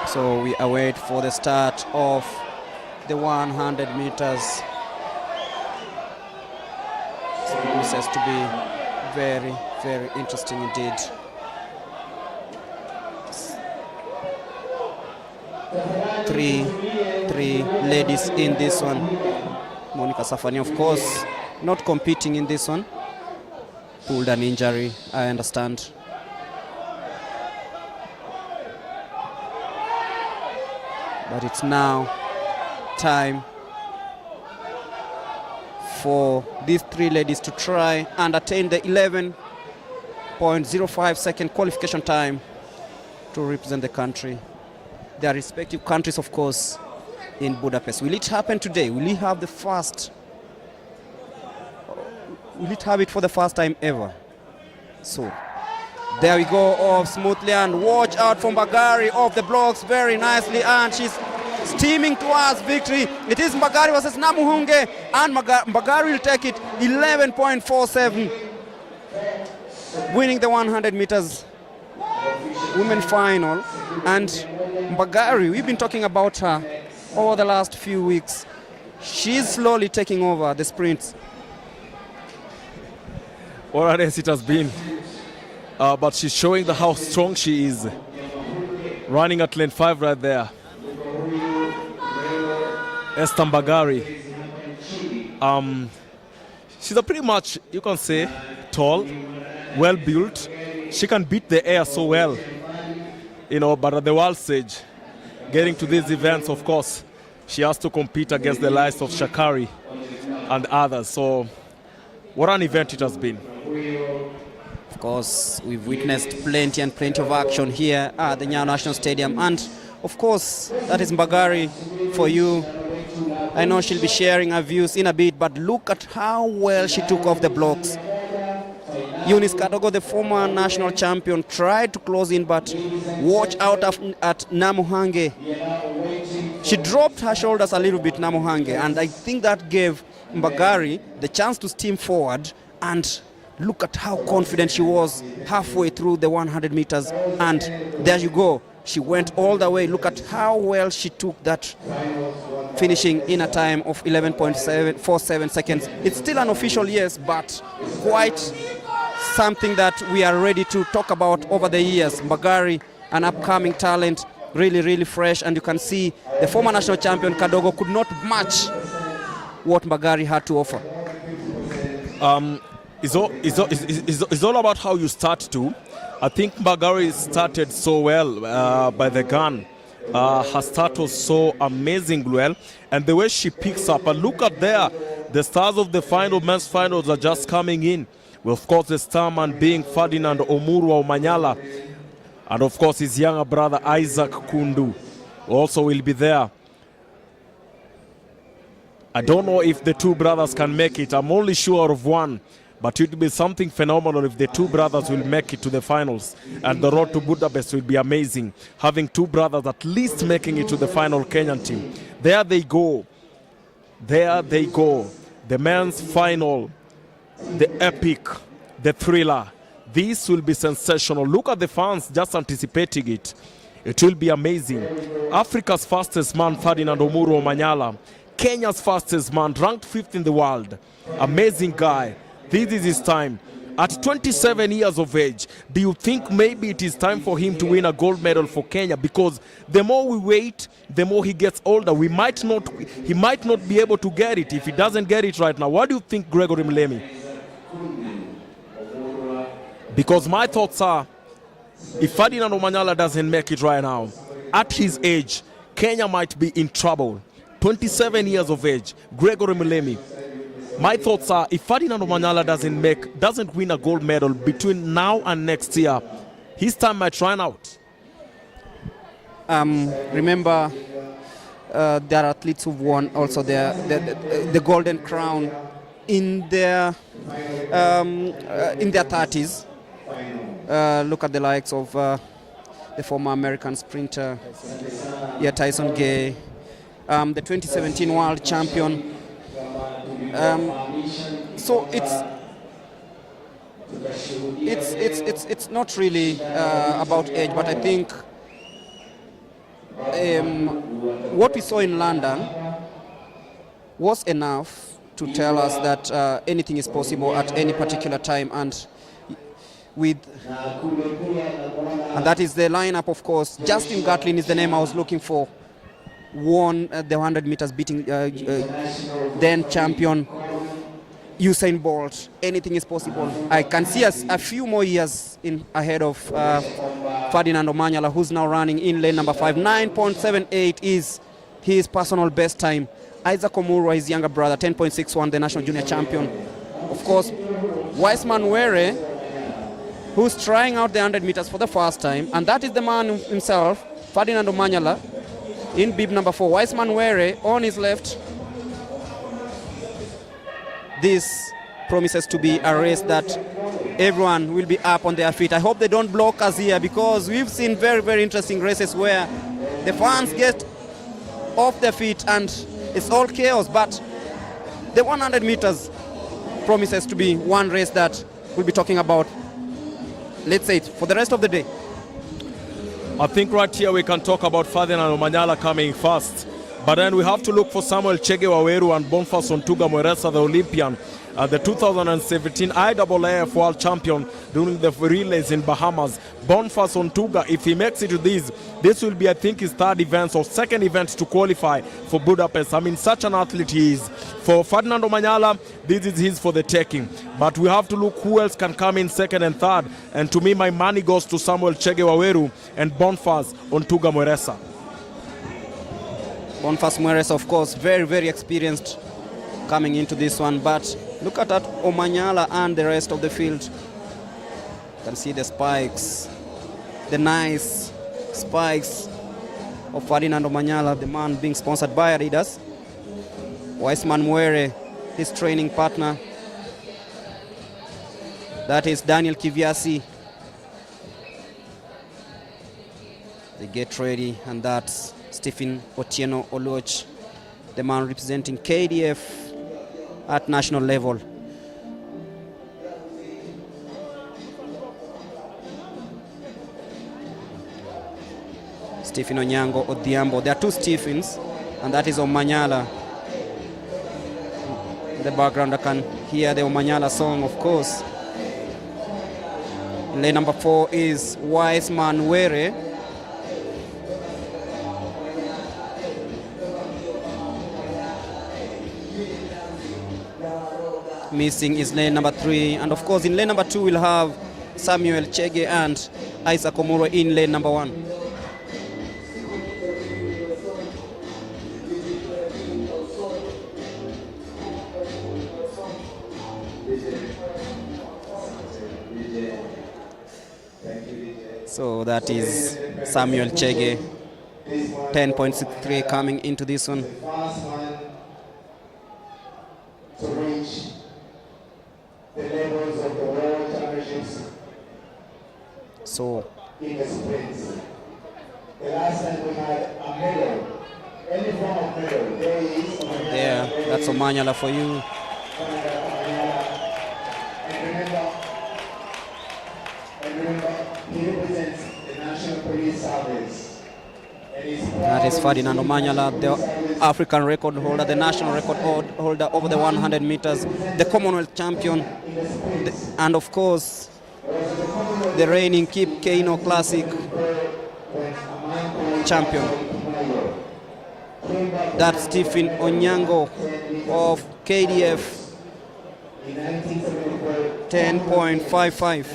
So we await for the start of the 100 meters. This has to be very, very interesting indeed. Three ladies in this one. Monica Safani, of course, not competing in this one. Pulled an injury, I understand. But it's now time for these three ladies to try and attain the 11.05 second qualification time to represent the country, their respective countries, of course, in Budapest. Will it happen today? Will we have the first? Will it have it for the first time ever? So there we go, off smoothly, and watch out from Mbagari off the blocks very nicely, and she's steaming towards victory. It is Mbagari versus Namuhunge, and Mbagari will take it 11.47, winning the 100 meters women final. And Mbagari, we've been talking about her over the last few weeks. She's slowly taking over the sprints. What a race it has been. But she's showing how strong she is. Running at lane 5 right there. Esther Mbagari. She's a pretty much, you can say, tall, well built. She can beat the air so well, you know, but at the world stage, getting to these events, of course, she has to compete against the likes of Shakari and others. So what an event it has been. Of course, we've witnessed plenty of action here at the Nyayo National Stadium, and of course, that is Mbagari for you. I know she'll be sharing her views in a bit, but look at how well she took off the blocks. Eunice Kadogo, the former national champion, tried to close in, but watch out at Namuhange. She dropped her shoulders a little bit, Namuhange, and I think that gave Mbagari the chance to steam forward, and look at how confident she was halfway through the 100 meters, and there you go. She went all the way. Look at how well she took that, finishing in a time of 11.47 seconds. It's still unofficial, yes, but quite something that we are ready to talk about over the years. Mbagari, an upcoming talent, really fresh, and you can see the former national champion Kadogo could not match what Mbagari had to offer. It's all about how you start to. I think Mbagari started so well by the gun. Her start was so amazing well, and the way she picks up, and look at there, the stars of the men's finals are just coming in. Well, of course, the starman being Ferdinand Omuru Omanyala, and of course his younger brother Isaac Kundu also will be there. I don't know if the two brothers can make it. I'm only sure of one, But it will be something phenomenal if the two brothers will make it to the finals. And the road to Budapest will be amazing. Having two brothers at least making it to the final Kenyan team. There they go. There they go. The men's final. The epic. The thriller. This will be sensational. Look at the fans just anticipating it. It will be amazing. Africa's fastest man, Ferdinand Omuru Omanyala. Kenya's fastest man, ranked 5th in the world. Amazing guy. This is his time. At 27 years of age, do you think maybe it is time for him to win a gold medal for Kenya? Because the more we wait, the more he gets older. He might not be able to get it if he doesn't get it right now. What do you think, Gregory Mlemi? Because my thoughts are, if Ferdinand Omanyala doesn't make it right now, at his age, Kenya might be in trouble. 27 years of age, Gregory Mlemi. My thoughts are, if Ferdinand Omanyala doesn't win a gold medal between now and next year, his time might run out. Remember, there are athletes who've won also the Golden Crown in their 30s. Look at the likes of the former American sprinter, Tyson Gay, the 2017 world champion. So it's not really about age, but I think what we saw in London was enough to tell us that anything is possible at any particular time, and that is the lineup, of course. Justin Gatlin is the name I was looking for. Won the 100 meters, beating then champion Usain Bolt. Anything is possible. I can see us a few more years ahead of Ferdinand Omanyala, who's now running in lane number 5. 9.78 is his personal best time. Isaac Omuru, his younger brother, 10.61, the national junior champion. Of course, Wiseman Were, who's trying out the 100 meters for the first time, and that is the man himself, Ferdinand Omanyala, in bib number 4. Wiseman Were on his left. This promises to be a race that everyone will be up on their feet. I hope they don't block us here, because we've seen very, very interesting races where the fans get off their feet and it's all chaos. But the 100 meters promises to be one race that we'll be talking about, let's say, for the rest of the day. I think right here we can talk about Ferdinand Omanyala coming first. But then we have to look for Samuel Chege Waweru and Boniface Ontuga Mweresa, the Olympian, the 2017 IAAF World Champion during the relays in Bahamas. Boniface Ontuga, if he makes it to this will be, I think, his third event or second event to qualify for Budapest. I mean, such an athlete he is. For Ferdinand Omanyala, this is his for the taking. But we have to look who else can come in second and third. And to me, my money goes to Samuel Chege Waweru and Boniface Ontuga Mweresa. Boniface Mweresa, of course, very, very experienced coming into this one. But look at that, Omanyala and the rest of the field. You can see the spikes, the nice spikes of Ferdinand Omanyala, the man being sponsored by Adidas. Wiseman Mwere, his training partner. That is Daniel Kiviasi. They get ready, and that's Stephen Otieno Oluoch, the man representing KDF at national level. Stephen Onyango Odhiambo. There are two Stephens, and that is Omanyala. In the background, I can hear the Omanyala song, of course. In lane number 4 is Wiseman Were. Missing is lane number 3, and of course in lane number 2 we'll have Samuel Chege and Isaac Omuru in lane number 1. So that is Samuel Chege, 10.63 coming into this one. To reach the level in the sprints. The last time we had a medal, any form of medal, there is There, that's Omanyala for you. And remember, he represents the National Police Service. That is Ferdinand Omanyala, the African record holder, the national record holder over the 100 meters, the Commonwealth champion, and of course, the reigning Kip Keino Classic champion. That's Stephen Onyango of KDF, 10.55.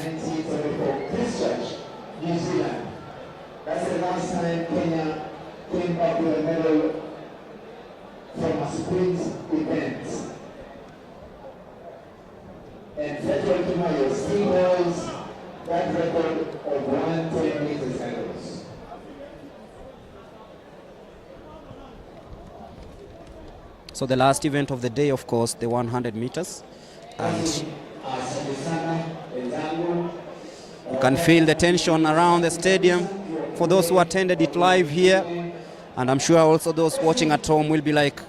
That's the last time Kenya came back with a medal from a sprint event. And Federal Nyayo still holds that record of 110 meters hurdles. So the last event of the day, of course, the 100 meters. And you can feel the tension around the stadium for those who attended it live here. And I'm sure also those watching at home will be like,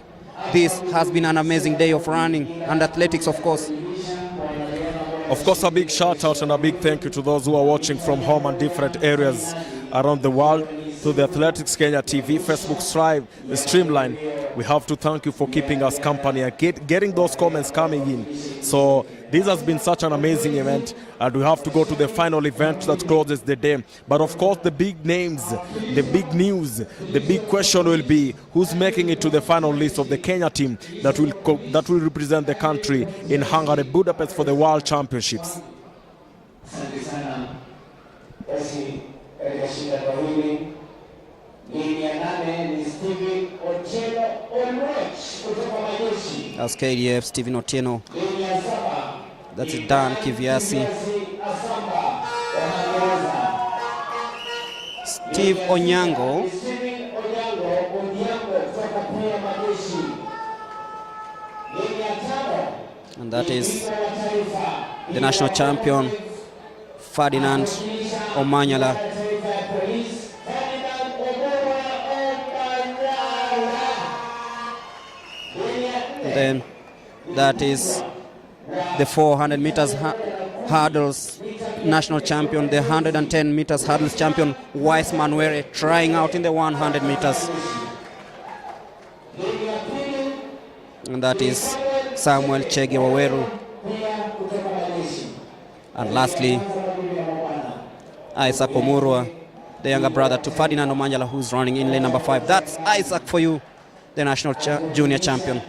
this has been an amazing day of running and athletics, of course. Of course, a big shout out and a big thank you to those who are watching from home and different areas around the world, to the Athletics Kenya TV, Facebook Strive, the Streamline. We have to thank you for keeping us company and getting those comments coming in. So this has been such an amazing event, and we have to go to the final event that closes the day. But of course, the big names, the big news, the big question will be who's making it to the final list of the Kenya team that will represent the country in Hungary, Budapest for the World Championships. That's KDF, Stephen Otieno. That's Dan Kiviasi. Steve Onyango. And that is the national champion, Ferdinand Omanyala. Then that is the 400 meters hurdles national champion, the 110 meters hurdles champion, Wise Manwere, trying out in the 100 meters. And that is Samuel Chege Waweru. And lastly, Isaac Omurwa, the younger brother to Ferdinand Omanyala, who's running in lane number 5. That's Isaac for you, the national junior champion.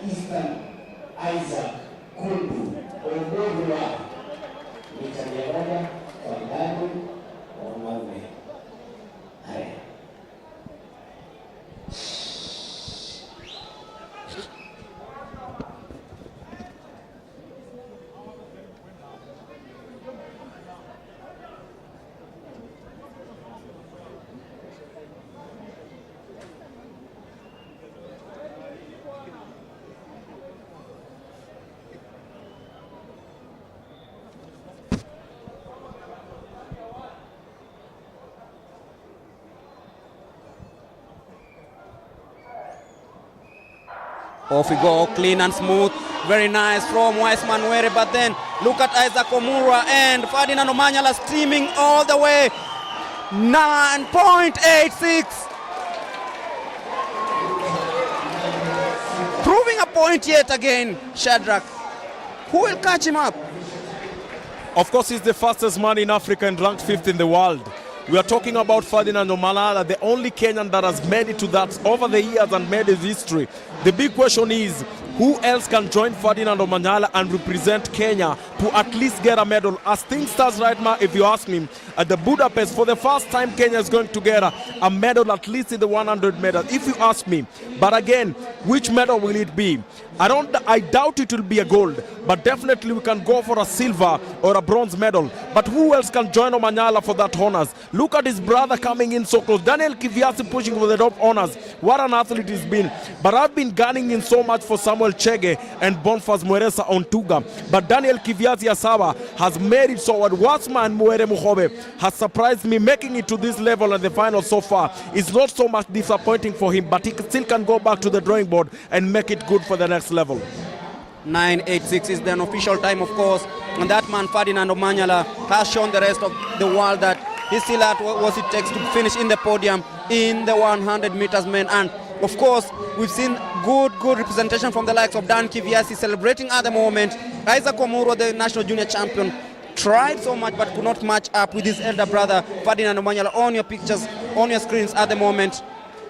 Off we go, clean and smooth. Very nice from Wise Manwere, but then look at Isaac Omurwa and Ferdinand Omanyala streaming all the way. 9.86. Proving a point yet again, Shadrach. Who will catch him up? Of course, he's the fastest man in Africa and ranked 5th in the world. We are talking about Ferdinand Omanyala, the only Kenyan that has made it to that over the years and made his history. The big question is, who else can join Ferdinand Omanyala and represent Kenya to at least get a medal? As things stand right now, if you ask me, at the Budapest, for the first time, Kenya is going to get a medal, at least in the 100 medal, if you ask me. But again, which medal will it be? I doubt it will be a gold, but definitely we can go for a silver or a bronze medal. But who else can join Omanyala for that honors? Look at his brother coming in so close. Daniel Kiviasi pushing for the top honors. What an athlete he's been. But I've been gunning in so much for Samuel Chege and Bonfas Mweresa on Tuga. But Daniel Kiviazi Asaba has made it so. Wasman Muere Muhobe has surprised me, making it to this level at the final so far. It's not so much disappointing for him, but he still can go back to the drawing board and make it good for the next level. 9:86 is the unofficial time, of course. And that man, Ferdinand Omanyala, has shown the rest of the world that he still has what it takes to finish in the podium in the 100 meters men. And of course, we've seen good representation from the likes of Dan Kiviasi celebrating at the moment. Isaac Omuro, the national junior champion, tried so much but could not match up with his elder brother, Ferdinand Omanyala. On your pictures, on your screens at the moment,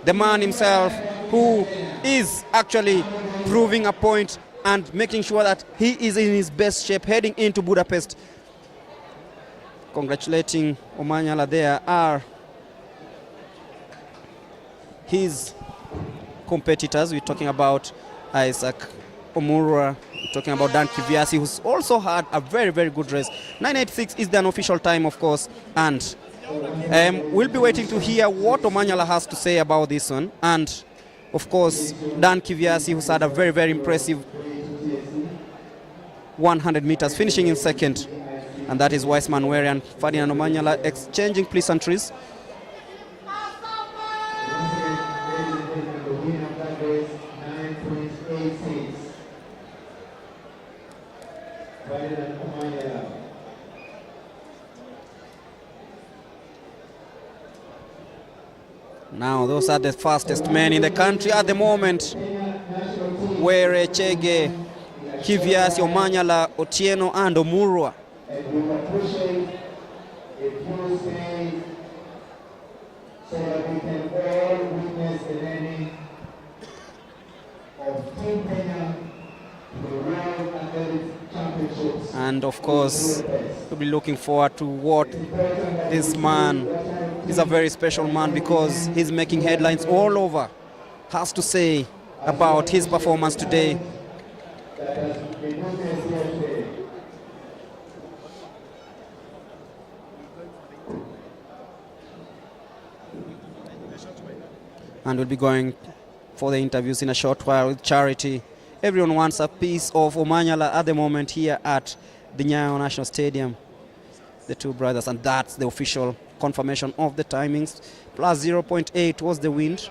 the man himself who is actually proving a point and making sure that he is in his best shape heading into Budapest. Congratulating Omanyala. There are his competitors. We're talking about Isaac Omura, we're talking about Dan Kiviasi, who's also had a very good race. 9:86 is the unofficial time, of course, and we'll be waiting to hear what Omanyala has to say about this one. And of course, Dan Kiviasi, who's had a very impressive 100 meters, finishing in second. And that is Wiseman Were and Ferdinand Omanyala exchanging pleasantries. Now those are the fastest men in the country at the moment. Were, Chege, Kiviasi, Omanyala, Otieno and Omurwa. And we were pushing a few days so that we can all witness the ending of Team Kenya to the World Athletics Championships. And of course, we'll be looking forward to what this man is, a very special man, because he's making headlines all over, has to say about his performance today. And we'll be going for the interviews in a short while with Charity. Everyone wants a piece of Omanyala at the moment here at the Nyayo National Stadium. The two brothers, and that's the official confirmation of the timings. Plus 0.8 was the wind.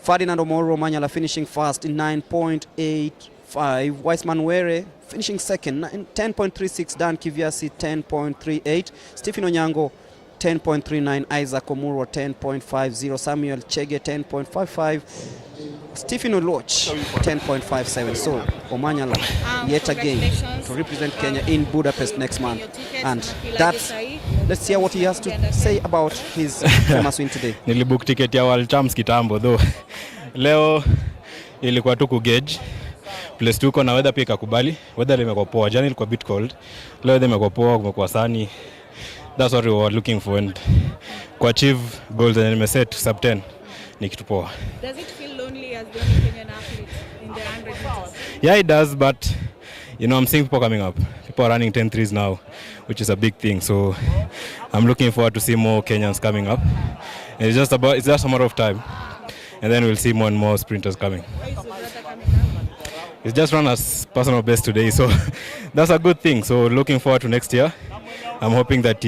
Ferdinand Omanyala finishing fast in 9.85. Wiseman Were finishing second, 10.36. Dan Kiviasi 10.38. Stephen Onyango 10.39, Isaac Omuro 10.50, Samuel Chege 10.55, Stephen Oloch 10.57. So Omanyala yet again to represent Kenya in Budapest next month. And that's, let's hear what he has to say about his famous win today. Nilibook ticket ya World Champs kitambo though. Leo ilikuwa tu kugauge. Place tuko na weather pia kakubali. Weather limekuwa poa. Jana ilikuwa bit cold. Leo weather imekuwa poa, kumekuwa sunny. That's what we were looking for, and to achieve goals and set sub 10 ni kitu poa. Does it feel lonely as the only Kenyan athlete in the 100 meters? Yeah, it does, but you know, I'm seeing people coming up. People are running 10-3s now, which is a big thing. So I'm looking forward to see more Kenyans coming up. And it's just a matter of time, and then we'll see more and more sprinters coming. Why is your brother coming up? He's just run as personal best today, so that's a good thing. So looking forward to next year. I'm hoping that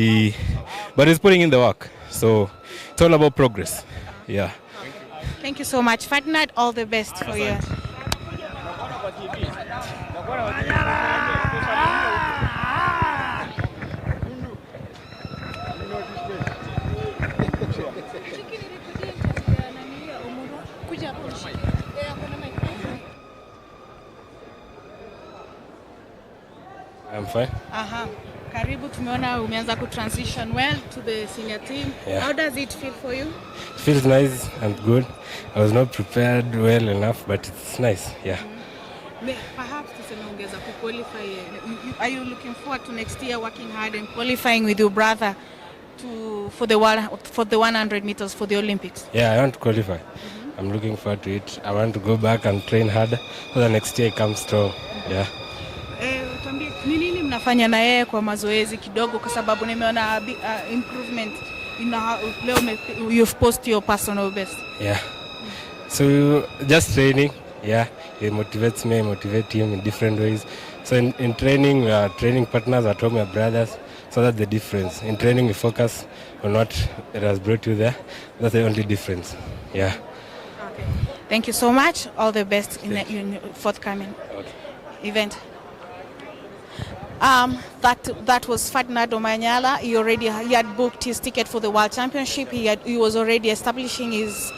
but he's putting in the work. So it's all about progress. Yeah. Thank you so much, Ferdinand. All the best for you. I'm fine. Karibu, tumeona umeanza ku transition well to the senior team. Yeah. How does it feel for you? It feels nice and good. I was not prepared well enough, but it's nice. Yeah. Perhaps tuseme ungeza ku qualify. Are you looking forward to next year working hard and qualifying with your brother for the 100 meters for the Olympics? Yeah, I want to qualify. I'm looking forward to it. I want to go back and train hard so the next year comes strong. Yeah. Tuambie ni nini mnafanya na yeye kwa mazoezi kidogo, kwa sababu nimeona improvement leo you've posted your personal best. Yeah. So just training, yeah, it motivates me, I motivate him in different ways. So in training, we are training partners at home, my brothers. So that's the difference. In training, we focus on what it has brought you there. That's the only difference. Yeah. Okay. Thank you so much. All the best in the forthcoming event. That was Ferdinando Manyala. He had booked his ticket for the World Championship. He was already establishing his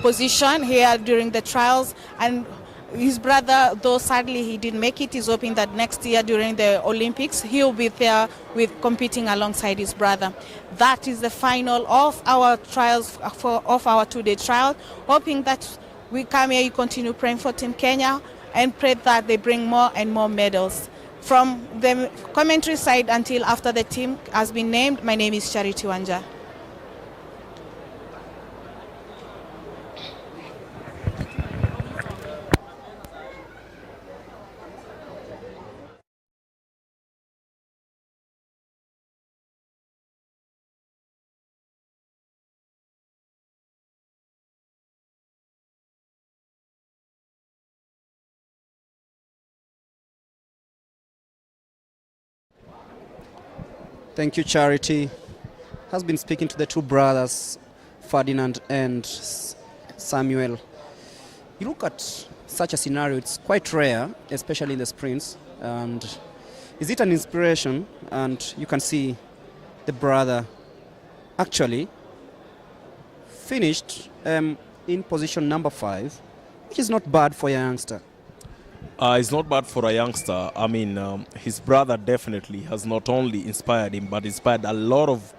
position here during the trials, and his brother, though sadly he didn't make it, is hoping that next year during the Olympics he'll be there with competing alongside his brother. That is the final of our trials, of our two-day trial. Hoping that we come here, you continue praying for Team Kenya and pray that they bring more and more medals. From the commentary side until after the team has been named, my name is Charity Wanja. Thank you, Charity. Has been speaking to the two brothers, Ferdinand and Samuel. You look at such a scenario, it's quite rare, especially in the sprints. And is it an inspiration? And you can see the brother actually finished in position number 5, which is not bad for a youngster. It's not bad for a youngster. I mean, his brother definitely has not only inspired him, but inspired a lot of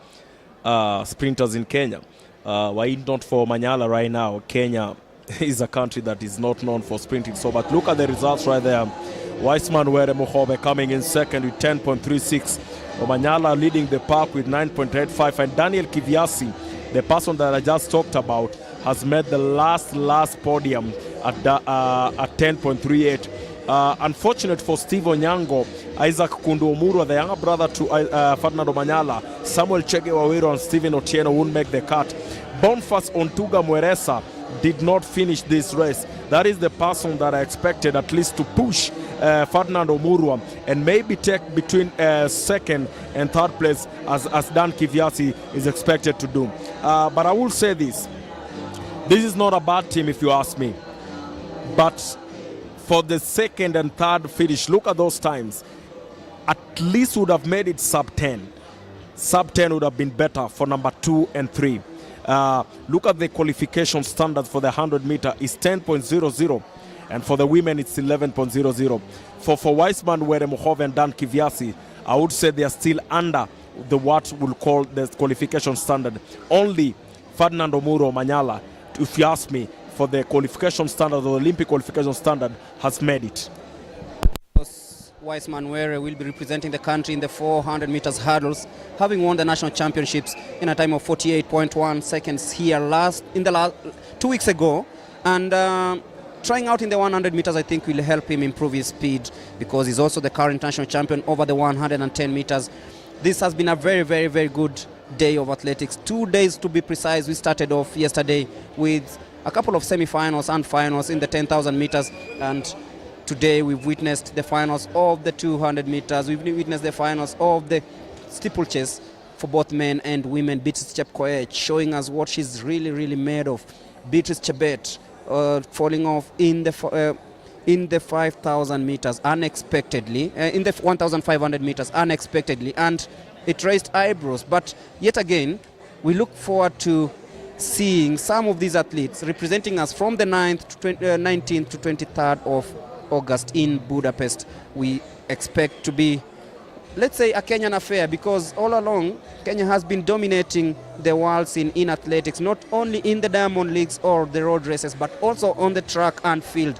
sprinters in Kenya. Why not for Manyala right now? Kenya is a country that is not known for sprinting. So, but look at the results right there. Weissman Were Muhobe coming in second with 10.36. Manyala leading the pack with 9.85. And Daniel Kiviasi, the person that I just talked about, has made the last podium at 10.38. Unfortunate for Steve Onyango, Isaac Kundu Omurwa, the younger brother to Ferdinando Manyala, Samuel Chege Waweru and Stephen Otieno won't make the cut. Boniface Ontuga Mweresa did not finish this race. That is the person that I expected at least to push Ferdinando Omurwa and maybe take between second and third place as Dan Kiviasi is expected to do. But I will say this is not a bad team if you ask me. But for the second and third finish, look at those times. At least would have made it sub 10. Sub 10 would have been better for number 2 and 3. Look at the qualification standard for the 100 meter is 10.00, and for the women it's 11.00. For Weissman, Were Muhove and Dan Kiviasi, I would say they are still under the what we'll call the qualification standard. Only Ferdinando Manyala, if you ask me, for the qualification standard, the Olympic qualification standard, has made it. Weissman Were will be representing the country in the 400 meters hurdles, having won the national championships in a time of 48.1 seconds here in the last 2 weeks ago. And trying out in the 100 meters, I think, will help him improve his speed, because he's also the current national champion over the 110 meters. This has been a very, very, very good day of athletics. 2 days to be precise. We started off yesterday with a couple of semi-finals and finals in the 10,000 meters, and today we've witnessed the finals of the 200 meters. We've witnessed the finals of the steeplechase for both men and women. Beatrice Chepkoech showing us what she's really, really made of. Beatrice Chebet falling off in the 5,000 meters unexpectedly, in the 1,500 meters unexpectedly, and it raised eyebrows. But yet again, we look forward to seeing some of these athletes representing us from the 19th to 23rd of August in Budapest. We expect to be, let's say, a Kenyan affair, because all along Kenya has been dominating the world scene in athletics, not only in the Diamond Leagues or the road races, but also on the track and field,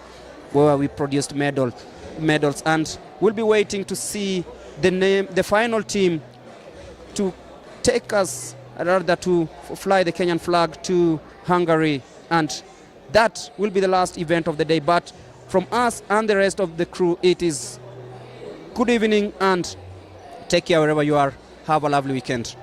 where we produced medals. And we'll be waiting to see the final team to take us, rather to fly the Kenyan flag to Hungary, and that will be the last event of the day. But from us and the rest of the crew, it is good evening and take care wherever you are. Have a lovely weekend.